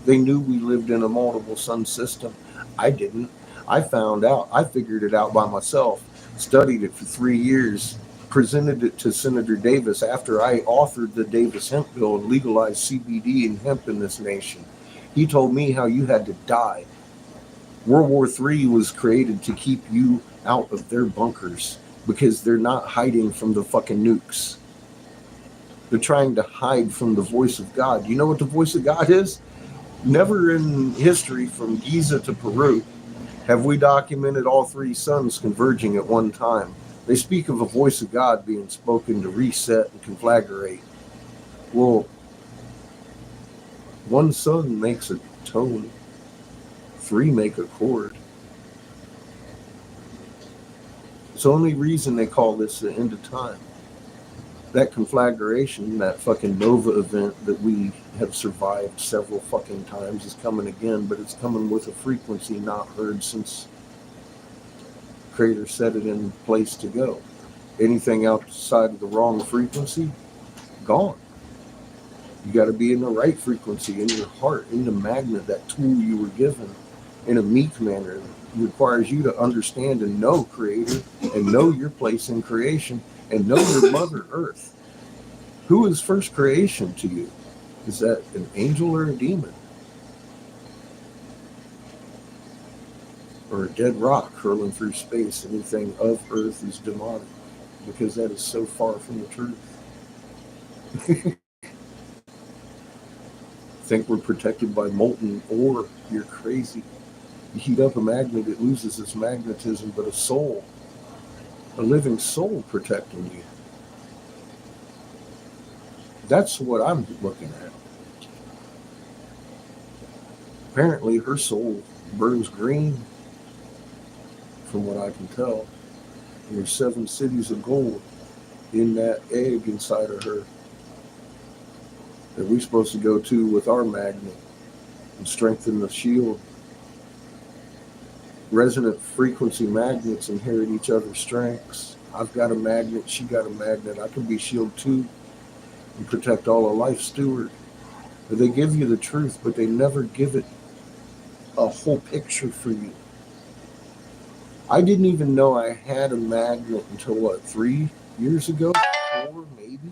They knew we lived in a multiple sun system. I didn't. I found out. I figured it out by myself. Studied it for 3 years. Presented it to Senator Davis after I authored the Davis Hemp Bill and legalized CBD and hemp in this nation. He told me how you had to die. World War III was created to keep you out of their bunkers because they're not hiding from the fucking nukes. They're trying to hide from the voice of God. You know what the voice of God is? Never in history, from Giza to Peru, have we documented all three suns converging at one time. They speak of a voice of God being spoken to reset and conflagrate. Well, one sun makes a tone, three make a chord. It's the only reason they call this the end of time. That conflagration, that fucking nova event that we have survived several fucking times is coming again, but it's coming with a frequency not heard since Creator set it in place to go. Anything outside of the wrong frequency, gone. You got to be in the right frequency, in your heart, in the magnet, that tool you were given, in a meek manner. It requires you to understand and know Creator and know your place in creation and know your Mother Earth. Who is first creation to you? Is that an angel or a demon? Or a dead rock hurling through space? Anything of Earth is demonic, because that is so far from the truth. Think we're protected by molten ore? You're crazy. You heat up a magnet, it loses its magnetism, but a soul, a living soul protecting you. That's what I'm looking at. Apparently her soul burns green, from what I can tell. And there's 7 cities of gold in that egg inside of her that we're supposed to go to with our magnet and strengthen the shield. Resonant frequency magnets inherit each other's strengths. I've got a magnet, she got a magnet. I can be shield too and protect all of life steward. But they give you the truth, but they never give it a whole picture for you. I didn't even know I had a magnet until 3 years ago? 4 maybe?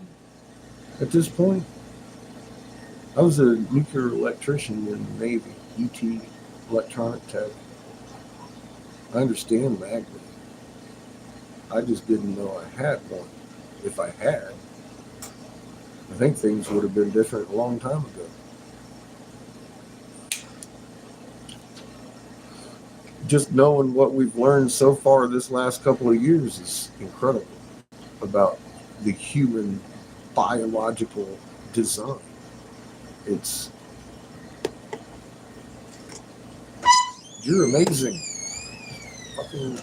At this point? I was a nuclear electrician in the Navy, ET, electronic tech. I understand magnet. I just didn't know I had one. If I had, I think things would have been different a long time ago. Just knowing what we've learned so far this last couple of years is incredible about the human biological design. You're amazing. Fucking,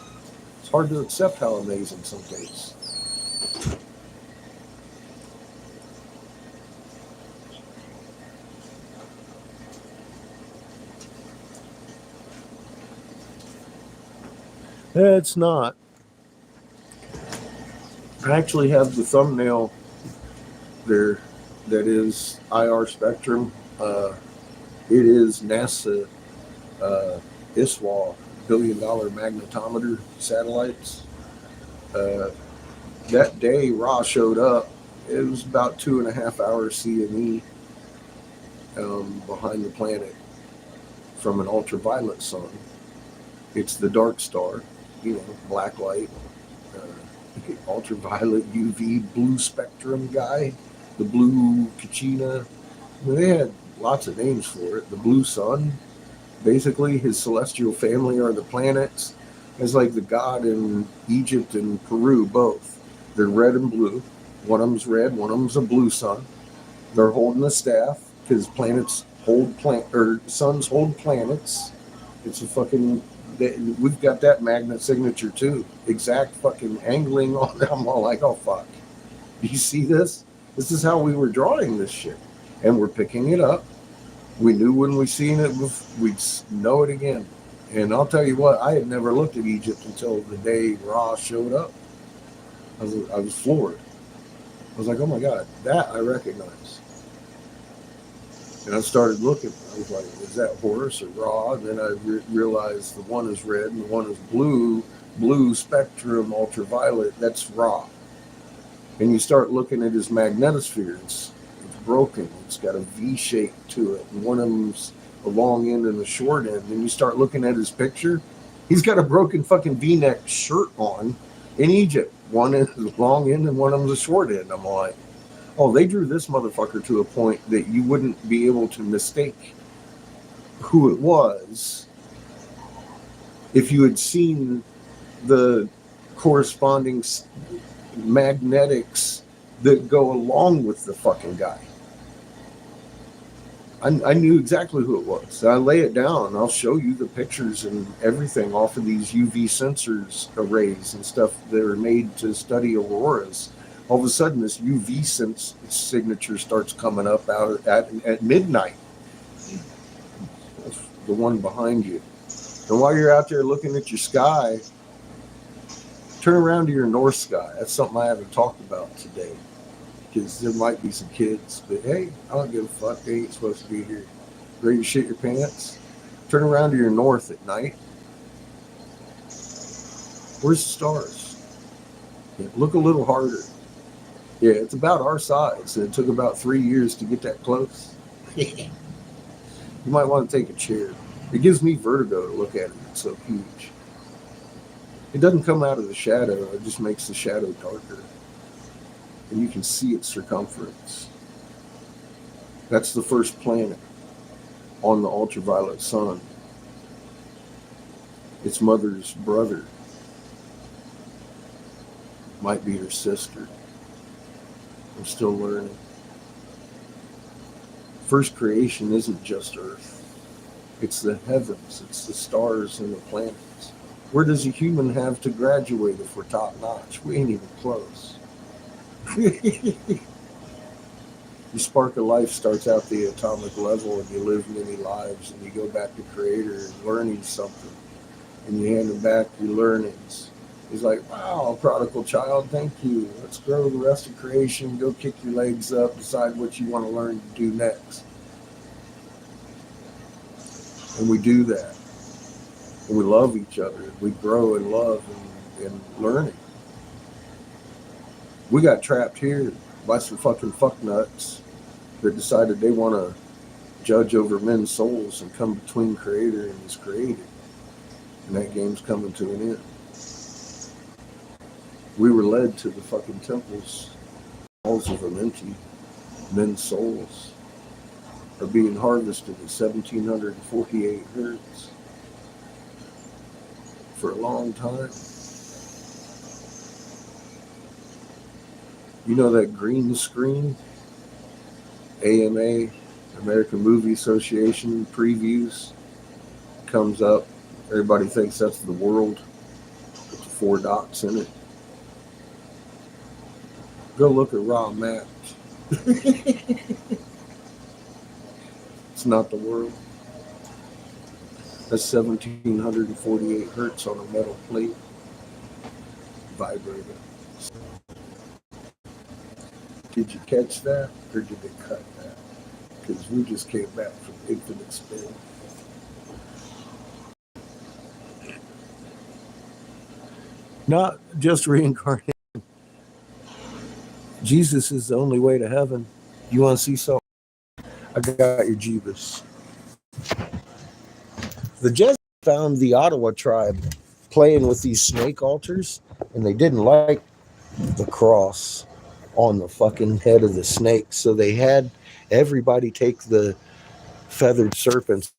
it's hard to accept how amazing some days. It's not. I actually have the thumbnail there that is IR spectrum. It is NASA ISWA $1 billion magnetometer satellites. That day Ra showed up, it was about 2.5 hours CME behind the planet from an ultraviolet sun. It's the dark star, black light, ultraviolet, UV, blue spectrum guy, the blue Kachina. They had lots of names for it. The blue sun, basically his celestial family are the planets. It's like the god in Egypt and Peru, both. They're red and blue. One of them's red, one of them's a blue sun. They're holding a staff because planets hold suns hold planets. It's a fucking we've got that magnet signature too. Exact fucking angling on it. I'm all like, oh fuck. Do you see this? This is how we were drawing this shit. And we're picking it up. We knew when we seen it, we'd know it again. And I'll tell you what, I had never looked at Egypt until the day Ra showed up. I was floored. I was like, oh my God, that I recognize. And I started looking. I was like, is that Horus or Ra? And then I realized the one is red and the one is blue spectrum, ultraviolet. That's Ra. And you start looking at his magnetosphere. It's broken. It's got a V shape to it. And one of them's a long end and a short end. And you start looking at his picture. He's got a broken fucking V-neck shirt on in Egypt. One is a long end and one of them's a short end. I'm like, oh, they drew this motherfucker to a point that you wouldn't be able to mistake who it was if you had seen the corresponding magnetics that go along with the fucking guy. I knew exactly who it was. I lay it down and I'll show you the pictures and everything off of these UV sensors arrays and stuff that are made to study auroras. All of a sudden, this UV signature starts coming up out at midnight. That's the one behind you. And while you're out there looking at your sky, turn around to your north sky. That's something I haven't talked about today, because there might be some kids, but hey, I don't give a fuck. They ain't supposed to be here. Ready to shit your pants? Turn around to your north at night. Where's the stars? Yeah, look a little harder. Yeah, it's about our size. It took about 3 years to get that close. You might want to take a chair. It gives me vertigo to look at it. It's so huge. It doesn't come out of the shadow. It just makes the shadow darker. And you can see its circumference. That's the first planet on the ultraviolet sun. Its mother's brother might be her sister. I'm still learning. First creation isn't just Earth. It's the heavens. It's the stars and the planets. Where does a human have to graduate if we're top notch? We ain't even close. Your spark of life starts out the atomic level and you live many lives and you go back to Creator and learning something and you hand him back your learnings. He's like, wow, prodigal child, thank you. Let's grow the rest of creation. Go kick your legs up. Decide what you want to learn to do next. And we do that. And we love each other. We grow in love and learning. We got trapped here by some fucking fucknuts that decided they want to judge over men's souls and come between Creator and His created. And that game's coming to an end. We were led to the fucking temples. Halls of them empty. Men's souls are being harvested at 1748 hertz for a long time. You know that green screen? AMA, American Movie Association previews comes up. Everybody thinks that's the world with the 4 dots in it. Go look at raw maps. It's not the world. That's 1748 hertz on a metal plate vibrating. Did you catch that, or did they cut that? Because we just came back from infinite spin. Not just reincarnation. Jesus is the only way to heaven. You want to see something? I got your Jeebus. The Jesuits found the Ottawa tribe playing with these snake altars, and they didn't like the cross on the fucking head of the snake. So they had everybody take the feathered serpents,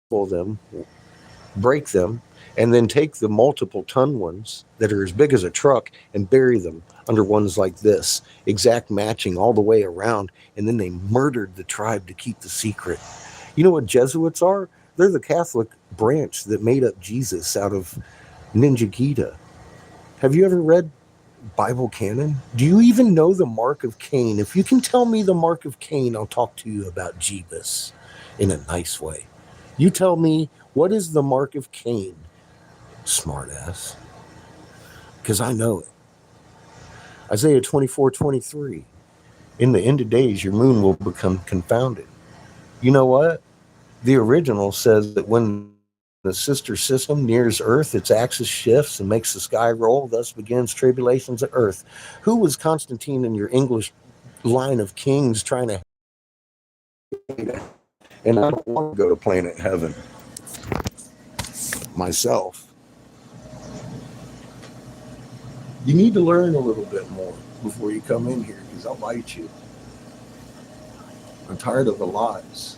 pull them, break them, and then take the multiple ton ones that are as big as a truck and bury them under ones like this, exact matching all the way around. And then they murdered the tribe to keep the secret. You know what Jesuits are? They're the Catholic branch that made up Jesus out of Ninja Gita. Have you ever read Bible canon? Do you even know the mark of Cain? If you can tell me the mark of Cain, I'll talk to you about Jeebus in a nice way. You tell me, what is the mark of Cain, smartass? Because I know it. Isaiah 24:23. In the end of days, your moon will become confounded. You know what? The original says that when the sister system nears Earth, its axis shifts and makes the sky roll, thus begins tribulations of Earth. Who was Constantine in your English line of kings trying to? And I don't want to go to planet heaven myself. You need to learn a little bit more before you come in here, because I'll bite you. I'm tired of the lies.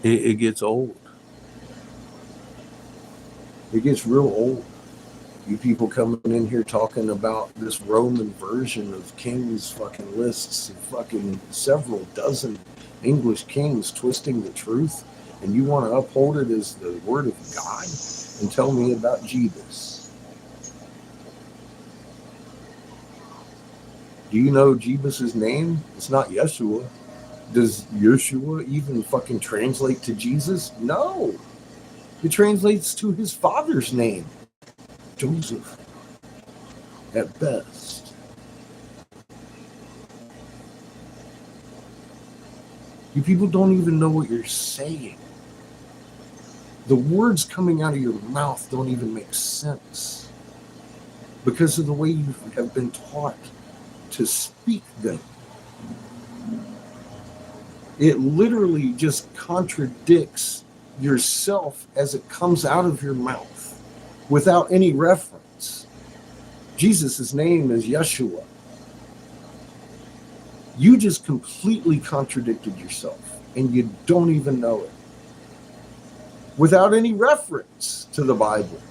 It gets old. It gets real old. You people coming in here talking about this Roman version of kings fucking lists of fucking several dozen English kings twisting the truth, and you want to uphold it as the word of God and tell me about Jeebus. Do you know Jeebus's name? It's not Yeshua. Does Yeshua even fucking translate to Jesus? No. It translates to his father's name, Joseph, at best. You people don't even know what you're saying. The words coming out of your mouth don't even make sense because of the way you have been taught to speak them. It literally just contradicts yourself as it comes out of your mouth without any reference. Jesus' name is Yeshua. You just completely contradicted yourself, and you don't even know it. Without any reference to the Bible.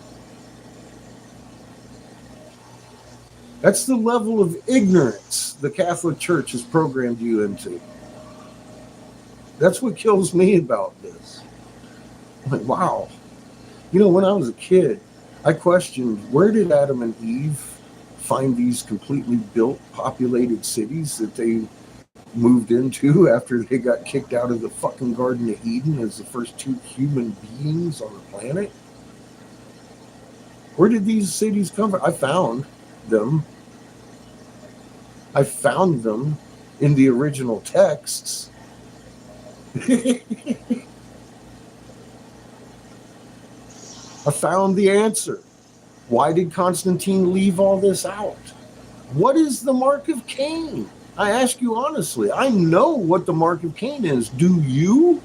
That's the level of ignorance the Catholic Church has programmed you into. That's what kills me about this. I'm like, wow. You know, when I was a kid, I questioned, where did Adam and Eve find these completely built, populated cities that they moved into after they got kicked out of the fucking Garden of Eden as the first two human beings on the planet? Where did these cities come from? I found them. I found them in the original texts. I found the answer. Why did Constantine leave all this out? What is the mark of Cain? I ask you honestly. I know what the mark of Cain is. Do you?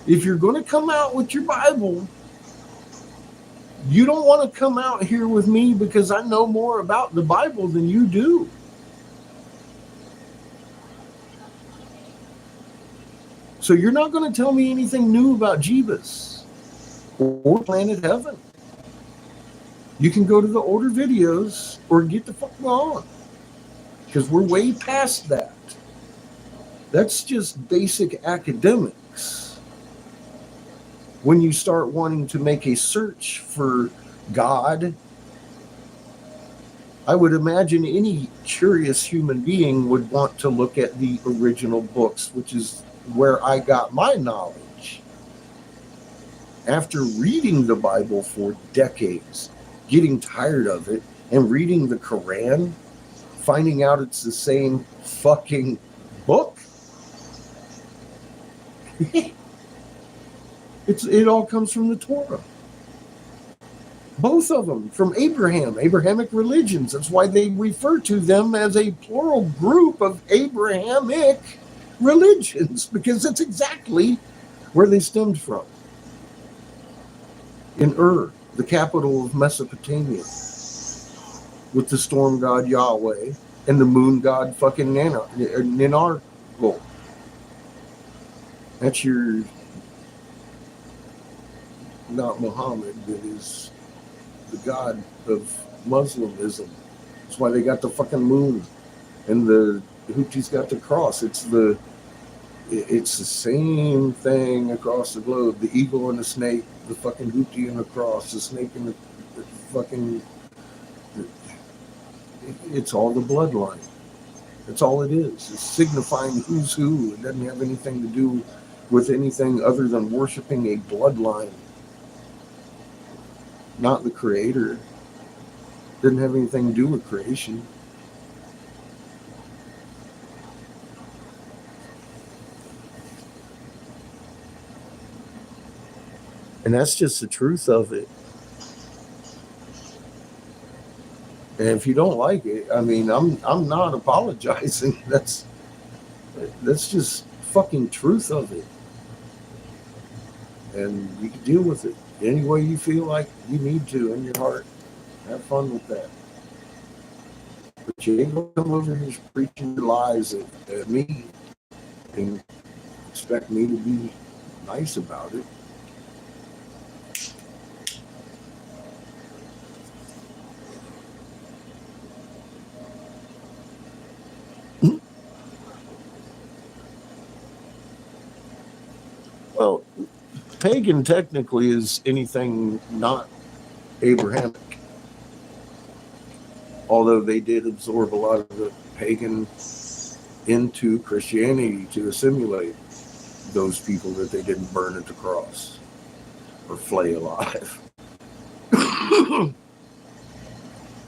If you're going to come out with your Bible, you don't want to come out here with me because I know more about the Bible than you do. So you're not going to tell me anything new about Jeebus or Planet Heaven. You can go to the older videos or get the fuck on, because we're way past that. That's just basic academics. When you start wanting to make a search for God, I would imagine any curious human being would want to look at the original books, which is where I got my knowledge. After reading the Bible for decades, getting tired of it, and reading the Quran, finding out it's the same fucking book. It all comes from the Torah. Both of them from Abraham, Abrahamic religions. That's why they refer to them as a plural group of Abrahamic religions, because that's exactly where they stemmed from. In the capital of Mesopotamia, with the storm god Yahweh and the moon god fucking Ninargo. That's your, not Muhammad, but is the god of Muslimism. That's why they got the fucking moon, and the Houthis got the cross. It's the same thing across the globe. The eagle and the snake, the fucking Houthi and the cross, the snake and the fucking. It's all the bloodline. That's all it is. It's signifying who's who. It doesn't have anything to do with anything other than worshiping a bloodline, not the creator. It doesn't have anything to do with creation. And that's just the truth of it. And if you don't like it, I mean, I'm not apologizing. That's just fucking truth of it. And you can deal with it any way you feel like you need to in your heart. Have fun with that. But you ain't gonna come over here preaching your lies at me and expect me to be nice about it. Well, pagan technically is anything not Abrahamic. Although they did absorb a lot of the pagan into Christianity to assimilate those people that they didn't burn at the cross or flay alive.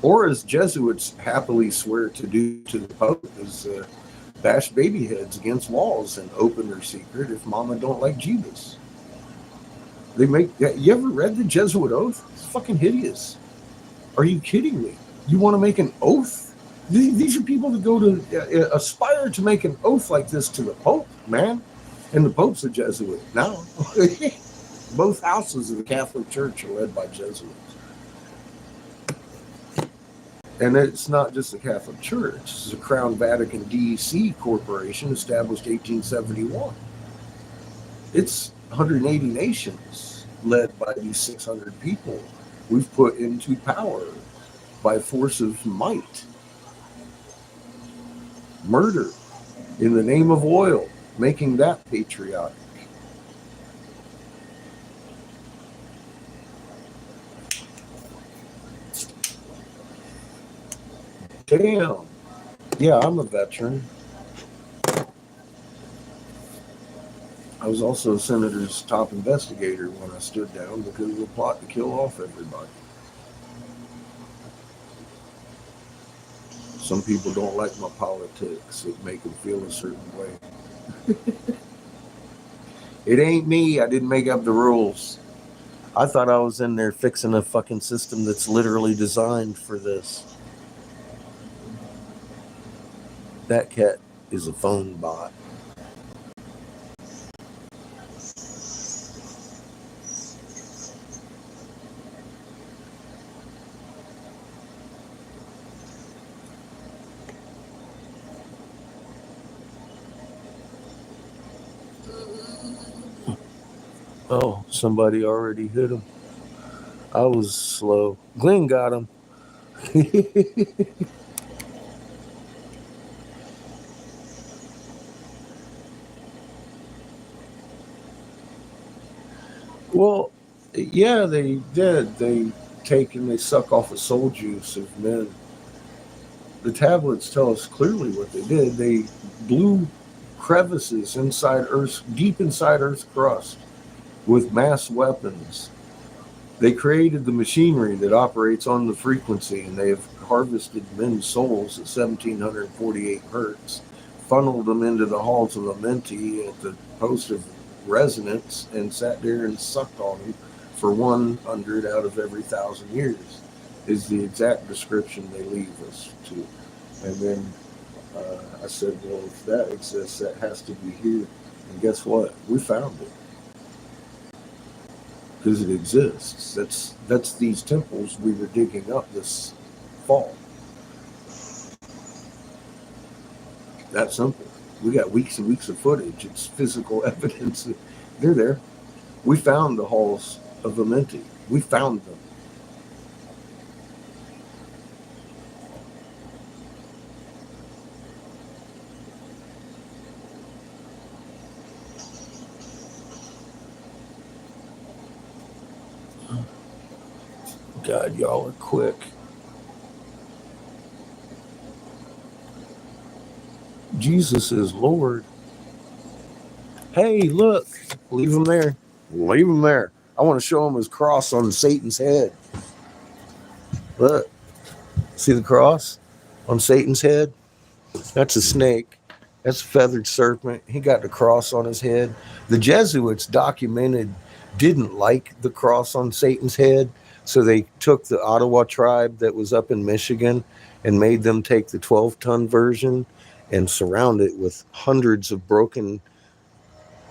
Or as Jesuits happily swear to do to the Pope is bash baby heads against walls and open their secret if Mama don't like Jeebus. They make. You ever read the Jesuit oath? It's fucking hideous. Are you kidding me? You want to make an oath? These are people that go to aspire to make an oath like this to the Pope, man. And the Pope's a Jesuit now. Both houses of the Catholic Church are led by Jesuits. And it's not just the Catholic Church. It's the Crown Vatican D.C. Corporation established 1871. It's 180 nations led by these 600 people we've put into power by force of might. Murder in the name of oil, making that patriotic. Damn. Yeah, I'm a veteran. I was also the senator's top investigator when I stood down because of a plot to kill off everybody. Some people don't like my politics. It make them feel a certain way. It ain't me. I didn't make up the rules. I thought I was in there fixing a fucking system that's literally designed for this. That cat is a phone bot. Oh, somebody already hit him. I was slow. Glenn got him. Well, yeah, they did. They take and they suck off the soul juice of men. The tablets tell us clearly what they did. They blew crevices inside Earth's, deep inside Earth's crust with mass weapons. They created the machinery that operates on the frequency, and they have harvested men's souls at 1748 hertz, funneled them into the halls of Amenti at the post of resonance, and sat there and sucked on them for 100 out of every 1,000 years, is the exact description they leave us to. And then I said, well, if that exists, that has to be here. And guess what? We found it. Because it exists. That's these temples we were digging up this fall. That simple. We got weeks and weeks of footage. It's physical evidence. They're there. We found the halls of Amenti. We found them. God, y'all are quick. Jesus is Lord. Hey, look. Leave him there. Leave him there. I want to show him his cross on Satan's head. Look. See the cross on Satan's head? That's a snake. That's a feathered serpent. He got the cross on his head. The Jesuits documented didn't like the cross on Satan's head, so they took the Ottawa tribe that was up in Michigan and made them take the 12-ton version and surround it with hundreds of broken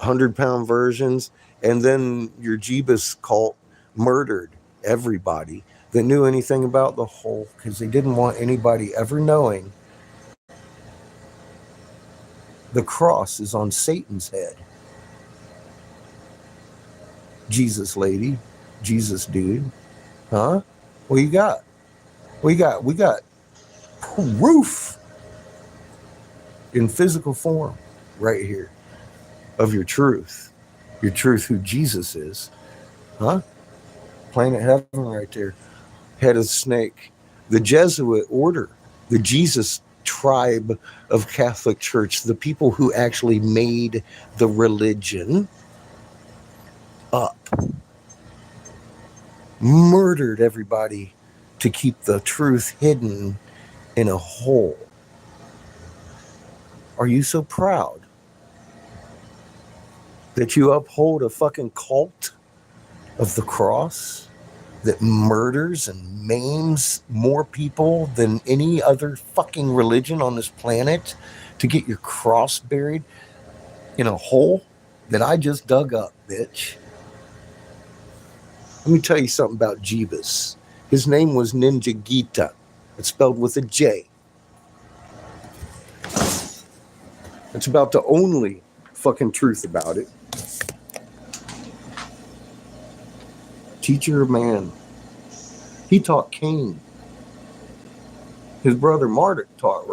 100-pound versions. And then your Jeebus cult murdered everybody that knew anything about the whole, because they didn't want anybody ever knowing the cross is on Satan's head. Jesus lady, Jesus dude, huh? What you got? What you got? We got proof in physical form right here of your truth who Jesus is, huh? Planet heaven right there. Head of the snake. The Jesuit order, the Jesus tribe of Catholic Church, the people who actually made the religion up, murdered everybody to keep the truth hidden in a hole. Are you so proud that you uphold a fucking cult of the cross that murders and maims more people than any other fucking religion on this planet to get your cross buried in a hole that I just dug up, bitch? Let me tell you something about Jeebus. His name was Ninja Gita. It's spelled with a J. It's about the only fucking truth about it. Teacher of man. He taught Cain. His brother Marduk taught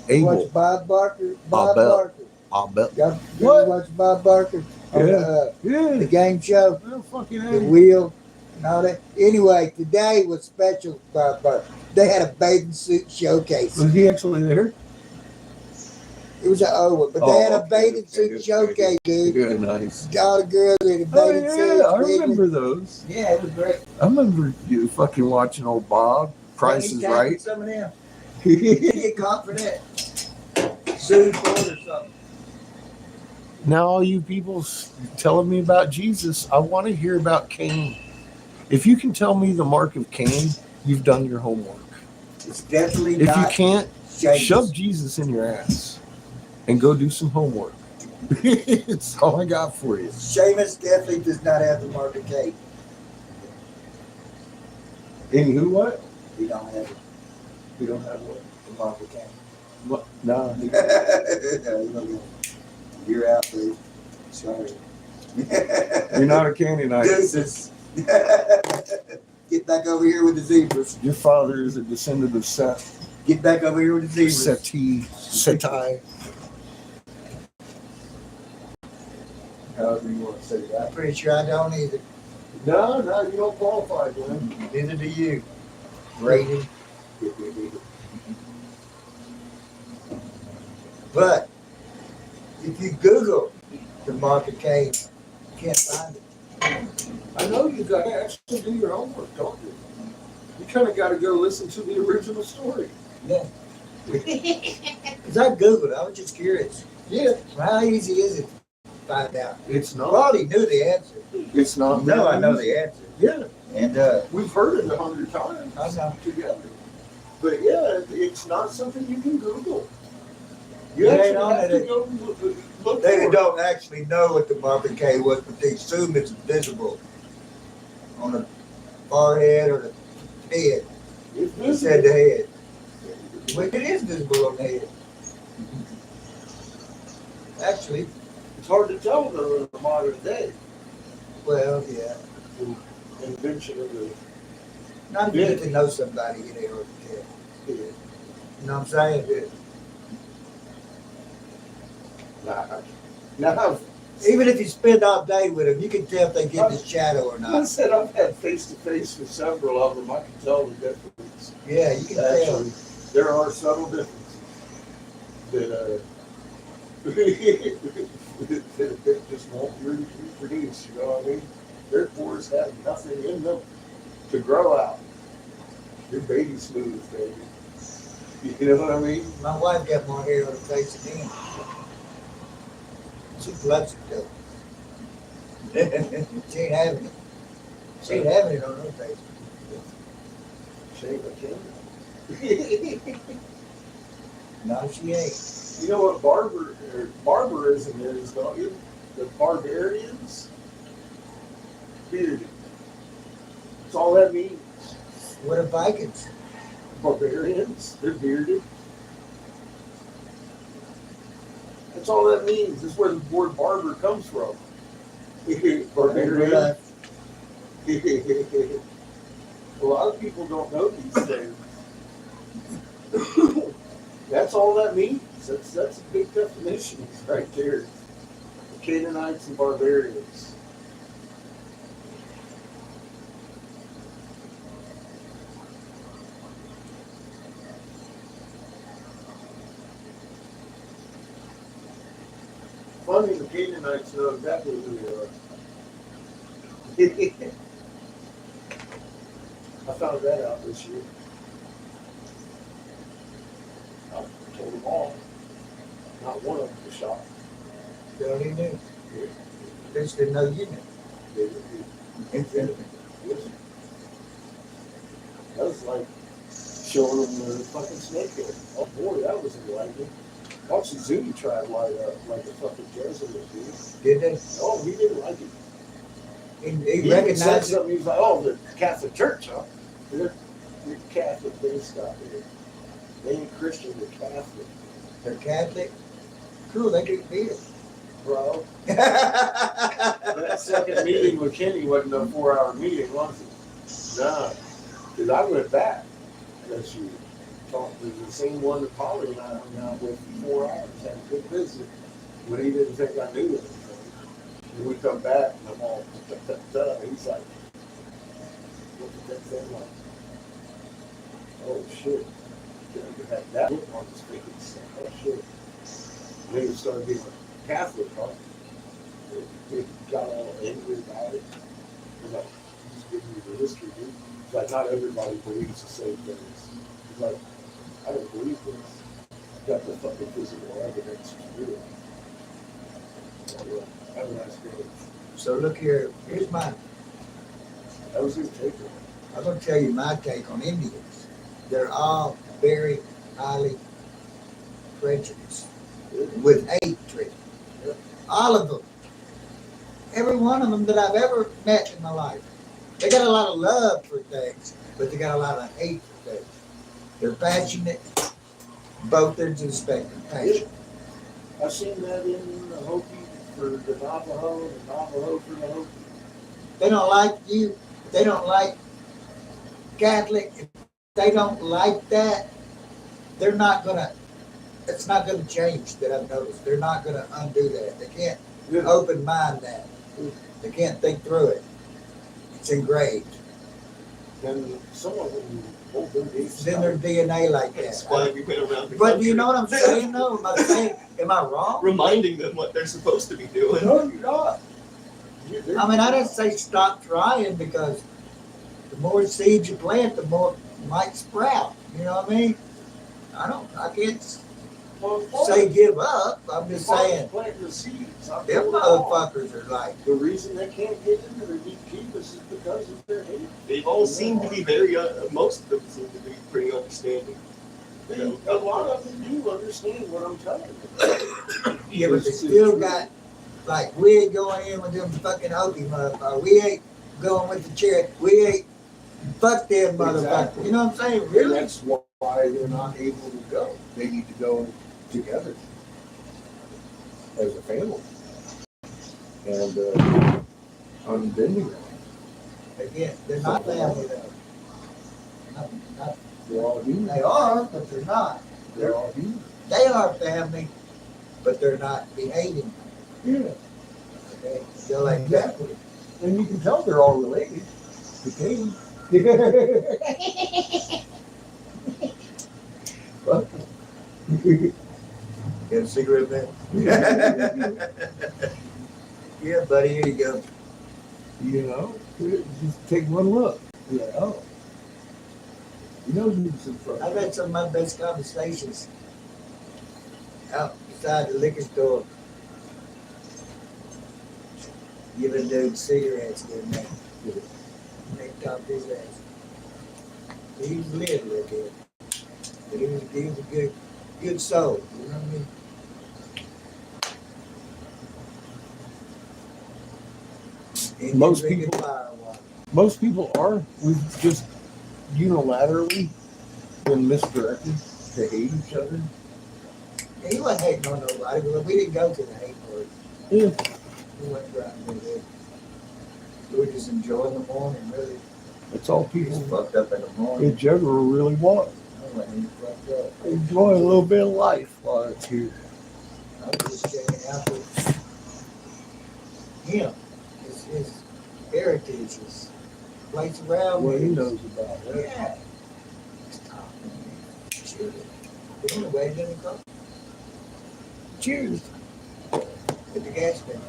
Abel. Watch Bob Barker. Bob Abel. Barker. Abel. Y'all What? watch Bob Barker on the game show, Oh, fucking the wheel, and all that. Anyway, today was special with Bob Barker. They had a bathing suit showcase. Was he actually there? It was an old one, but they had a bathing suit showcase, dude. Good, nice. All the girls in the bathing suits. I remember those. Yeah, it was great. I remember you fucking watching old Bob. Price is Right. Some of them. Get caught for that. Sued for it or something. Now, all you people telling me about Jesus, I want to hear about Cain. If you can tell me the mark of Cain, you've done your homework. It's definitely If you not can't, Seamus. shove Jesus in your ass and go do some homework. It's all I got for you. Seamus definitely does not have the mark of Cain. In who what? He don't have it. We don't have what? The mark of Cain. What? No. No, you don't get it. You're out, dude. Sorry. You're not a Canaanite. Deuces. Get back over here with the zebras. Your father is a descendant of Seth. Get back over here with the zebras. Setai. However you want to say I'm that. pretty sure I don't either. No, you don't qualify, man. Neither do you. Rated. But if you Google the mark of Cain, you can't find it. I know you got to actually do your homework, don't you? You kind of got to go listen to the original story. Yeah. Because I Googled it. I was just curious. Yeah. How easy is it to find out? It's I not. probably knew the answer. It's not. No, I know the answer. Yeah. And We've heard it 100 times. I know. Together. But yeah, it's not something you can Google. You It actually ain't on have it. to go look They for it. don't actually know what the mark of Cain was, but they assume it's visible on the forehead or the head. It's He said visible. the head. Well, it is visible on the head. Actually, It's hard to tell though in the modern day. well, yeah. Invention of the Not to get to know somebody, you know, yeah. You know what I'm saying? Now, Even if you spend all day with them, you can tell if they get in the shadow or I not. said I've had face to face with several of them. I can tell the difference. Yeah, you can tell. Actually, there are subtle differences that that just won't reproduce. You know what I mean? Their pores have nothing in them to grow out. Your baby smooth, baby. You know what I mean? My wife got more hair on her face than him. She loves it though. She ain't having it. She ain't having it on her face. Shave a No, she ain't. You know what barbarism is, don't you? The barbarians? Bearded. That's all that means. What are Vikings? Barbarians, they're bearded. That's all that means. That's where the word barber comes from. Barbarian. A lot of people don't know these things. That's all that means. That's a big definition right there. The Canaanites and barbarians. Funny, the Canaanites know exactly who they are. I found that out this year. I told them all. Not one of them was shocked. They already knew. Yeah. They just didn't know you knew. They were Listen, that was like showing them the fucking snake head. Oh boy, that was enlightening. Watch the Zuni tribe light up like a fucking Jesuit dude. Did they? Oh, he didn't like it. He He even said recognized it. something. He was like, "Oh, the Catholic Church, huh? They're Catholic. They stop it. They ain't Christian. They're Catholic, They're Catholic. Cool, they get beer. bro." That second meeting with Kenny wasn't a 4-hour meeting, was it? Nah, because I went back that year. Talked to the same one that Polly and I hung out with for 4 hours. Had a good visit when he didn't think I knew anything. And we come back and I'm all he's like, look at that thing like, oh shit. You had that look on his face. Oh shit. And then he started being a Catholic, huh? He got all angry about it. He's like, just giving me the history, dude. He's like, not everybody believes the same things. He's like, I don't believe this. Got the fucking physical evidence to do it. Have a nice day. So look here, here's my, That was his take on it. I'm going to tell you my take on Indians. They're all very highly prejudiced with hatred. Yeah. All of them. Every one of them that I've ever met in my life. They got a lot of love for things, but they got a lot of hate for things. They're passionate, both ends of the spectrum, passionate. I've seen that in the Hopi for the Navajo for the Hopi. They don't like you. They don't like Catholic. If they don't like that, they're not gonna. It's not gonna change. That I've noticed. They're not gonna undo that. They can't open mind that. They can't think through it. It's engraved. And some of them hold their It's in their DNA like That's that. why we went around the But country you know what I'm saying, though? Am I wrong? reminding them what they're supposed to be doing. No, you're not. I mean, I didn't say stop trying because the more seeds you plant, the more it might sprout. You know what I mean? I can't say give up. I'm just saying, planting the seeds. them motherfuckers are like, The reason they can't get into the deep keepers is because of their hate. They've all seemed to be most of them seem to be pretty understanding. A lot of them do understand what I'm telling you. yeah, but they still got, like, we ain't going in with them fucking Hopi motherfuckers. We ain't going with the church. We ain't, fuck them motherfuckers. Exactly. You know what I'm saying? And Really? that's why they're not able to go. They need to go together as a family. And unbending them. They're not family though. Not, They're all human. they are, but they're not. They're all human. They are family, but they're not behaving. Yeah. They're like that. Exactly. And you can tell they're all related to Katie. Got a cigarette man? Yeah, buddy, here you go. You know, just take one look. You're like, oh, you know who's in front. I've had some of my best conversations outside the liquor store. Giving dude cigarettes, didn't they? They talked his ass. He was living with it. But he was a good soul, you know what I mean? He Most didn't drink people- fire water. Most people are. We've just unilaterally been misdirected to hate each other. He wasn't hating on nobody, but we didn't go to the hate party. Yeah. We went driving with it. We were just enjoying the morning, really. That's all We just people fucked up in the morning. in general really want. I went and fucked up. Enjoy a little bit of life while it's here. I was just checking out with him. His heritage, his place around What he me. knows about that. Yeah. It's tough, man. Cheers. The only way to go. Cheers. At the gas station.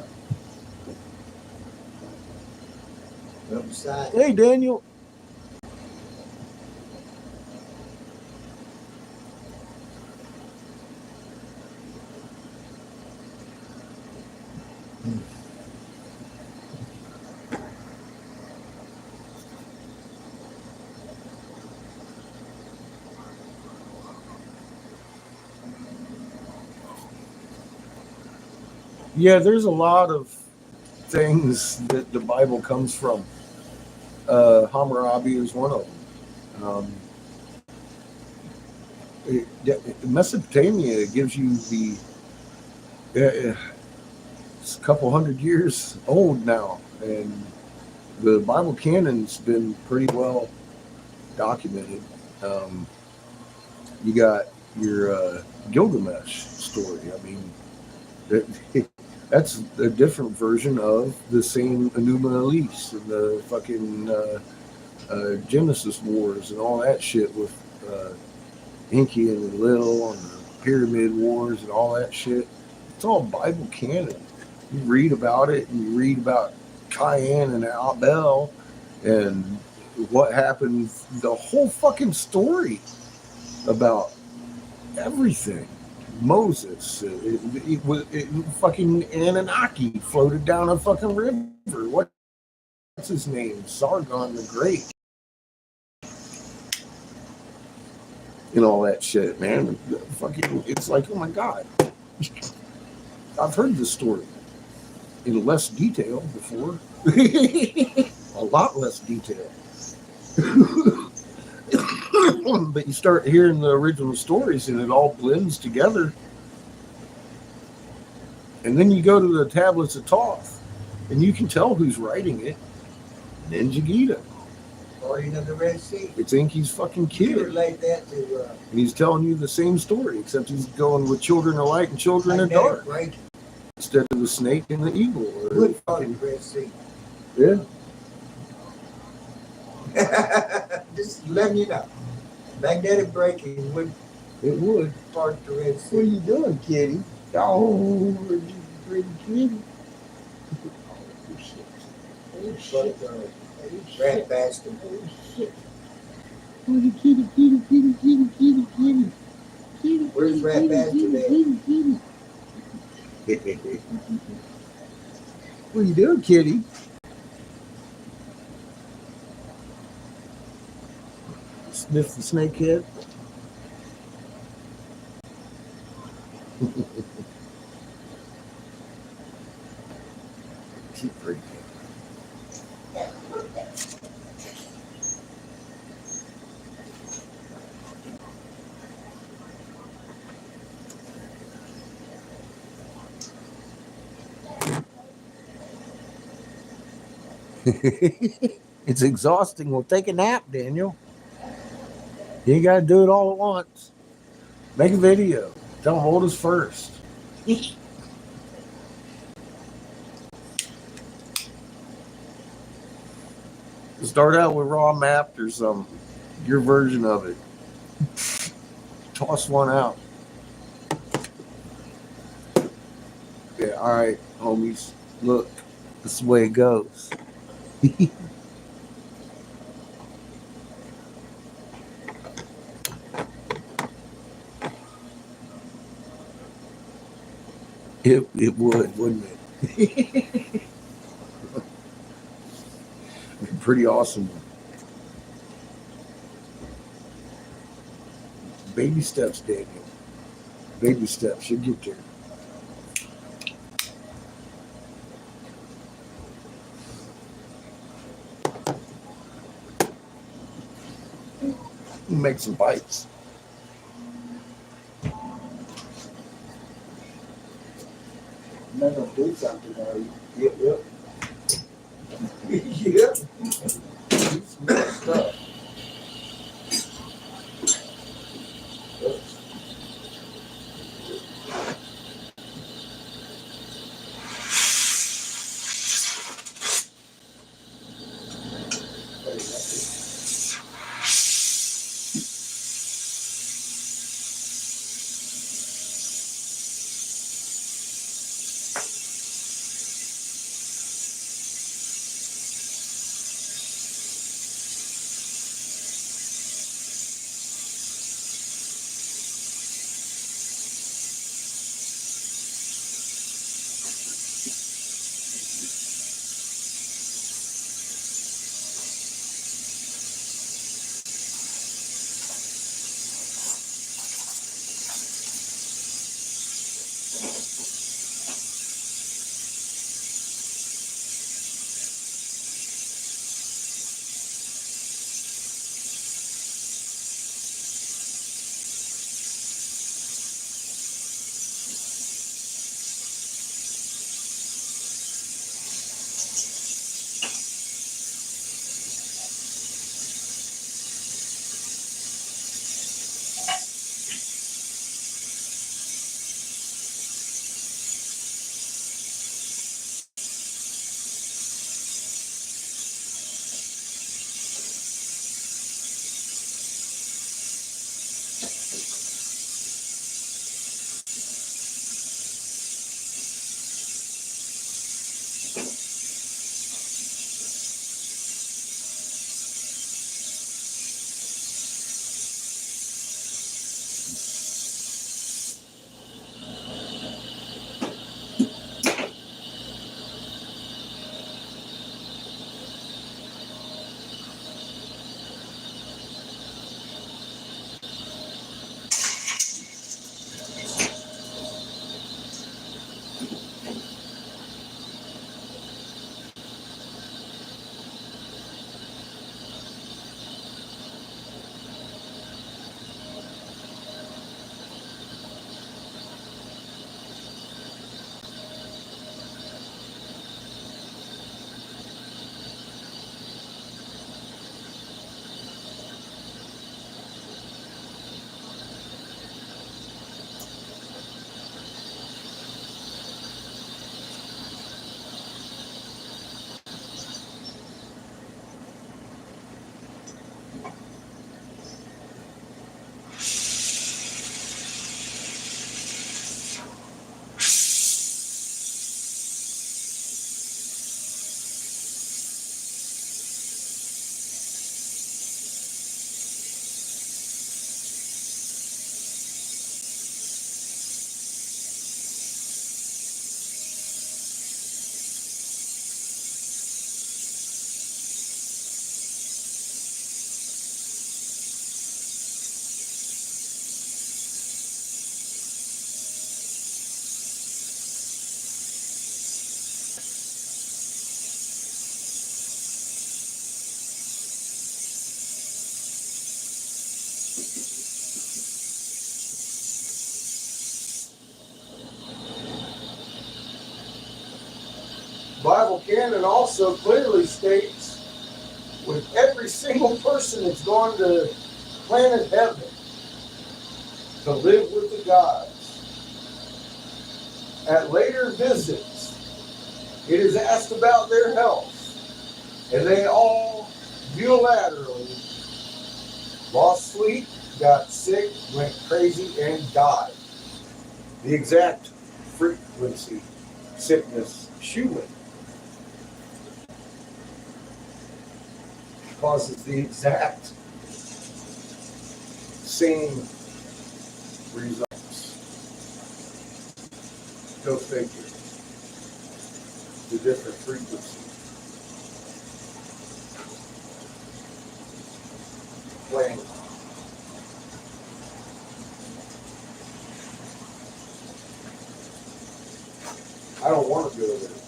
Up beside. Hey, Daniel. Yeah, there's a lot of things that the Bible comes from. Hammurabi is one of them. Mesopotamia gives you it's a couple hundred years old now, and the Bible canon's been pretty well documented. You got your Gilgamesh story. I mean, that's a different version of the same Enuma Elish and the fucking Genesis Wars and all that shit with Enki and Lil and the Pyramid Wars and all that shit. It's all Bible canon. You read about it, and you read about Cayenne and Abel and what happened, the whole fucking story about everything. Moses, fucking Anunnaki floated down a fucking river. What's his name? Sargon the Great. And all that shit, man. Fucking, it's like, oh my God. I've heard this story in less detail before. A lot less detail. But you start hearing the original stories and it all blends together. And then you go to the tablets of Thoth and you can tell who's writing it. Ninja Gita. Partying of the Red Sea. It's Enki's fucking You kid. relate that to And he's telling you the same story, except he's going with children of light and children of magnetic dark breaking. instead of the snake and the eagle. Or Wood part of the Red Sea. yeah. Just letting you know. Magnetic braking would It would. part of the Red What are Sea. you doing, kitty? Oh, you pretty kitty. Oh, shit. Oh, shit. But, Oh, rat shit. bastard. Oh, shit. Oh, kitty, kitty, kitty, kitty, kitty, kitty. Kitty, Where's kitty, Rat kitty, Bastard kitty, at? kitty, kitty. What are you doing, kitty? Sniff the snakehead. She's pretty good. It's exhausting. Well, take a nap, Daniel. You ain't got to do it all at once. Make a video. Tell them oldest first. Start out with raw mapped or something. Your version of it. Toss one out. Yeah, all right, homies. Look, this is the way it goes. It would, wouldn't it? Pretty awesome. Baby steps, Daniel. Baby steps. You get there. Make some bites. I'm not gonna do something, are you? Yep, yep. Yep. Some good stuff. Bible canon also clearly states with every single person that's gone to planet heaven to live with the gods, at later visits, it is asked about their health, and they all unilaterally lost sleep, got sick, went crazy, and died. The exact frequency sickness shoeing causes the exact same results. Go figure. The different frequency. Playing. I don't want to go there.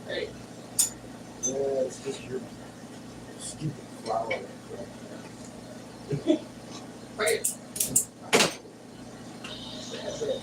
Hey. Yeah, it's just your stupid flower. Right. That's it.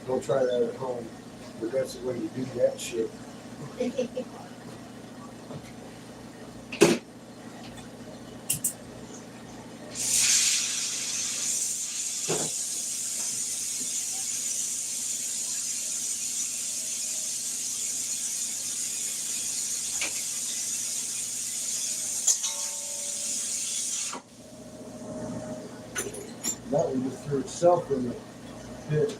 Don't try that at home. But that's the way you do that shit. That one just threw itself in the pit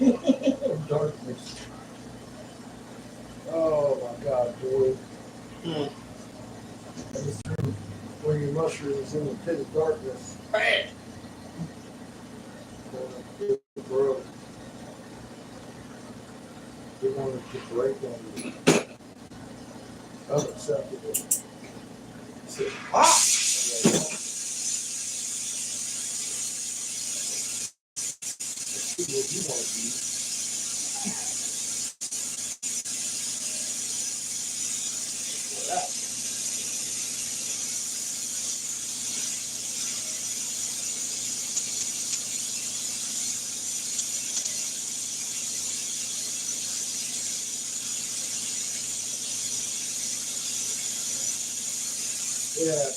of darkness. Oh my God, boy. Hmm. I just threw one of your mushrooms in the pit of darkness. Bam! It broke. It wanted to break on me. Unacceptable. So, Ah! see what you want to do. Yeah.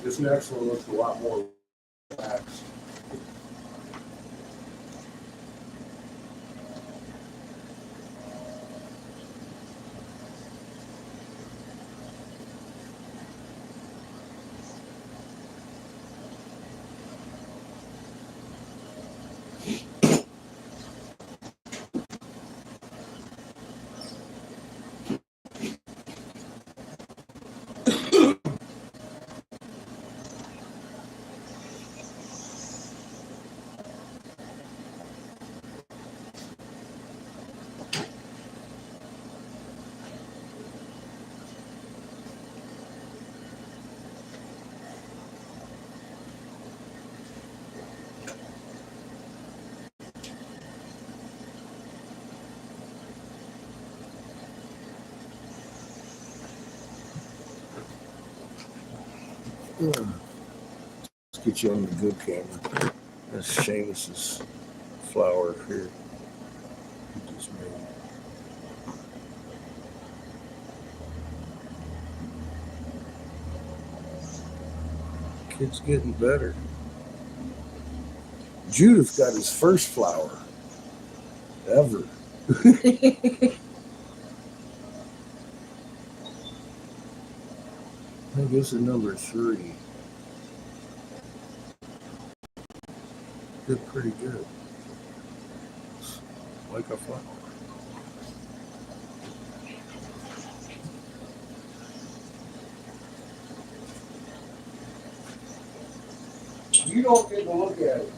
This next one looks a lot more relaxed. Let's get you on the good camera. That's Seamus's flower here. He just made. Kid's getting better. Judith got his first flower ever. I think this is number 3. Did pretty good. Like a flower. You don't get to look at it.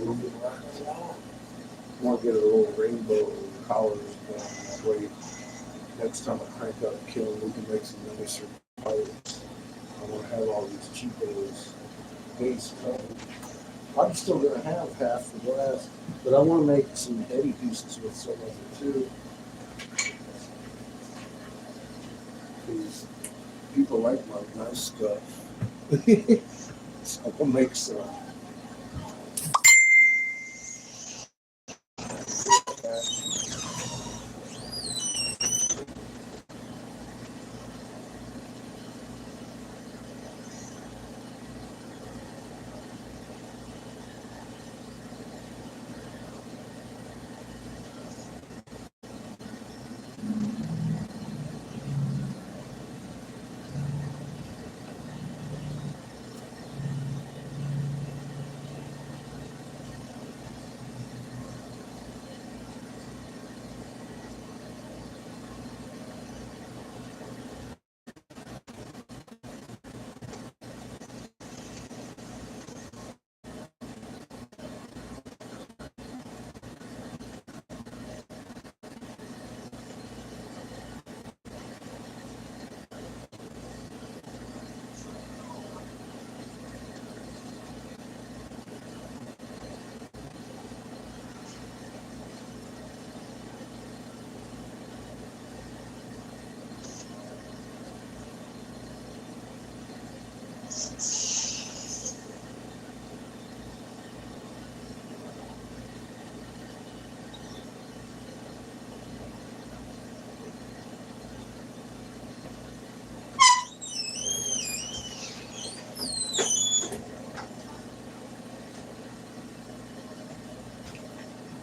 moving right along. Want to get a little rainbow collars going. That way, next time I crank up the kiln, we can make some nicer colors. I want to have all these cheapos base covered. I'm still going to have half the glass, but I want to make some heady pieces with some of it too. Because people like my nice stuff. So I'll make some.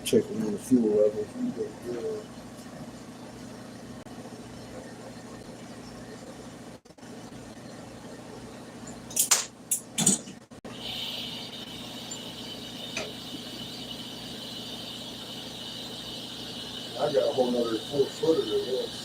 checking on the fuel levels. And go, yeah. I got a whole nother 4-footer of this.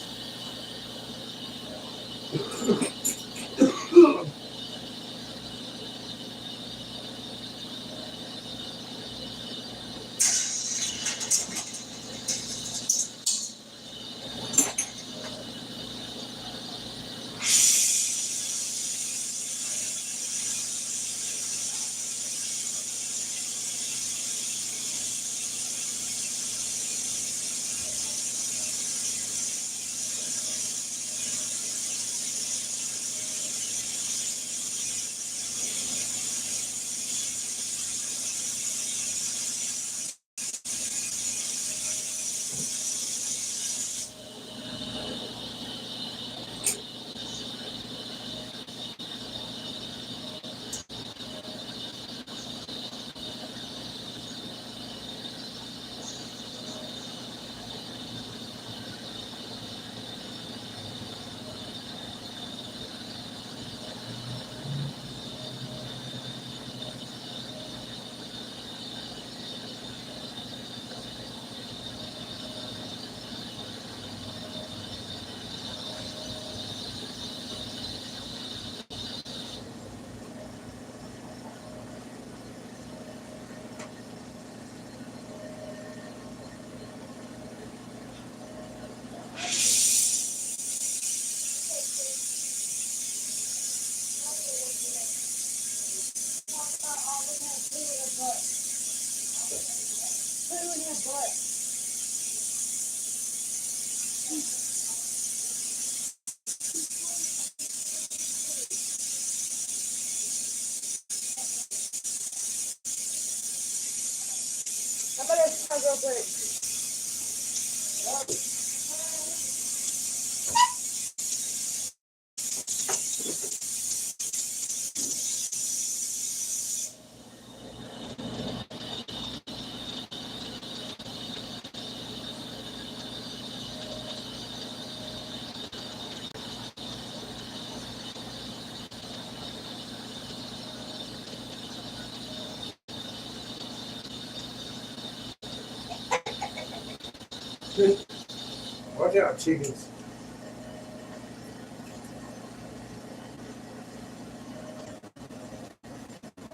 Watch out, chickens.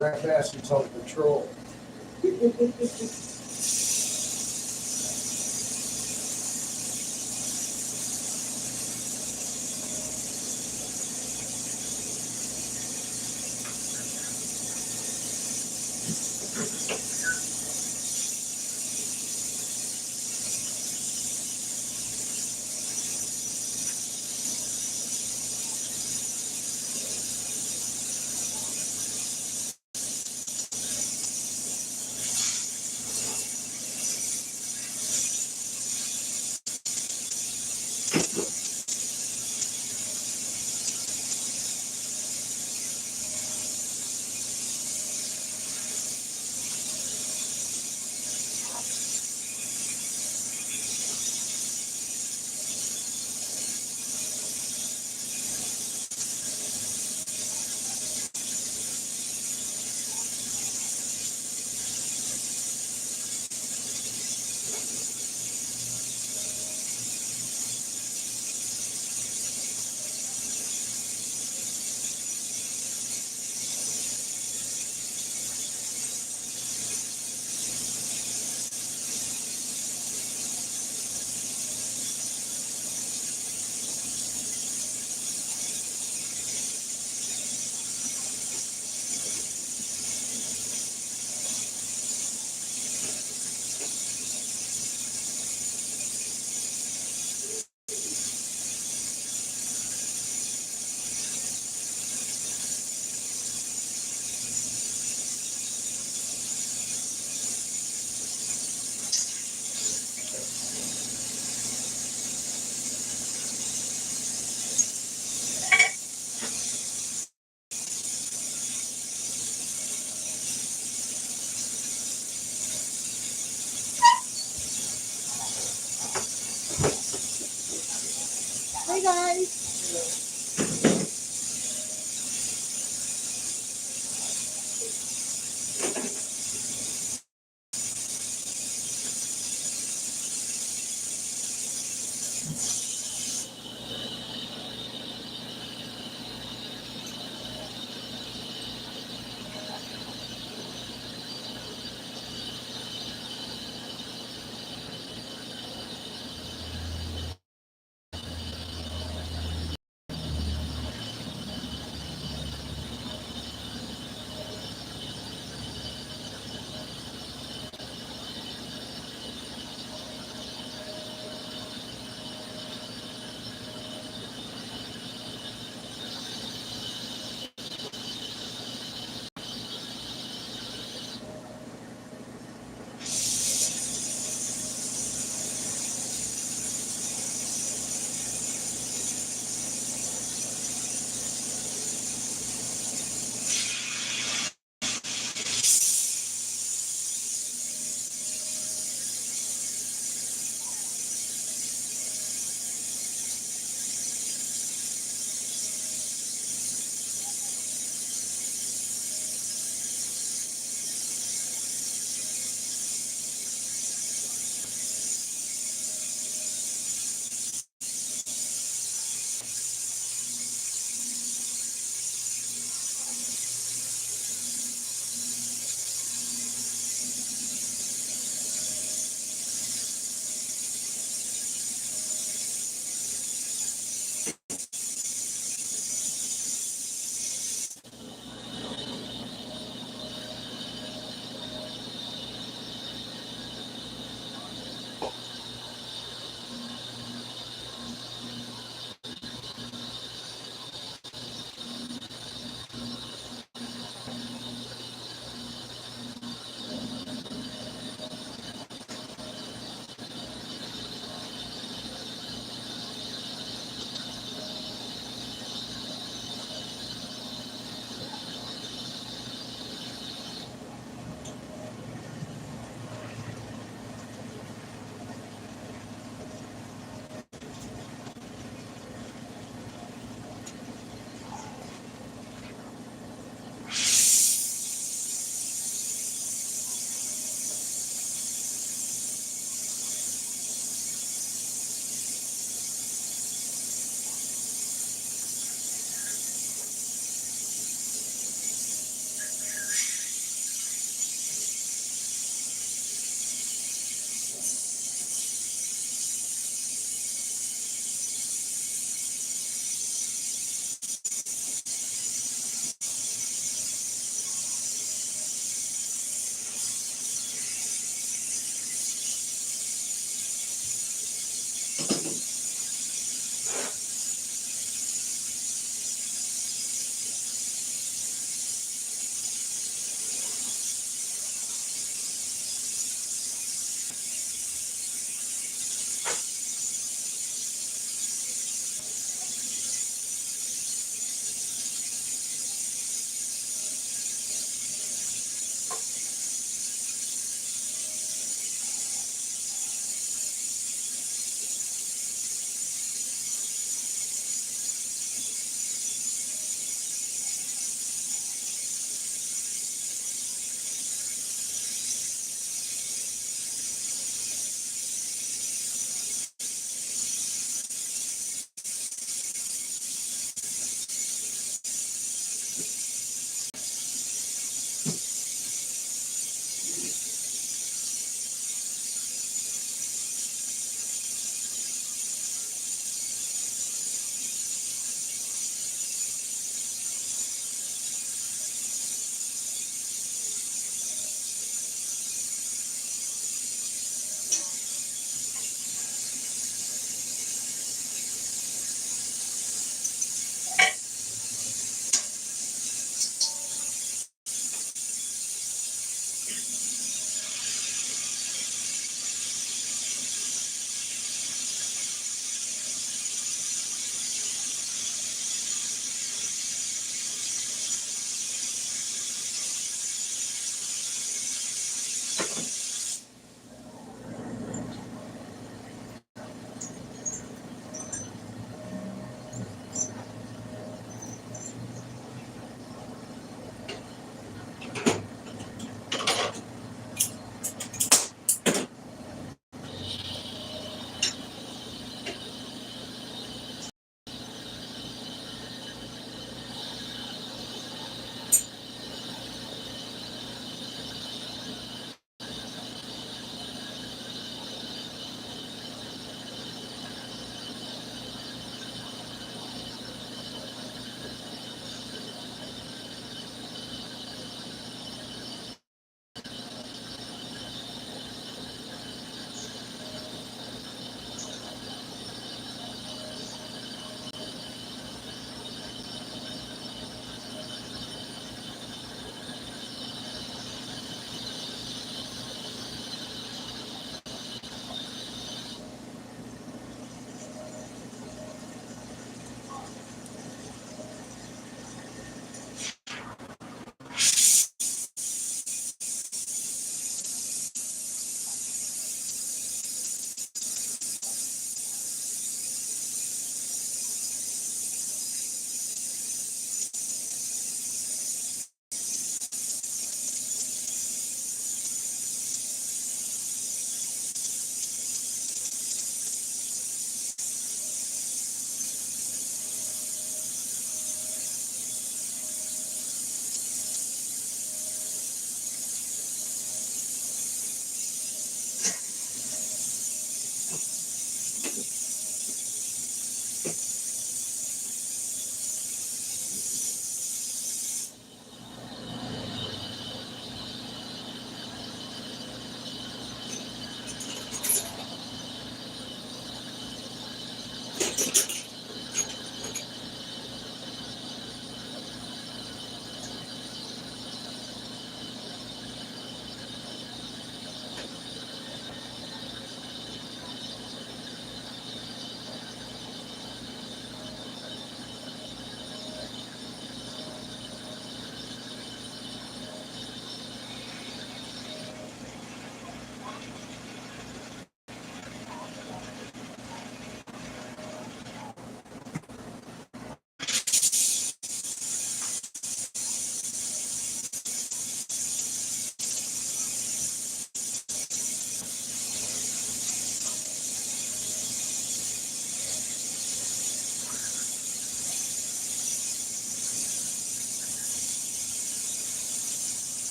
That bastard's on patrol. guys.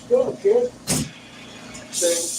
Good, kid. Thing.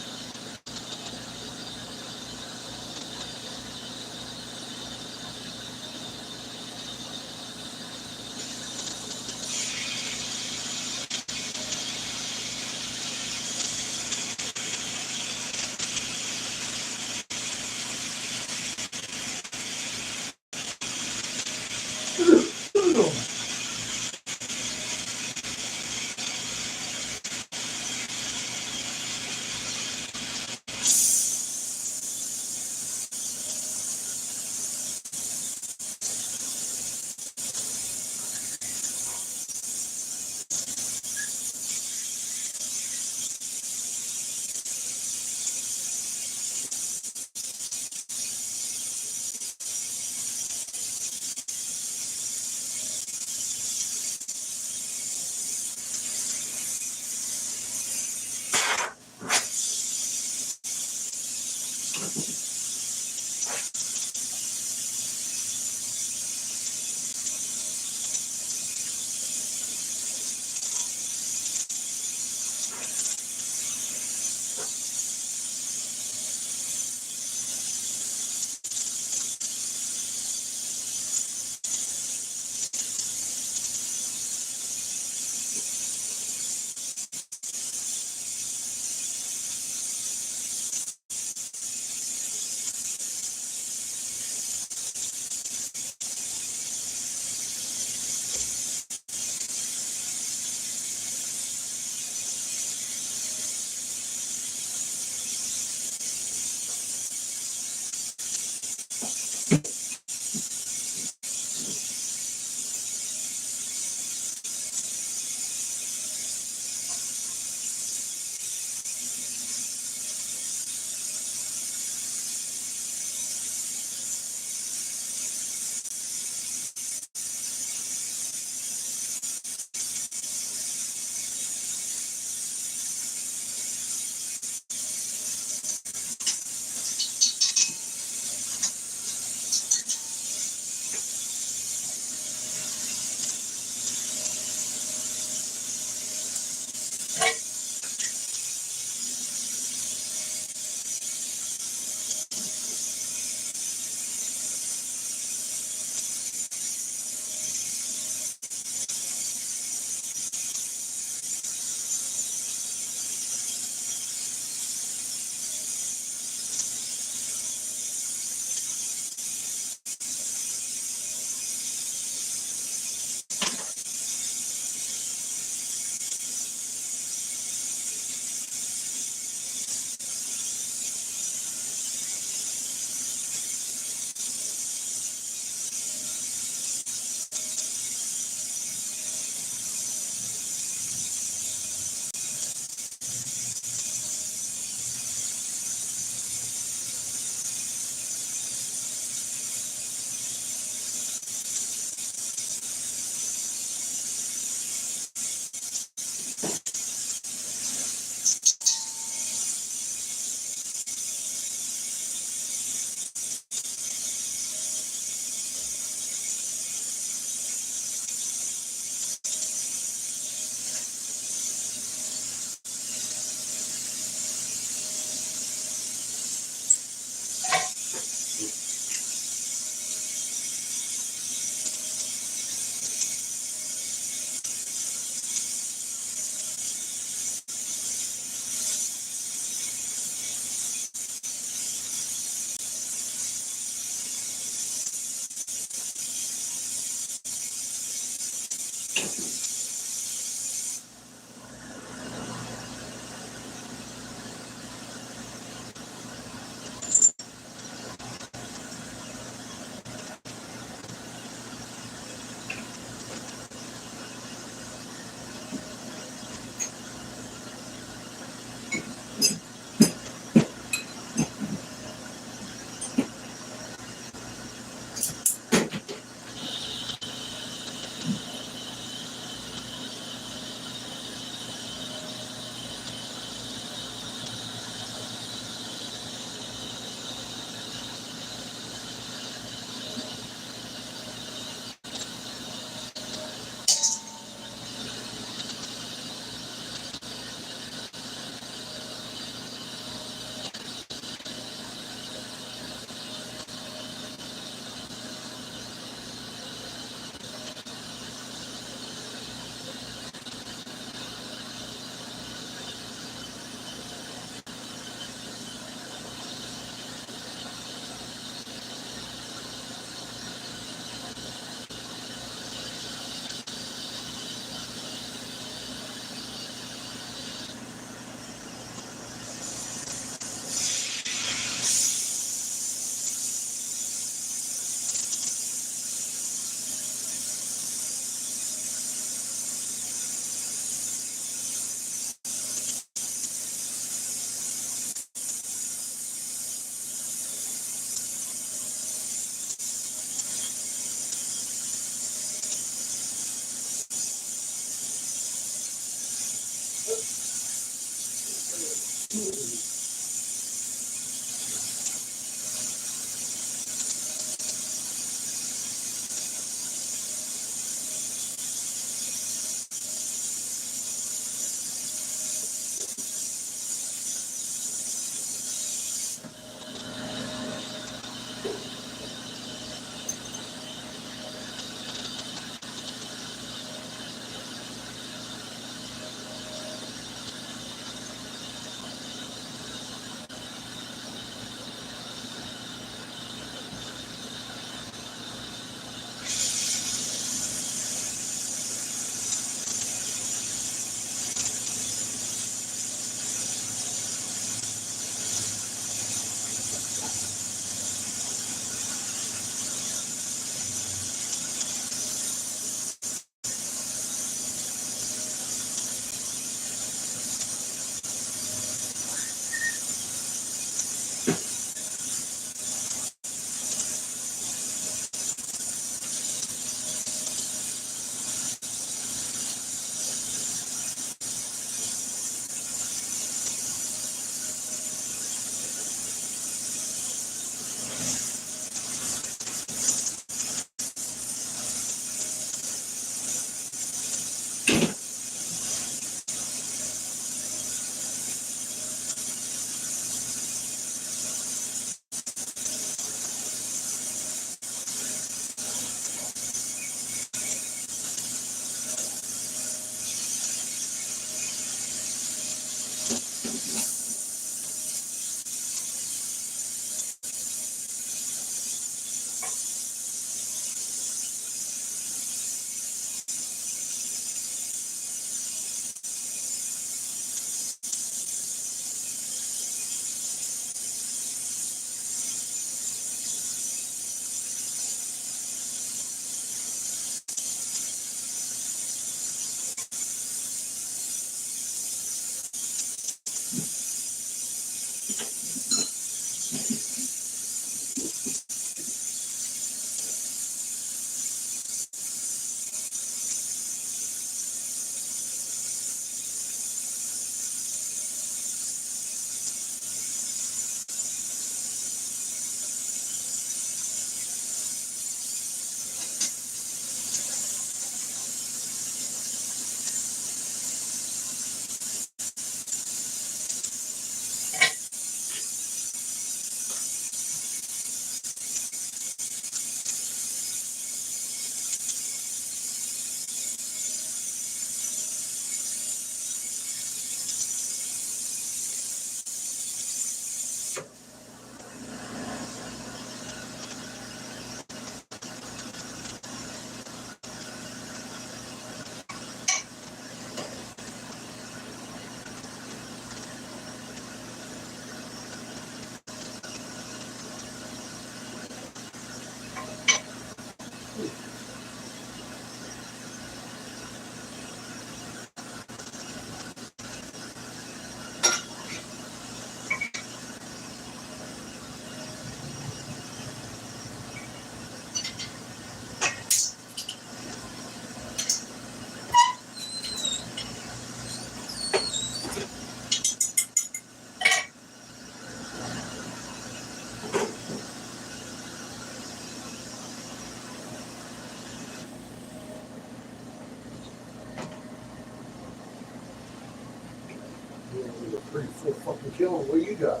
pretty full fucking killing. What you got?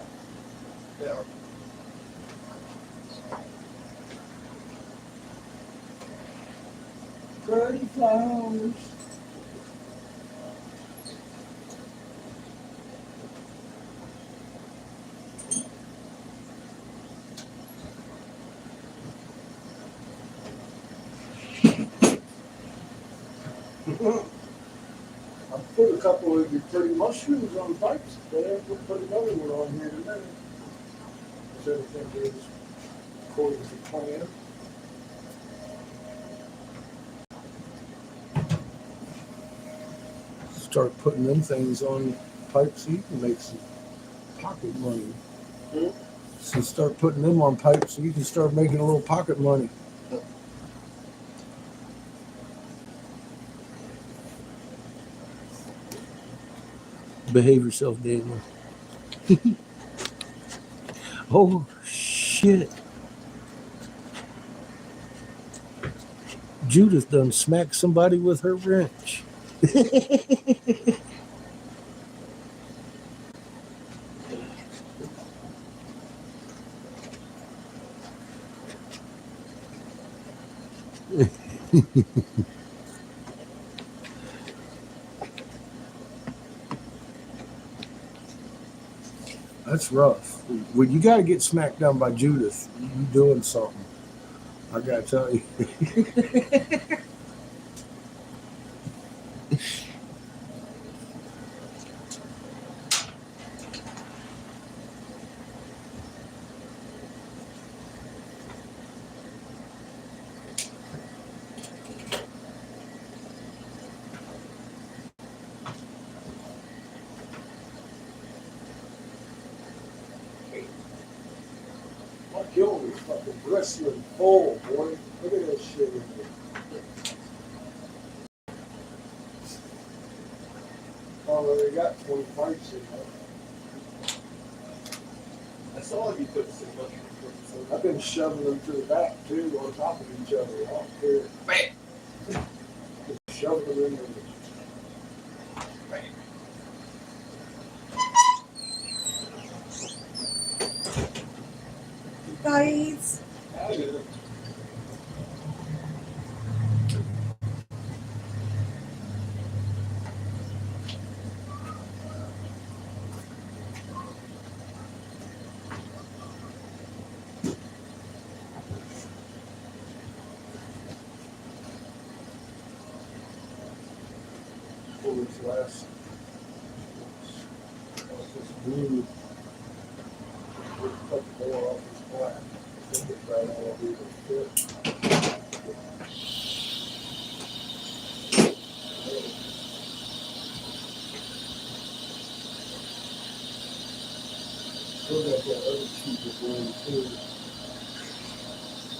Yeah. Pretty flowers. I put a couple of your pretty mushrooms on pipes there. We'll put another one on here in a minute. Is everything goes according to plan? Start putting them things on pipes so you can make some pocket money. Hmm? So start putting them on pipes so you can start making a little pocket money. Behave yourself, Daniel. Oh, shit. Judith done smacked somebody with her wrench. That's rough. When you got to get smacked down by Judith, you doing something. I got to tell you. My kiln is fucking bristling full, boy. Look at that shit in there. Oh, they got 20 pipes in there. I saw you put some mushrooms in. I've been shoving them to the back too, on top of each other. I don't care. Bam! Just shoving them in there. Guys, Pull this last. This blue. Cut the door off this black. I think it's right all over the fit. Still got that other cheaper one too.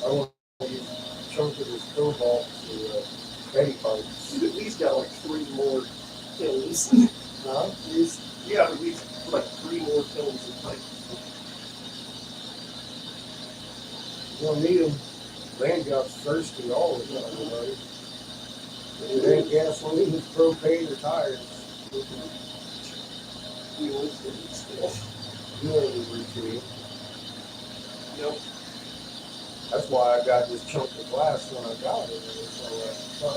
I want to use a chunk of this cobalt for Betty pipes. You've at least got like 3 more kilns. Huh? You have at least like 3 more kilns in pipe. You don't need them. Land job's thirsty all the time, buddy. If it ain't gasoline, it's propane or tires. You always do it still. You ain't routine. Nope. That's why I got this chunk of glass when I got it. So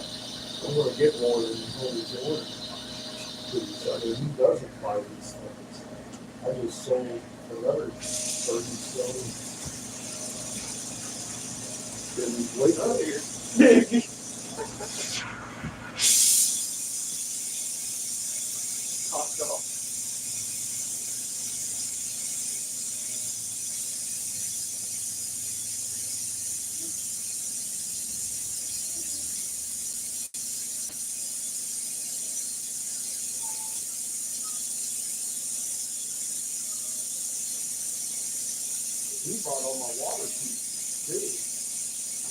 I'm going to get more than he's ordered. I mean, he doesn't buy these things. I just sold another 30 Didn't wait Oh, on here. Topped off. He bought all my water pieces too.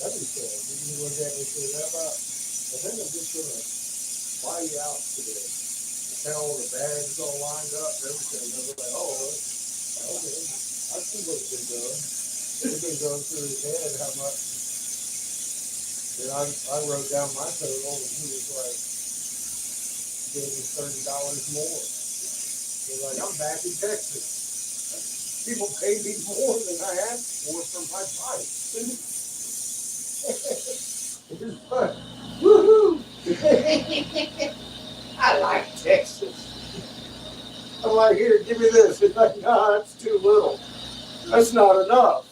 Everything. He looked at me and said, "How about, I think I'm just going to fly you out today." Had all the bags all lined up and everything. I was like, "Oh, okay. I see what's been done." It's been going through his head how much. And I wrote down my total and he was like, gave me $30 more. They're like, I'm back in Texas. People pay me more than I asked for my pipe. It is fun. Woohoo! I like Texas. I'm like, here, give me this. It's like, no, that's too little. That's not enough.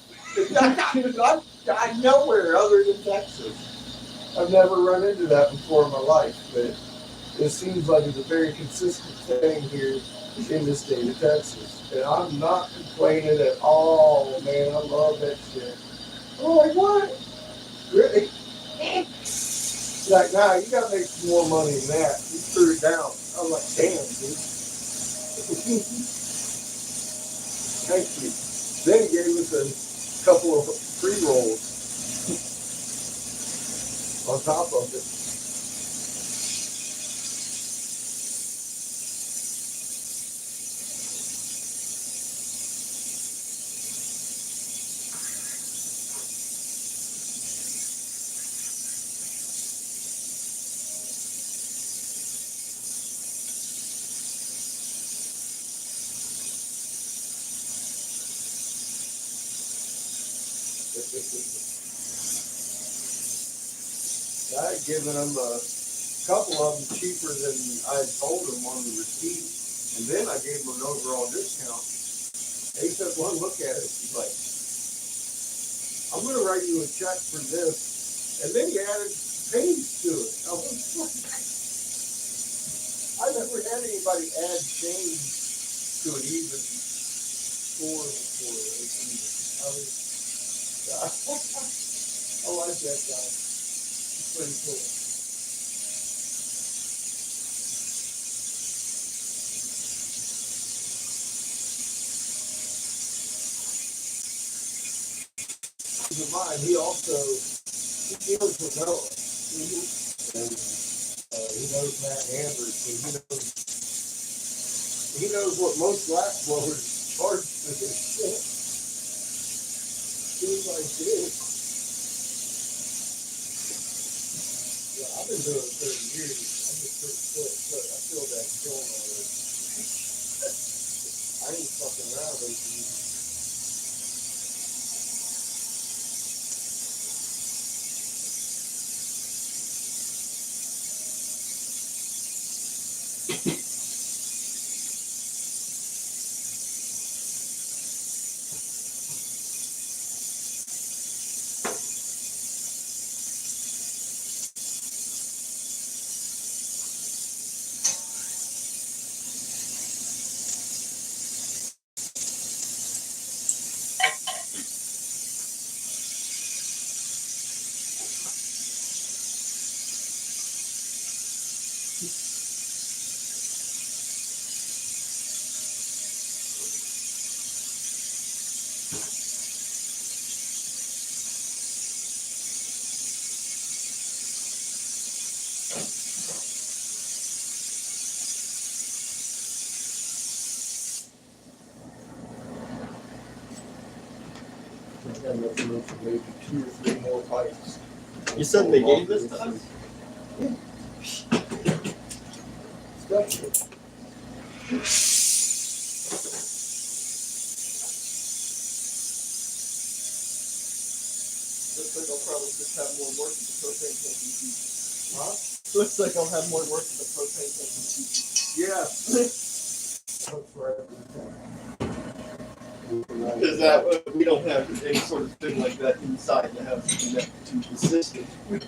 I'm nowhere other than Texas. I've never run into that before in my life, but it seems like it's a very consistent thing here in the state of Texas. And I'm not complaining at all, man. I love that shit. I'm like, what? Really? Like, nah, you gotta make some more money than that. You threw it down. I was like, damn, dude. Thank you. Then he gave us a couple of pre-rolls on top of it. I had given them a couple of them cheaper than I had told them on the receipt, and then I gave them an overall discount. They took one look at it. He's like, I'm going to write you a check for this. And then he added pennies to it. I was like, I never had anybody add change to an even score before. I like that guy. It's pretty cool. Keep in mind, he also knows Vanilla. And he knows Matt Ambers, and he knows what most glass blowers charge for this shit. Seems like this. Yeah, I've been doing it 30 years. I'm just pretty quick, but I feel that killing already. I ain't fucking around with you. I got enough room for maybe 2 or 3 more pipes. You said they gave this to us? Stuff. Looks like I'll probably just have more work with the propane tank and heat. Huh? Looks like I'll have more work with the propane tank and heat. Yeah. That's right. Because that we don't have any sort of thing like that inside the house connected to the system. We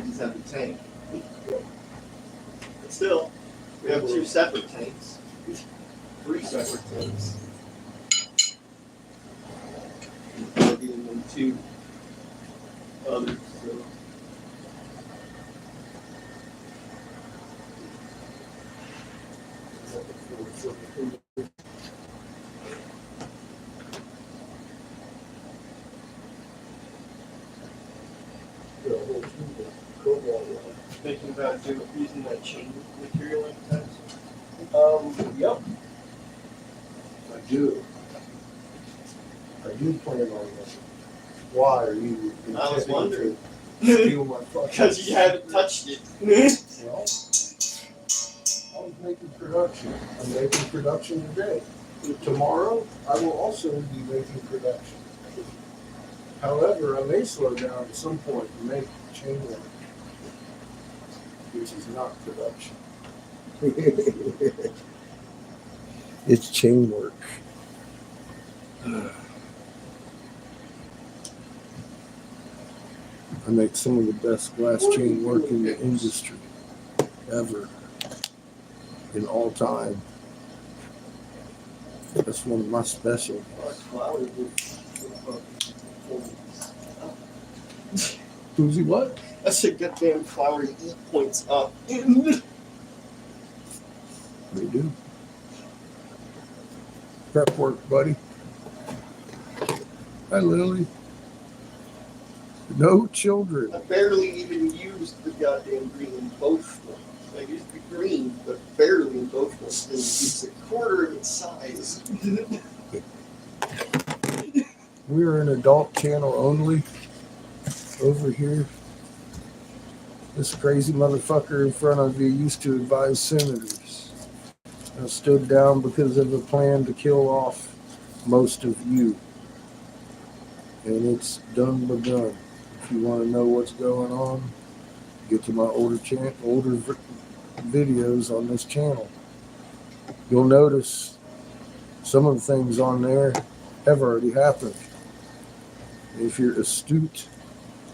just have the tank. But still, we have 2 separate tanks. 3 separate tanks. Plugging in 2 others. So. Thinking about using that chain material anytime soon? Yep. I do. I do plan on that. Why are you? I was intending wondering. to steal my fucking? Because you haven't touched it. Well, making production. I'm making production today. Tomorrow, I will also be making production. However, I may slow down at some point and make chain work, which is not production. It's chain work. I make some of the best glass chain work in the industry ever, in all time. That's one of my specialties. Who's what? I said, goddamn flower to eat points up. They do. Prep work, buddy. Hi, Lily. No children. I barely even used the goddamn green in both ones. I used the green, but barely in both ones. And it's a quarter of its size. We're an adult channel only over here. This crazy motherfucker in front of you used to advise senators. I stood down because of a plan to kill off most of you. And it's done begun. If you want to know what's going on, get to my older videos on this channel. You'll notice some of the things on there have already happened. If you're astute,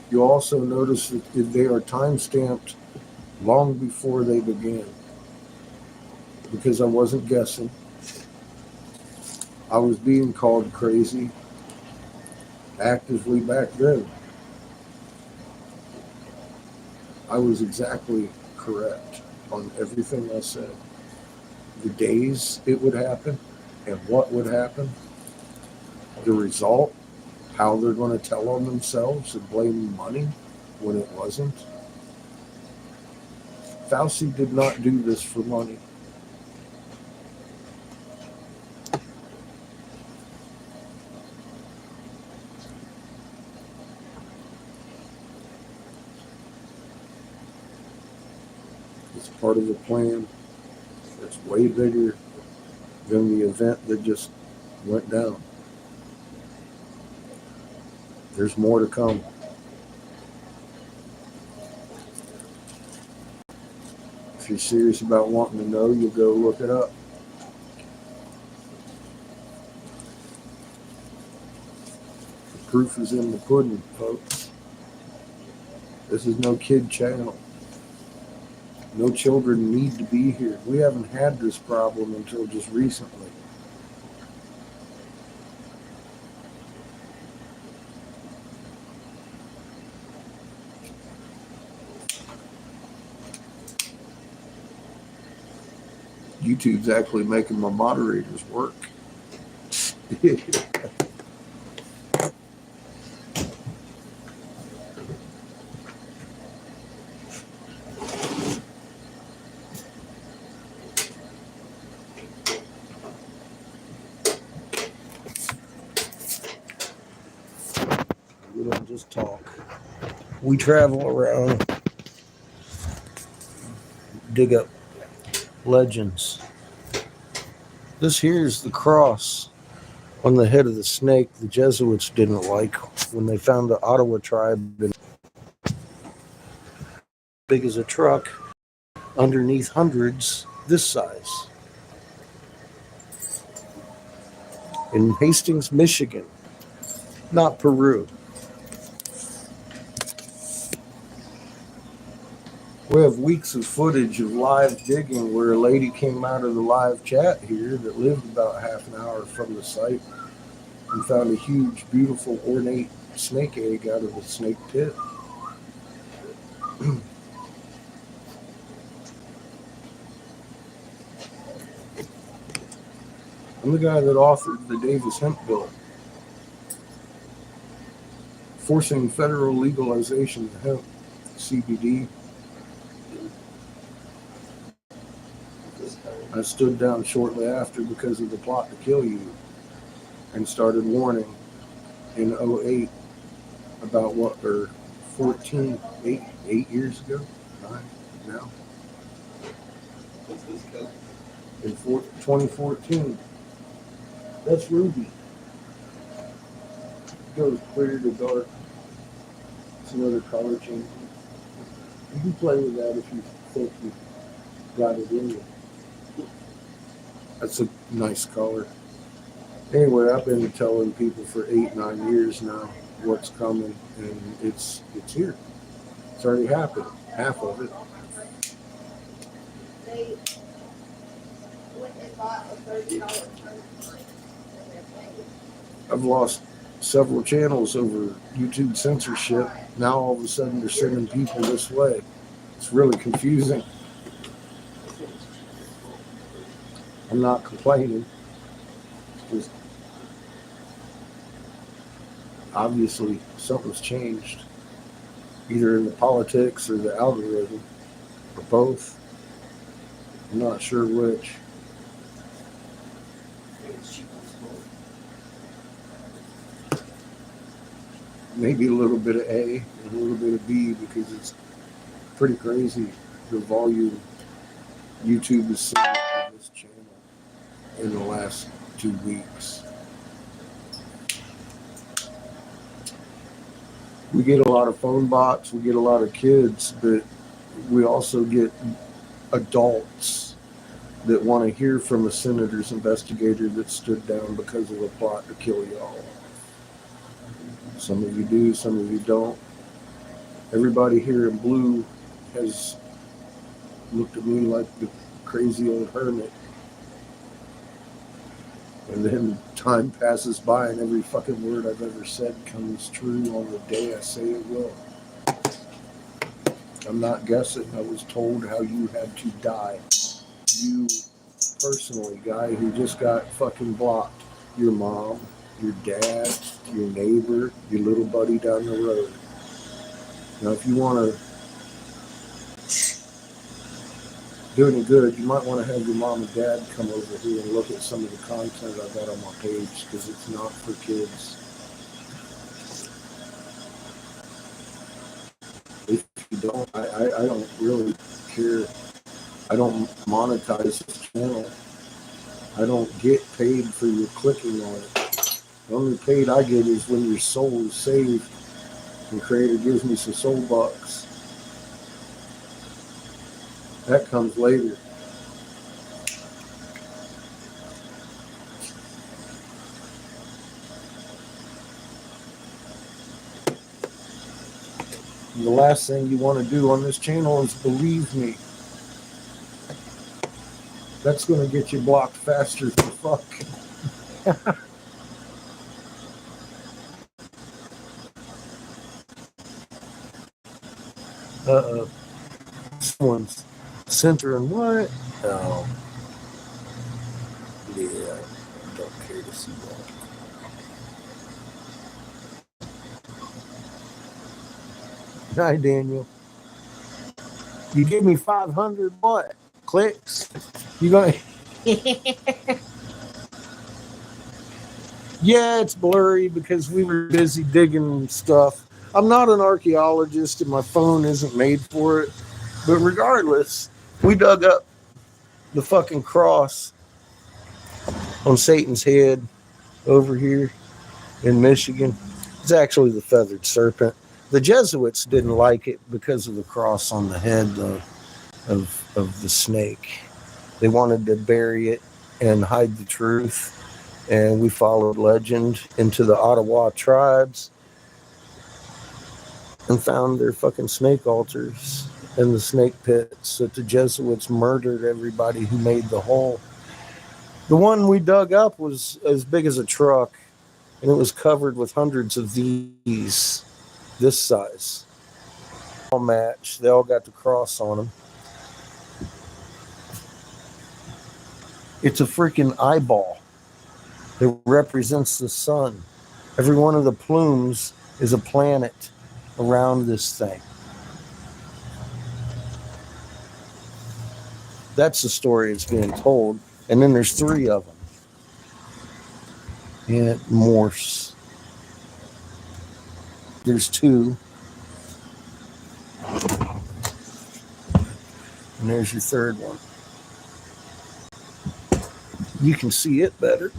you'll also notice that they are time-stamped long before they began. Because I wasn't guessing. I was being called crazy actively back then. I was exactly correct on everything I said. The days it would happen and what would happen, the result, how they're going to tell on themselves and blame money when it wasn't. Fauci did not do this for money. It's part of a plan that's way bigger than the event that just went down. There's more to come. If you're serious about wanting to know, you'll go look it up. The proof is in the pudding, folks. This is no kid channel. No children need to be here. We haven't had this problem until just recently. YouTube's actually making my moderators work. We don't just talk. We travel around, dig up legends. This here is the cross on the head of the snake the Jesuits didn't like when they found the Ottawa tribe big as a truck underneath hundreds this size. In Hastings, Michigan, not Peru. We have weeks of footage of live digging where a lady came out of the live chat here that lived about half an hour from the site and found a huge, beautiful, ornate snake egg out of the snake pit. I'm the guy that authored the Davis Hemp Bill, forcing federal legalization of hemp, CBD. I stood down shortly after because of the plot to kill you and started warning in 2008 about what, or 8 years ago, 9 now. What's this color? in 2014. That's ruby. Goes clear to dark. It's another color change. You can play with that if you think you got it in you. That's a nice color. Anyway, I've been telling people for 8-9 years now what's coming, and it's here. It's already happened. Half of it. They went and bought a $30 tournament and they're paying. I've lost several channels over YouTube censorship. Now all of a sudden they're sending people this way. It's really confusing. I'm not complaining. It's just obviously something's changed. Either in the politics or the algorithm, or both. I'm not sure which. Maybe a little bit of A and a little bit of B, because it's pretty crazy the volume YouTube is seeing on this channel in the last 2 weeks. We get a lot of phone bots, we get a lot of kids, but we also get adults that want to hear from a senator's investigator that stood down because of a plot to kill y'all. Some of you do, some of you don't. Everybody here in blue has looked at me like the crazy old hermit. And then time passes by and every fucking word I've ever said comes true on the day I say it will. I'm not guessing. I was told how you had to die. You personally, guy who just got fucking blocked. Your mom, your dad, your neighbor, your little buddy down the road. Now, if you want to do any good, you might want to have your mom and dad come over here and look at some of the content I got on my page, because it's not for kids. If you don't, I don't really care. I don't monetize this channel. I don't get paid for your clicking on it. The only paid I get is when your soul is saved and Creator gives me some soul bucks. That comes later. And the last thing you want to do on this channel is believe me. That's going to get you blocked faster than fuck. Uh-oh. Someone's centering what? Oh. Yeah, I don't care to see that. Hi, Daniel. You give me 500 what? Clicks? You gonna... Yeah, it's blurry because we were busy digging stuff. I'm not an archaeologist and my phone isn't made for it. But regardless, we dug up the fucking cross on Satan's head over here in Michigan. It's actually the feathered serpent. The Jesuits didn't like it because of the cross on the head of the snake. They wanted to bury it and hide the truth. And we followed legend into the Ottawa tribes and found their fucking snake altars and the snake pits that the Jesuits murdered everybody who made the hole. The one we dug up was as big as a truck, and it was covered with hundreds of these, this size. All match. They all got the cross on them. It's a freaking eyeball. It represents the sun. Every one of the plumes is a planet around this thing. That's the story it's being told. And then there's 3 of them. And it morphs. There's 2. And there's your 3rd one. You can see it better.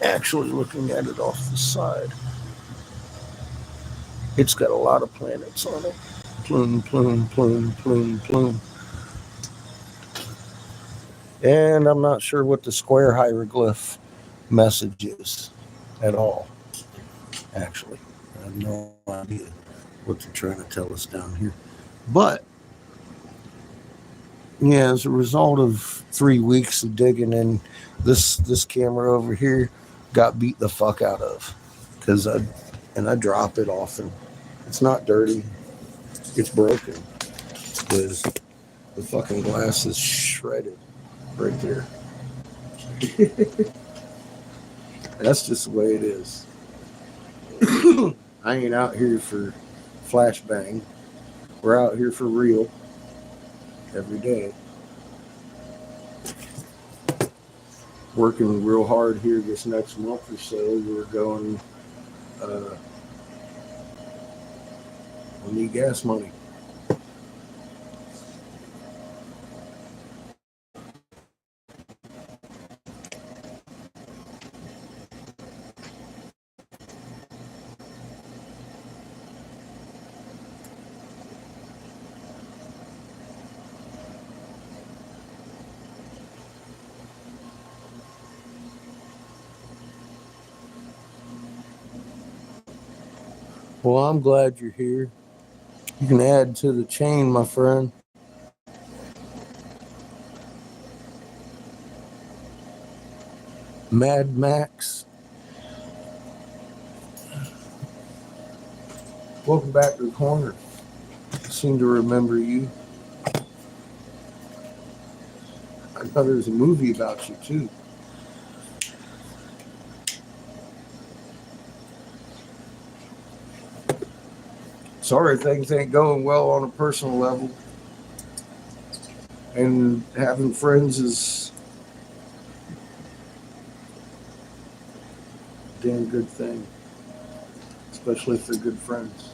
Actually, looking at it off the side, it's got a lot of planets on it. Plume, plume, plume, plume, plume. And I'm not sure what the square hieroglyph message is at all, actually. I have no idea what they're trying to tell us down here. But, yeah, as a result of 3 weeks of digging in, this camera over here got beat the fuck out of. Because I drop it often. It's not dirty. It's broken. Because the fucking glass is shredded right there. That's just the way it is. I ain't out here for flashbang. We're out here for real every day. Working real hard here this next month or so. We're going, we need gas money. Well, I'm glad you're here. You can add to the chain, my friend. Mad Max. Welcome back to the corner. I seem to remember you. I know there's a movie about you, too. Sorry things ain't going well on a personal level. And having friends is a damn good thing. Especially if they're good friends.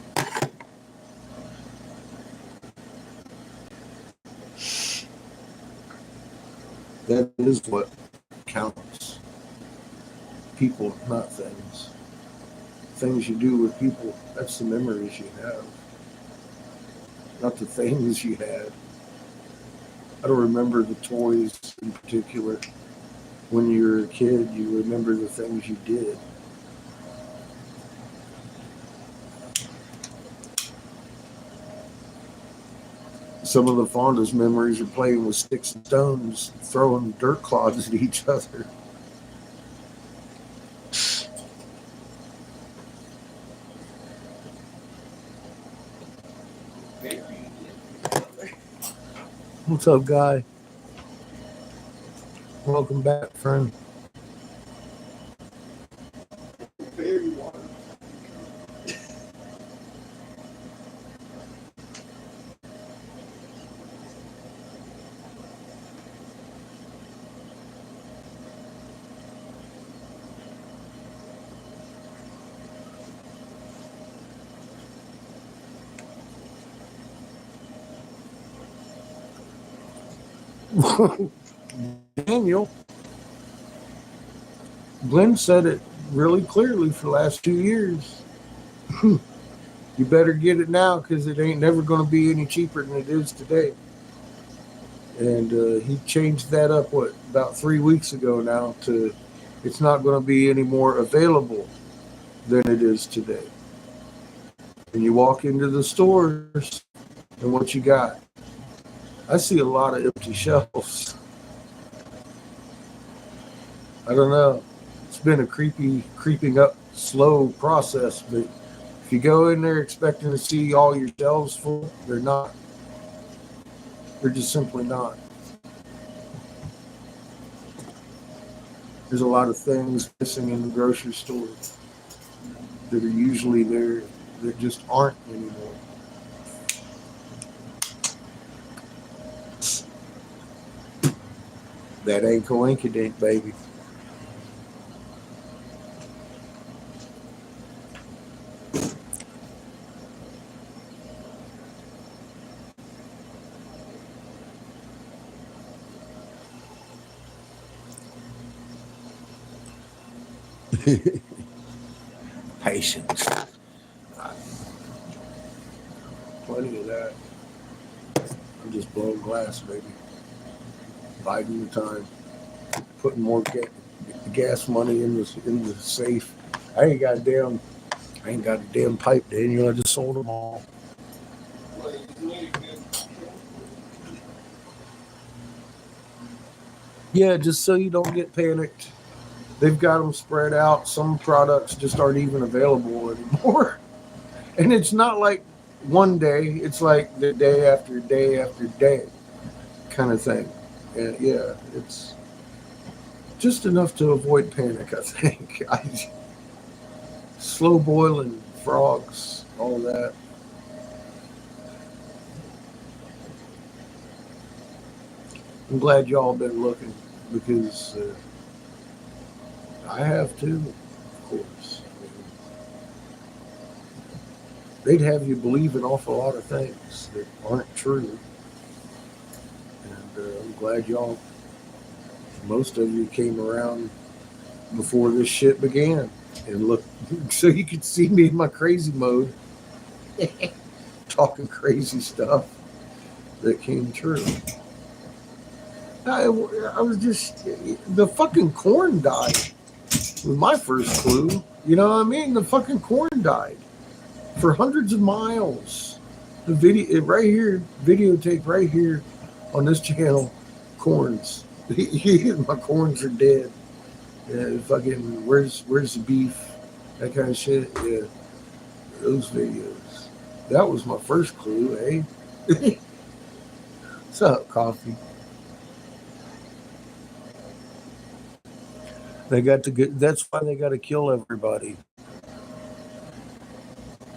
That is what counts. People, not things. Things you do with people, that's the memories you have. Not the things you had. I don't remember the toys in particular. When you were a kid, you remember the things you did. Some of the fondest memories are playing with sticks and stones, throwing dirt clods at each other. What's up, guy? Welcome back, friend. Very water. Daniel, Glenn said it really clearly for the last 2 years. You better get it now because it ain't never going to be any cheaper than it is today. And he changed that up, about 3 weeks ago now to it's not going to be any more available than it is today. And you walk into the stores and what you got? I see a lot of empty shelves. I don't know. It's been a creeping up slow process, but if you go in there expecting to see all your shelves full, they're not. They're just simply not. There's a lot of things missing in the grocery store that are usually there that just aren't anymore. That ain't coinkydink, baby. Patience. Plenty of that. I'm just blowing glass, baby. Biding the time. Putting more gas money in the safe. I ain't got a damn pipe, Daniel. I just sold them all. Well, you need a good Yeah, just so you don't get panicked. They've got them spread out. Some products just aren't even available anymore. And it's not like one day, it's like the day after day after day kind of thing. And yeah, it's just enough to avoid panic, I think. Slow boiling frogs, all that. I'm glad y'all been looking because I have too, of course. I mean, they'd have you believe an awful lot of things that aren't true. And I'm glad most of you came around before this shit began and look so you could see me in my crazy mode talking crazy stuff that came true. I was just the fucking corn died was my first clue. You know what I mean? The fucking corn died for hundreds of miles. The video right here, videotape right here on this channel, corns. My corns are dead. Yeah, fucking where's the beef? That kind of shit. Yeah, those videos. That was my first clue, eh? What's up, coffee? They got to get. That's why they got to kill everybody,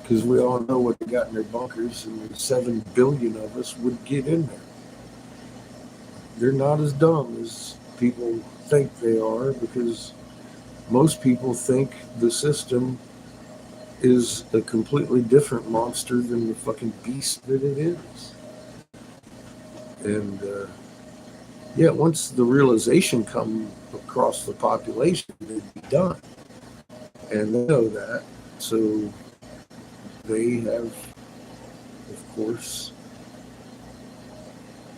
because we all know what they got in their bunkers, and 7 billion of us would get in there. They're not as dumb as people think they are, because most people think the system is a completely different monster than the fucking beast that it is. And yeah, once the realization come across the population, they'd be done. And they know that. So they have, of course,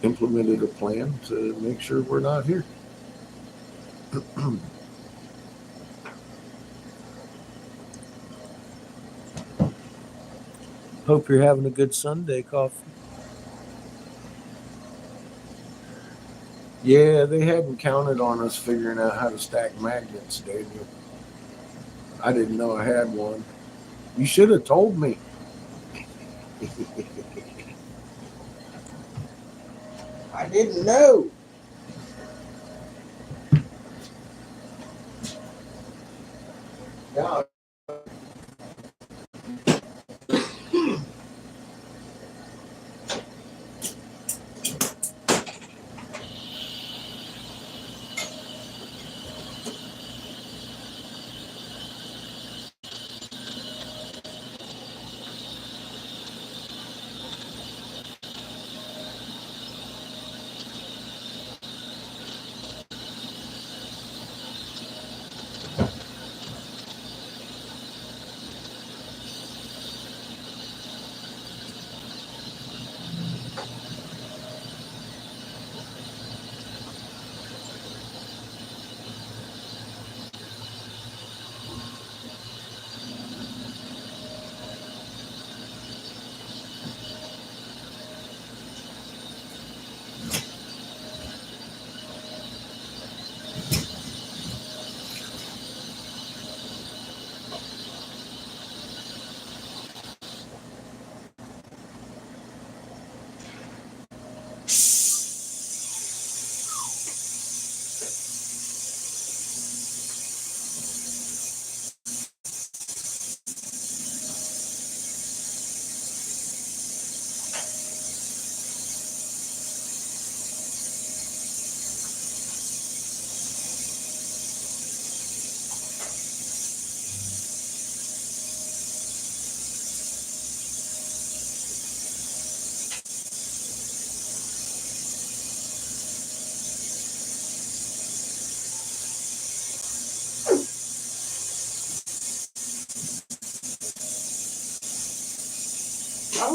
implemented a plan to make sure we're not here. Hope you're having a good Sunday, coffee. Yeah, they hadn't counted on us figuring out how to stack magnets, Daniel. I didn't know I had one. You should have told me. I didn't know. Yeah.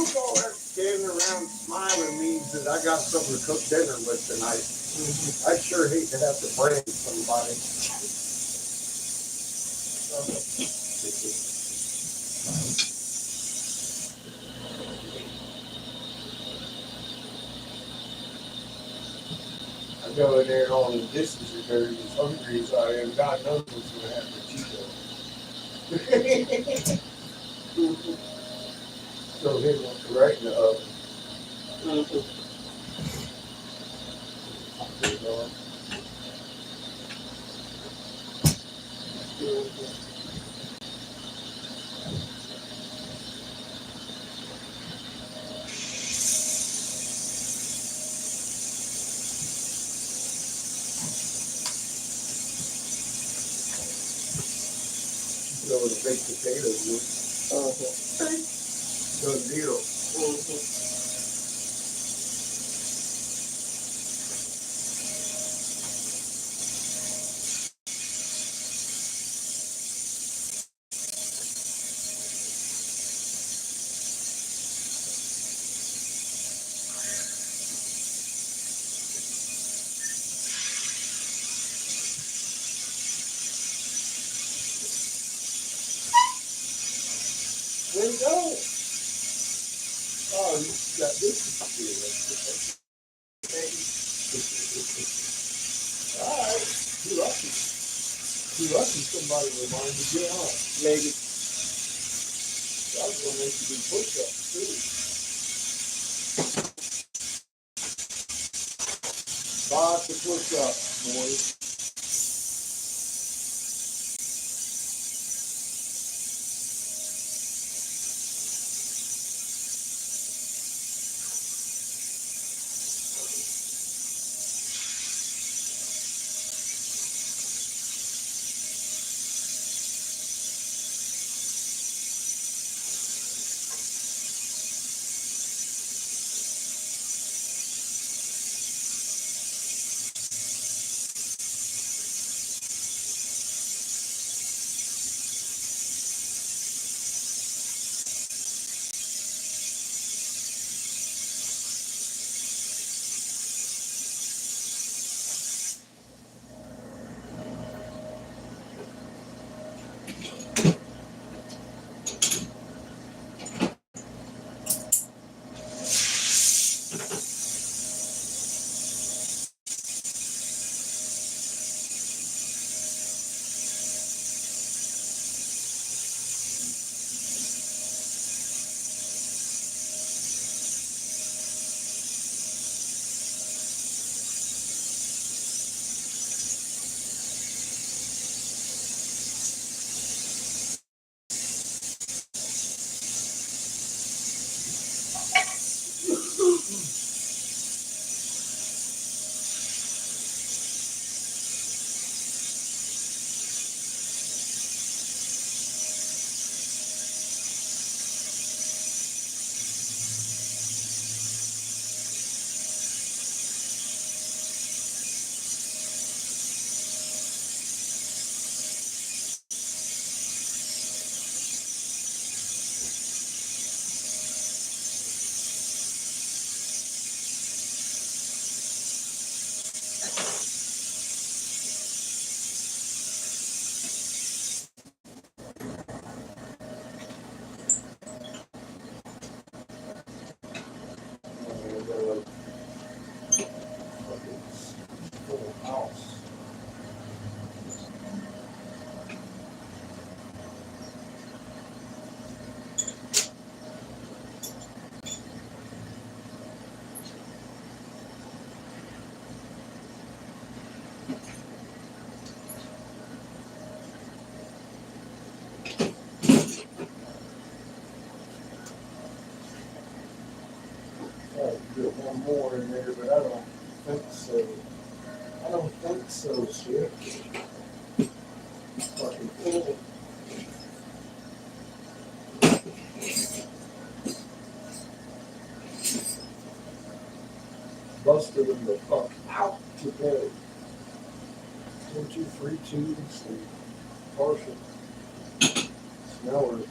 What's all that standing around smiling means that I got something to cook dinner with tonight. I sure hate to have to brand somebody. I go in there and all the dishes are dirty, as hungry as I am. God knows what's going to happen to Chico. Throw him right in the oven. Throw the baked potatoes in. Done deal. There you go. Oh, you got this to do. All right. You lucky. You lucky somebody reminded you, huh? Maybe. I was going to make you do push-ups, too. Lots of push-ups, boys. Full house. Get one more in there, but I don't think so. I don't think so, shit. Fucking full. Busted them the fuck out today. 1, 2, 3 tubes and partial. Now we're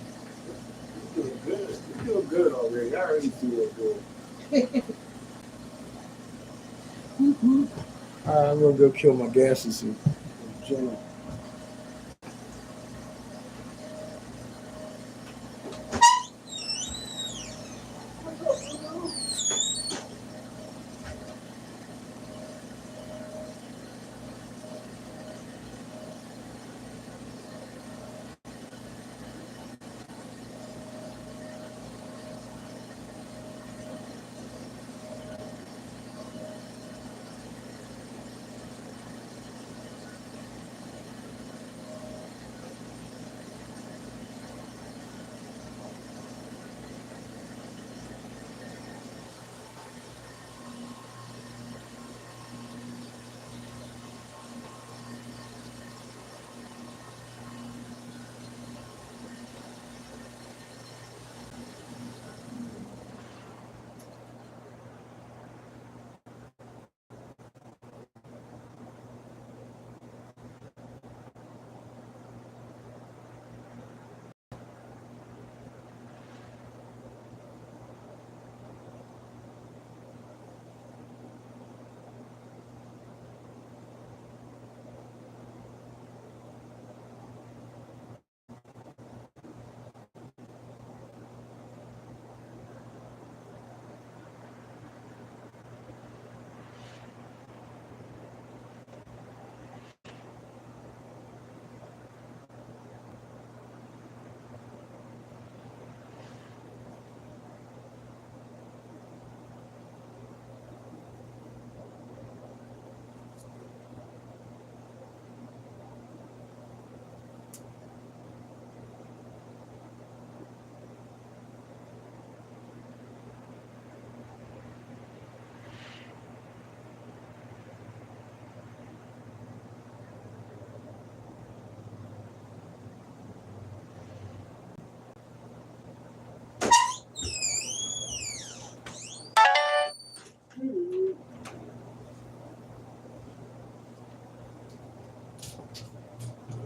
Doing good. You're doing good already. I already feel good. All right, I'm gonna go kill my gases and gym.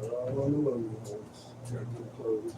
All on the moon. Gotta get clothes.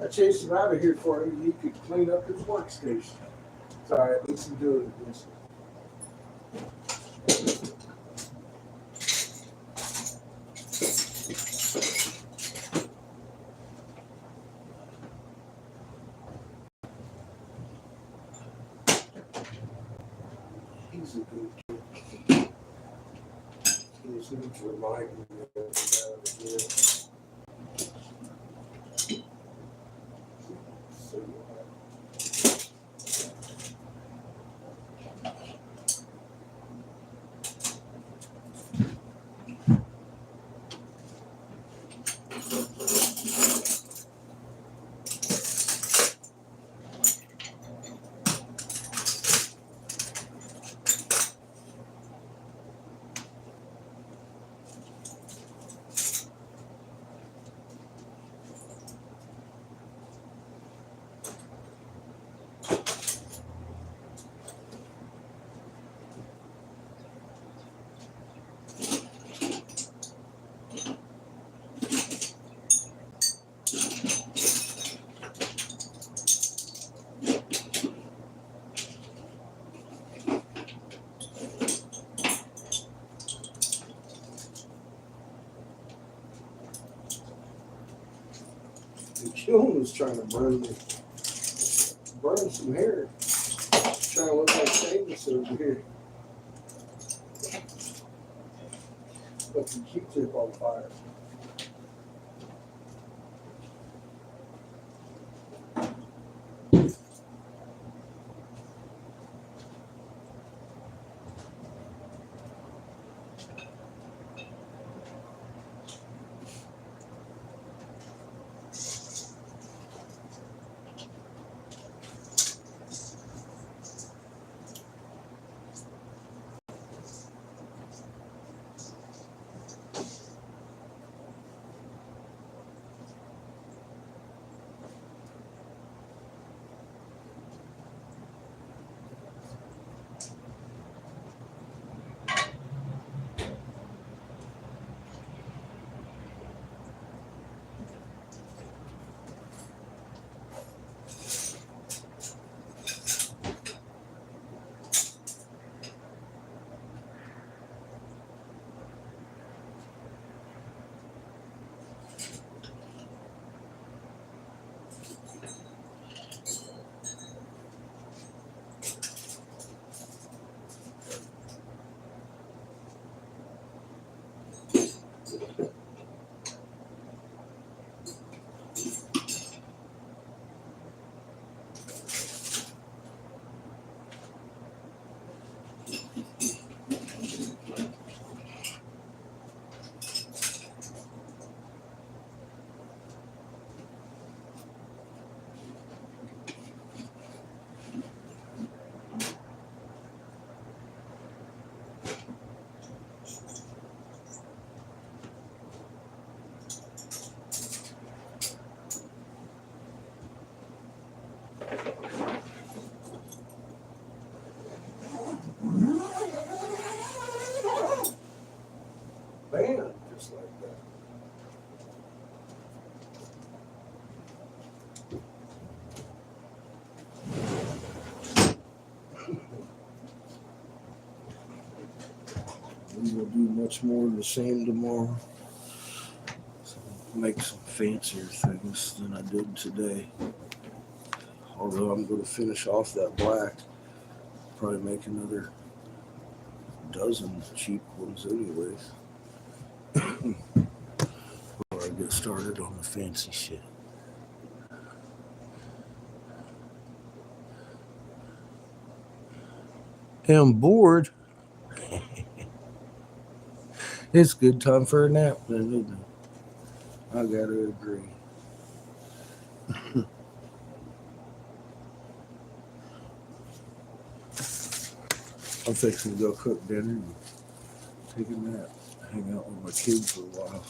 I chased him out of here for him. He could clean up his workstation. It's all right. At least he's doing it. He's a good kid. He just needs to remind me of that again. So, the kiln was trying to burn some hair. trying to look like stainless over here. Got some Q-tip on fire. Bam, just like that. We will do much more of the same tomorrow. So make some fancier things than I did today. Although I'm going to finish off that black, probably make another dozen cheap ones anyways. Before I get started on the fancy shit. I'm bored. It's a good time for a nap then, isn't it? I gotta agree. I'm fixing to go cook dinner and take a nap. Hang out with my kids for a while.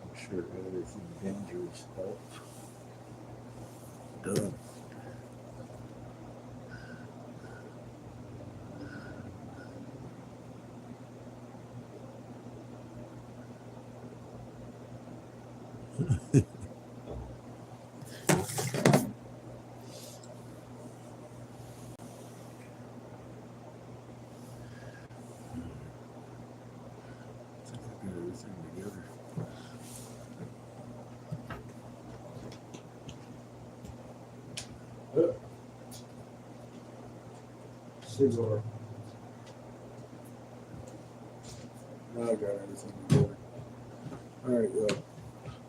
I'm sure everything dangerous helps. Done. I think I got everything together. Cigar. Now I got everything together. Alright,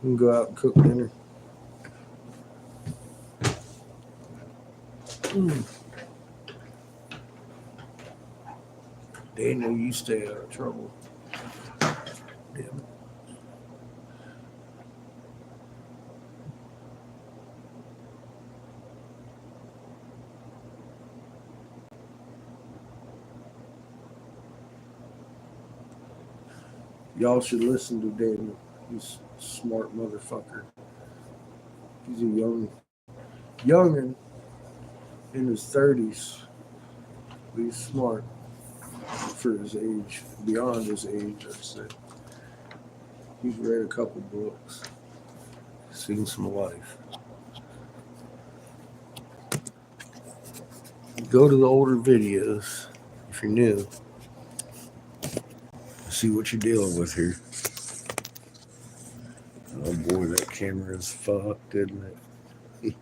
We can go out and cook dinner. Daniel, you stay out of trouble. Damn it. Y'all should listen to Daniel. He's a smart motherfucker. He's a youngin' in his 30s. But he's smart for his age, beyond his age, I'd say. He's read a couple books, seen some life. Go to the older videos if you're new. See what you're dealing with here. Oh boy, that camera is fucked, isn't it?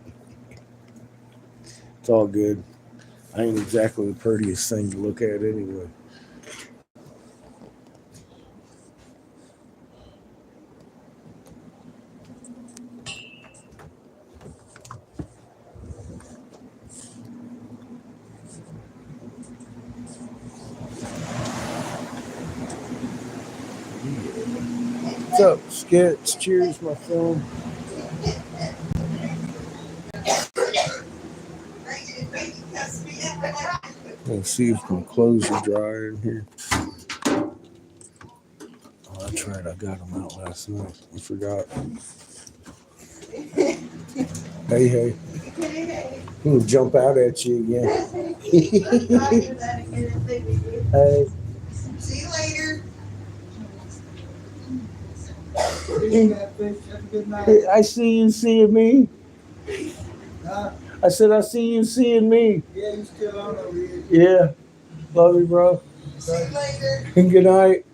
It's all good. I ain't exactly the prettiest thing to look at anyway. What's up, Skits? Cheers, my friend. Let's see if my clothes are dry in here. Oh, that's right. I got them out last night. I forgot. Hey. I'm going to jump out at you again. Hey. See you later. Have a good night. I see you seeing me. Huh? I said, I see you seeing me. Yeah, you still on over here. Yeah. Love you, bro. See you later. And good night.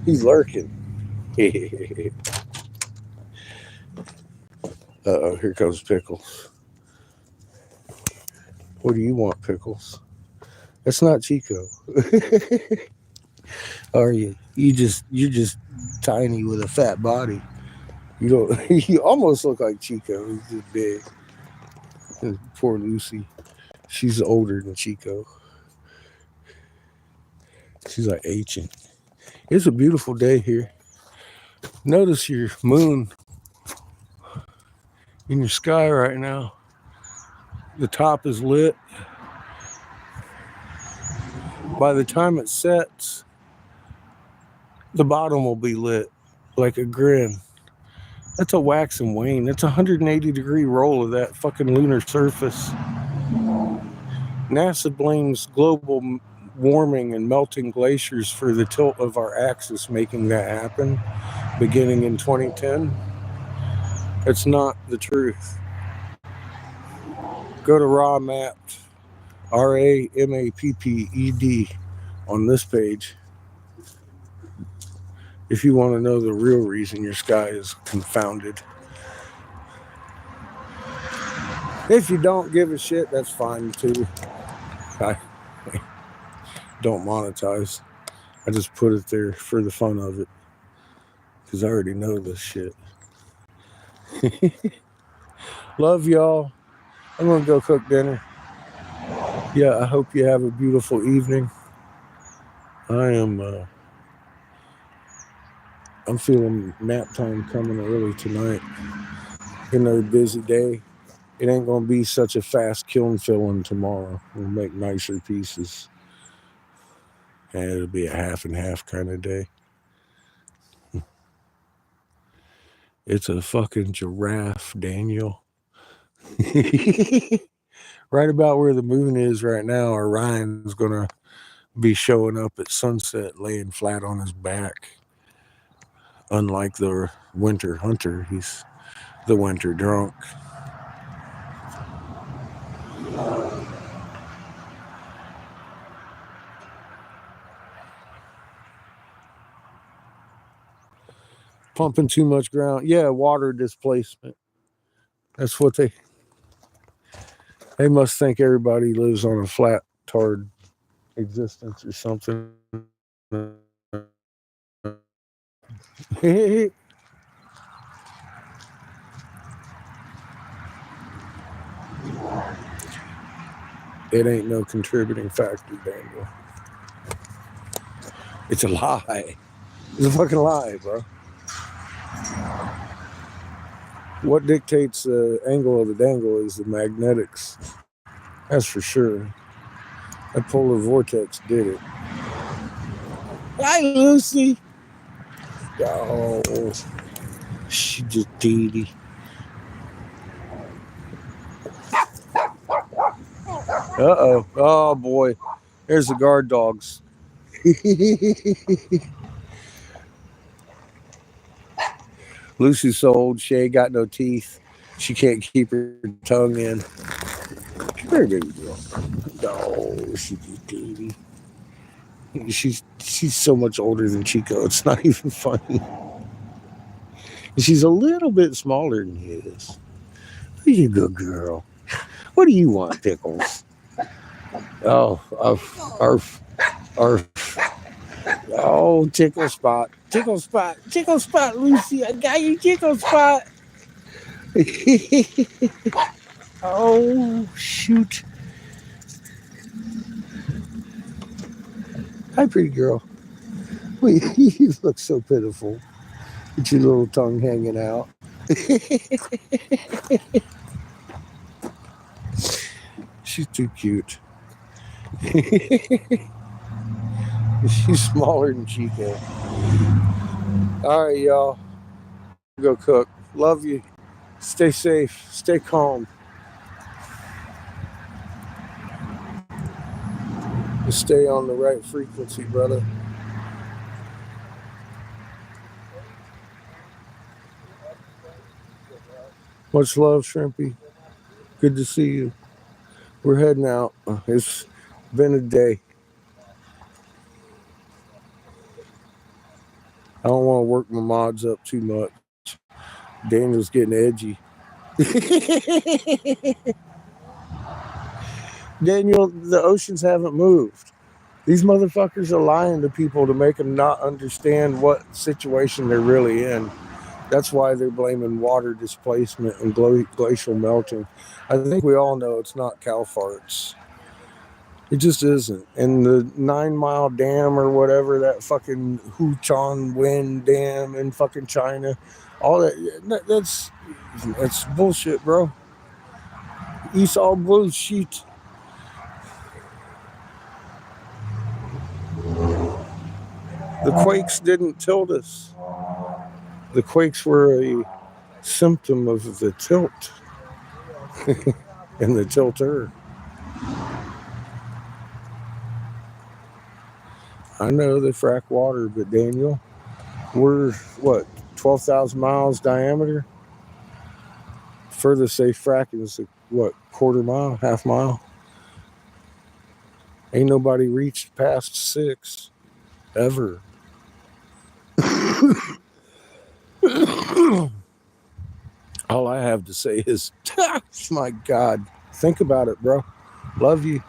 He's lurking. Uh-oh, here comes Pickles. What do you want, Pickles? That's not Chico. Are you? You're just tiny with a fat body. You don't. You almost look like Chico. He's just big. And poor Lucy. She's older than Chico. She's like ancient. It's a beautiful day here. Notice your moon in your sky right now. The top is lit. By the time it sets, the bottom will be lit like a grin. That's a wax and wane. That's a 180-degree roll of that fucking lunar surface. NASA blames global warming and melting glaciers for the tilt of our axis making that happen beginning in 2010. It's not the truth. Go to Raw Mapped, RAMAPPED on this page if you want to know the real reason your sky is confounded. If you don't give a shit, that's fine too. I don't monetize. I just put it there for the fun of it because I already know this shit. Love y'all. I'm gonna go cook dinner. Yeah, I hope you have a beautiful evening. I'm feeling nap time coming early tonight. Another busy day. It ain't gonna be such a fast kiln filling tomorrow. We'll make nicer pieces. And it'll be a half and half kind of day. It's a fucking giraffe, Daniel. Right about where the moon is right now, Orion's gonna be showing up at sunset laying flat on his back. Unlike the winter hunter, he's the winter drunk. Pumping too much ground. Yeah, water displacement. That's what they must think everybody lives on a flat, tarred existence or something. It ain't no contributing factor, Daniel. It's a lie. It's a fucking lie, bro. What dictates the angle of the dangle is the magnetics. That's for sure. That polar vortex did it. Hi, Lucy. Oh, she just deedy. Uh-oh. Oh, boy. There's the guard dogs. Lucy's so old, she ain't got no teeth. She can't keep her tongue in. Come here, baby girl. Oh, she's a baby. She's so much older than Chico. It's not even funny. She's a little bit smaller than he is. You're a good girl. What do you want, Pickles? Oh, arf, arf. Oh, tickle spot, tickle spot, tickle spot, Lucy. I got you, tickle spot. Oh, shoot. Hi, pretty girl. Wait, you look so pitiful with your little tongue hanging out. She's too cute. She's smaller than Chico. All right, y'all. Go cook. Love you. Stay safe. Stay calm. And stay on the right frequency, brother. Much love, Shrimpy. Good to see you. We're heading out. It's been a day. I don't want to work my mods up too much. Daniel's getting edgy. Daniel, the oceans haven't moved. These motherfuckers are lying to people to make them not understand what situation they're really in. That's why they're blaming water displacement and glacial melting. I think we all know it's not cow farts. It just isn't. And the 9 Mile Dam or whatever, that fucking Huchan Wind Dam in fucking China, all that's bullshit, bro. It's all bullshit. The quakes didn't tilt us. The quakes were a symptom of the tilt and the tilter. I know they frack water, but Daniel, we're what, 12,000 miles diameter? Furthest they fracking is what, quarter mile, half mile? Ain't nobody reached past 6 ever. All I have to say is, my God, think about it, bro. Love you.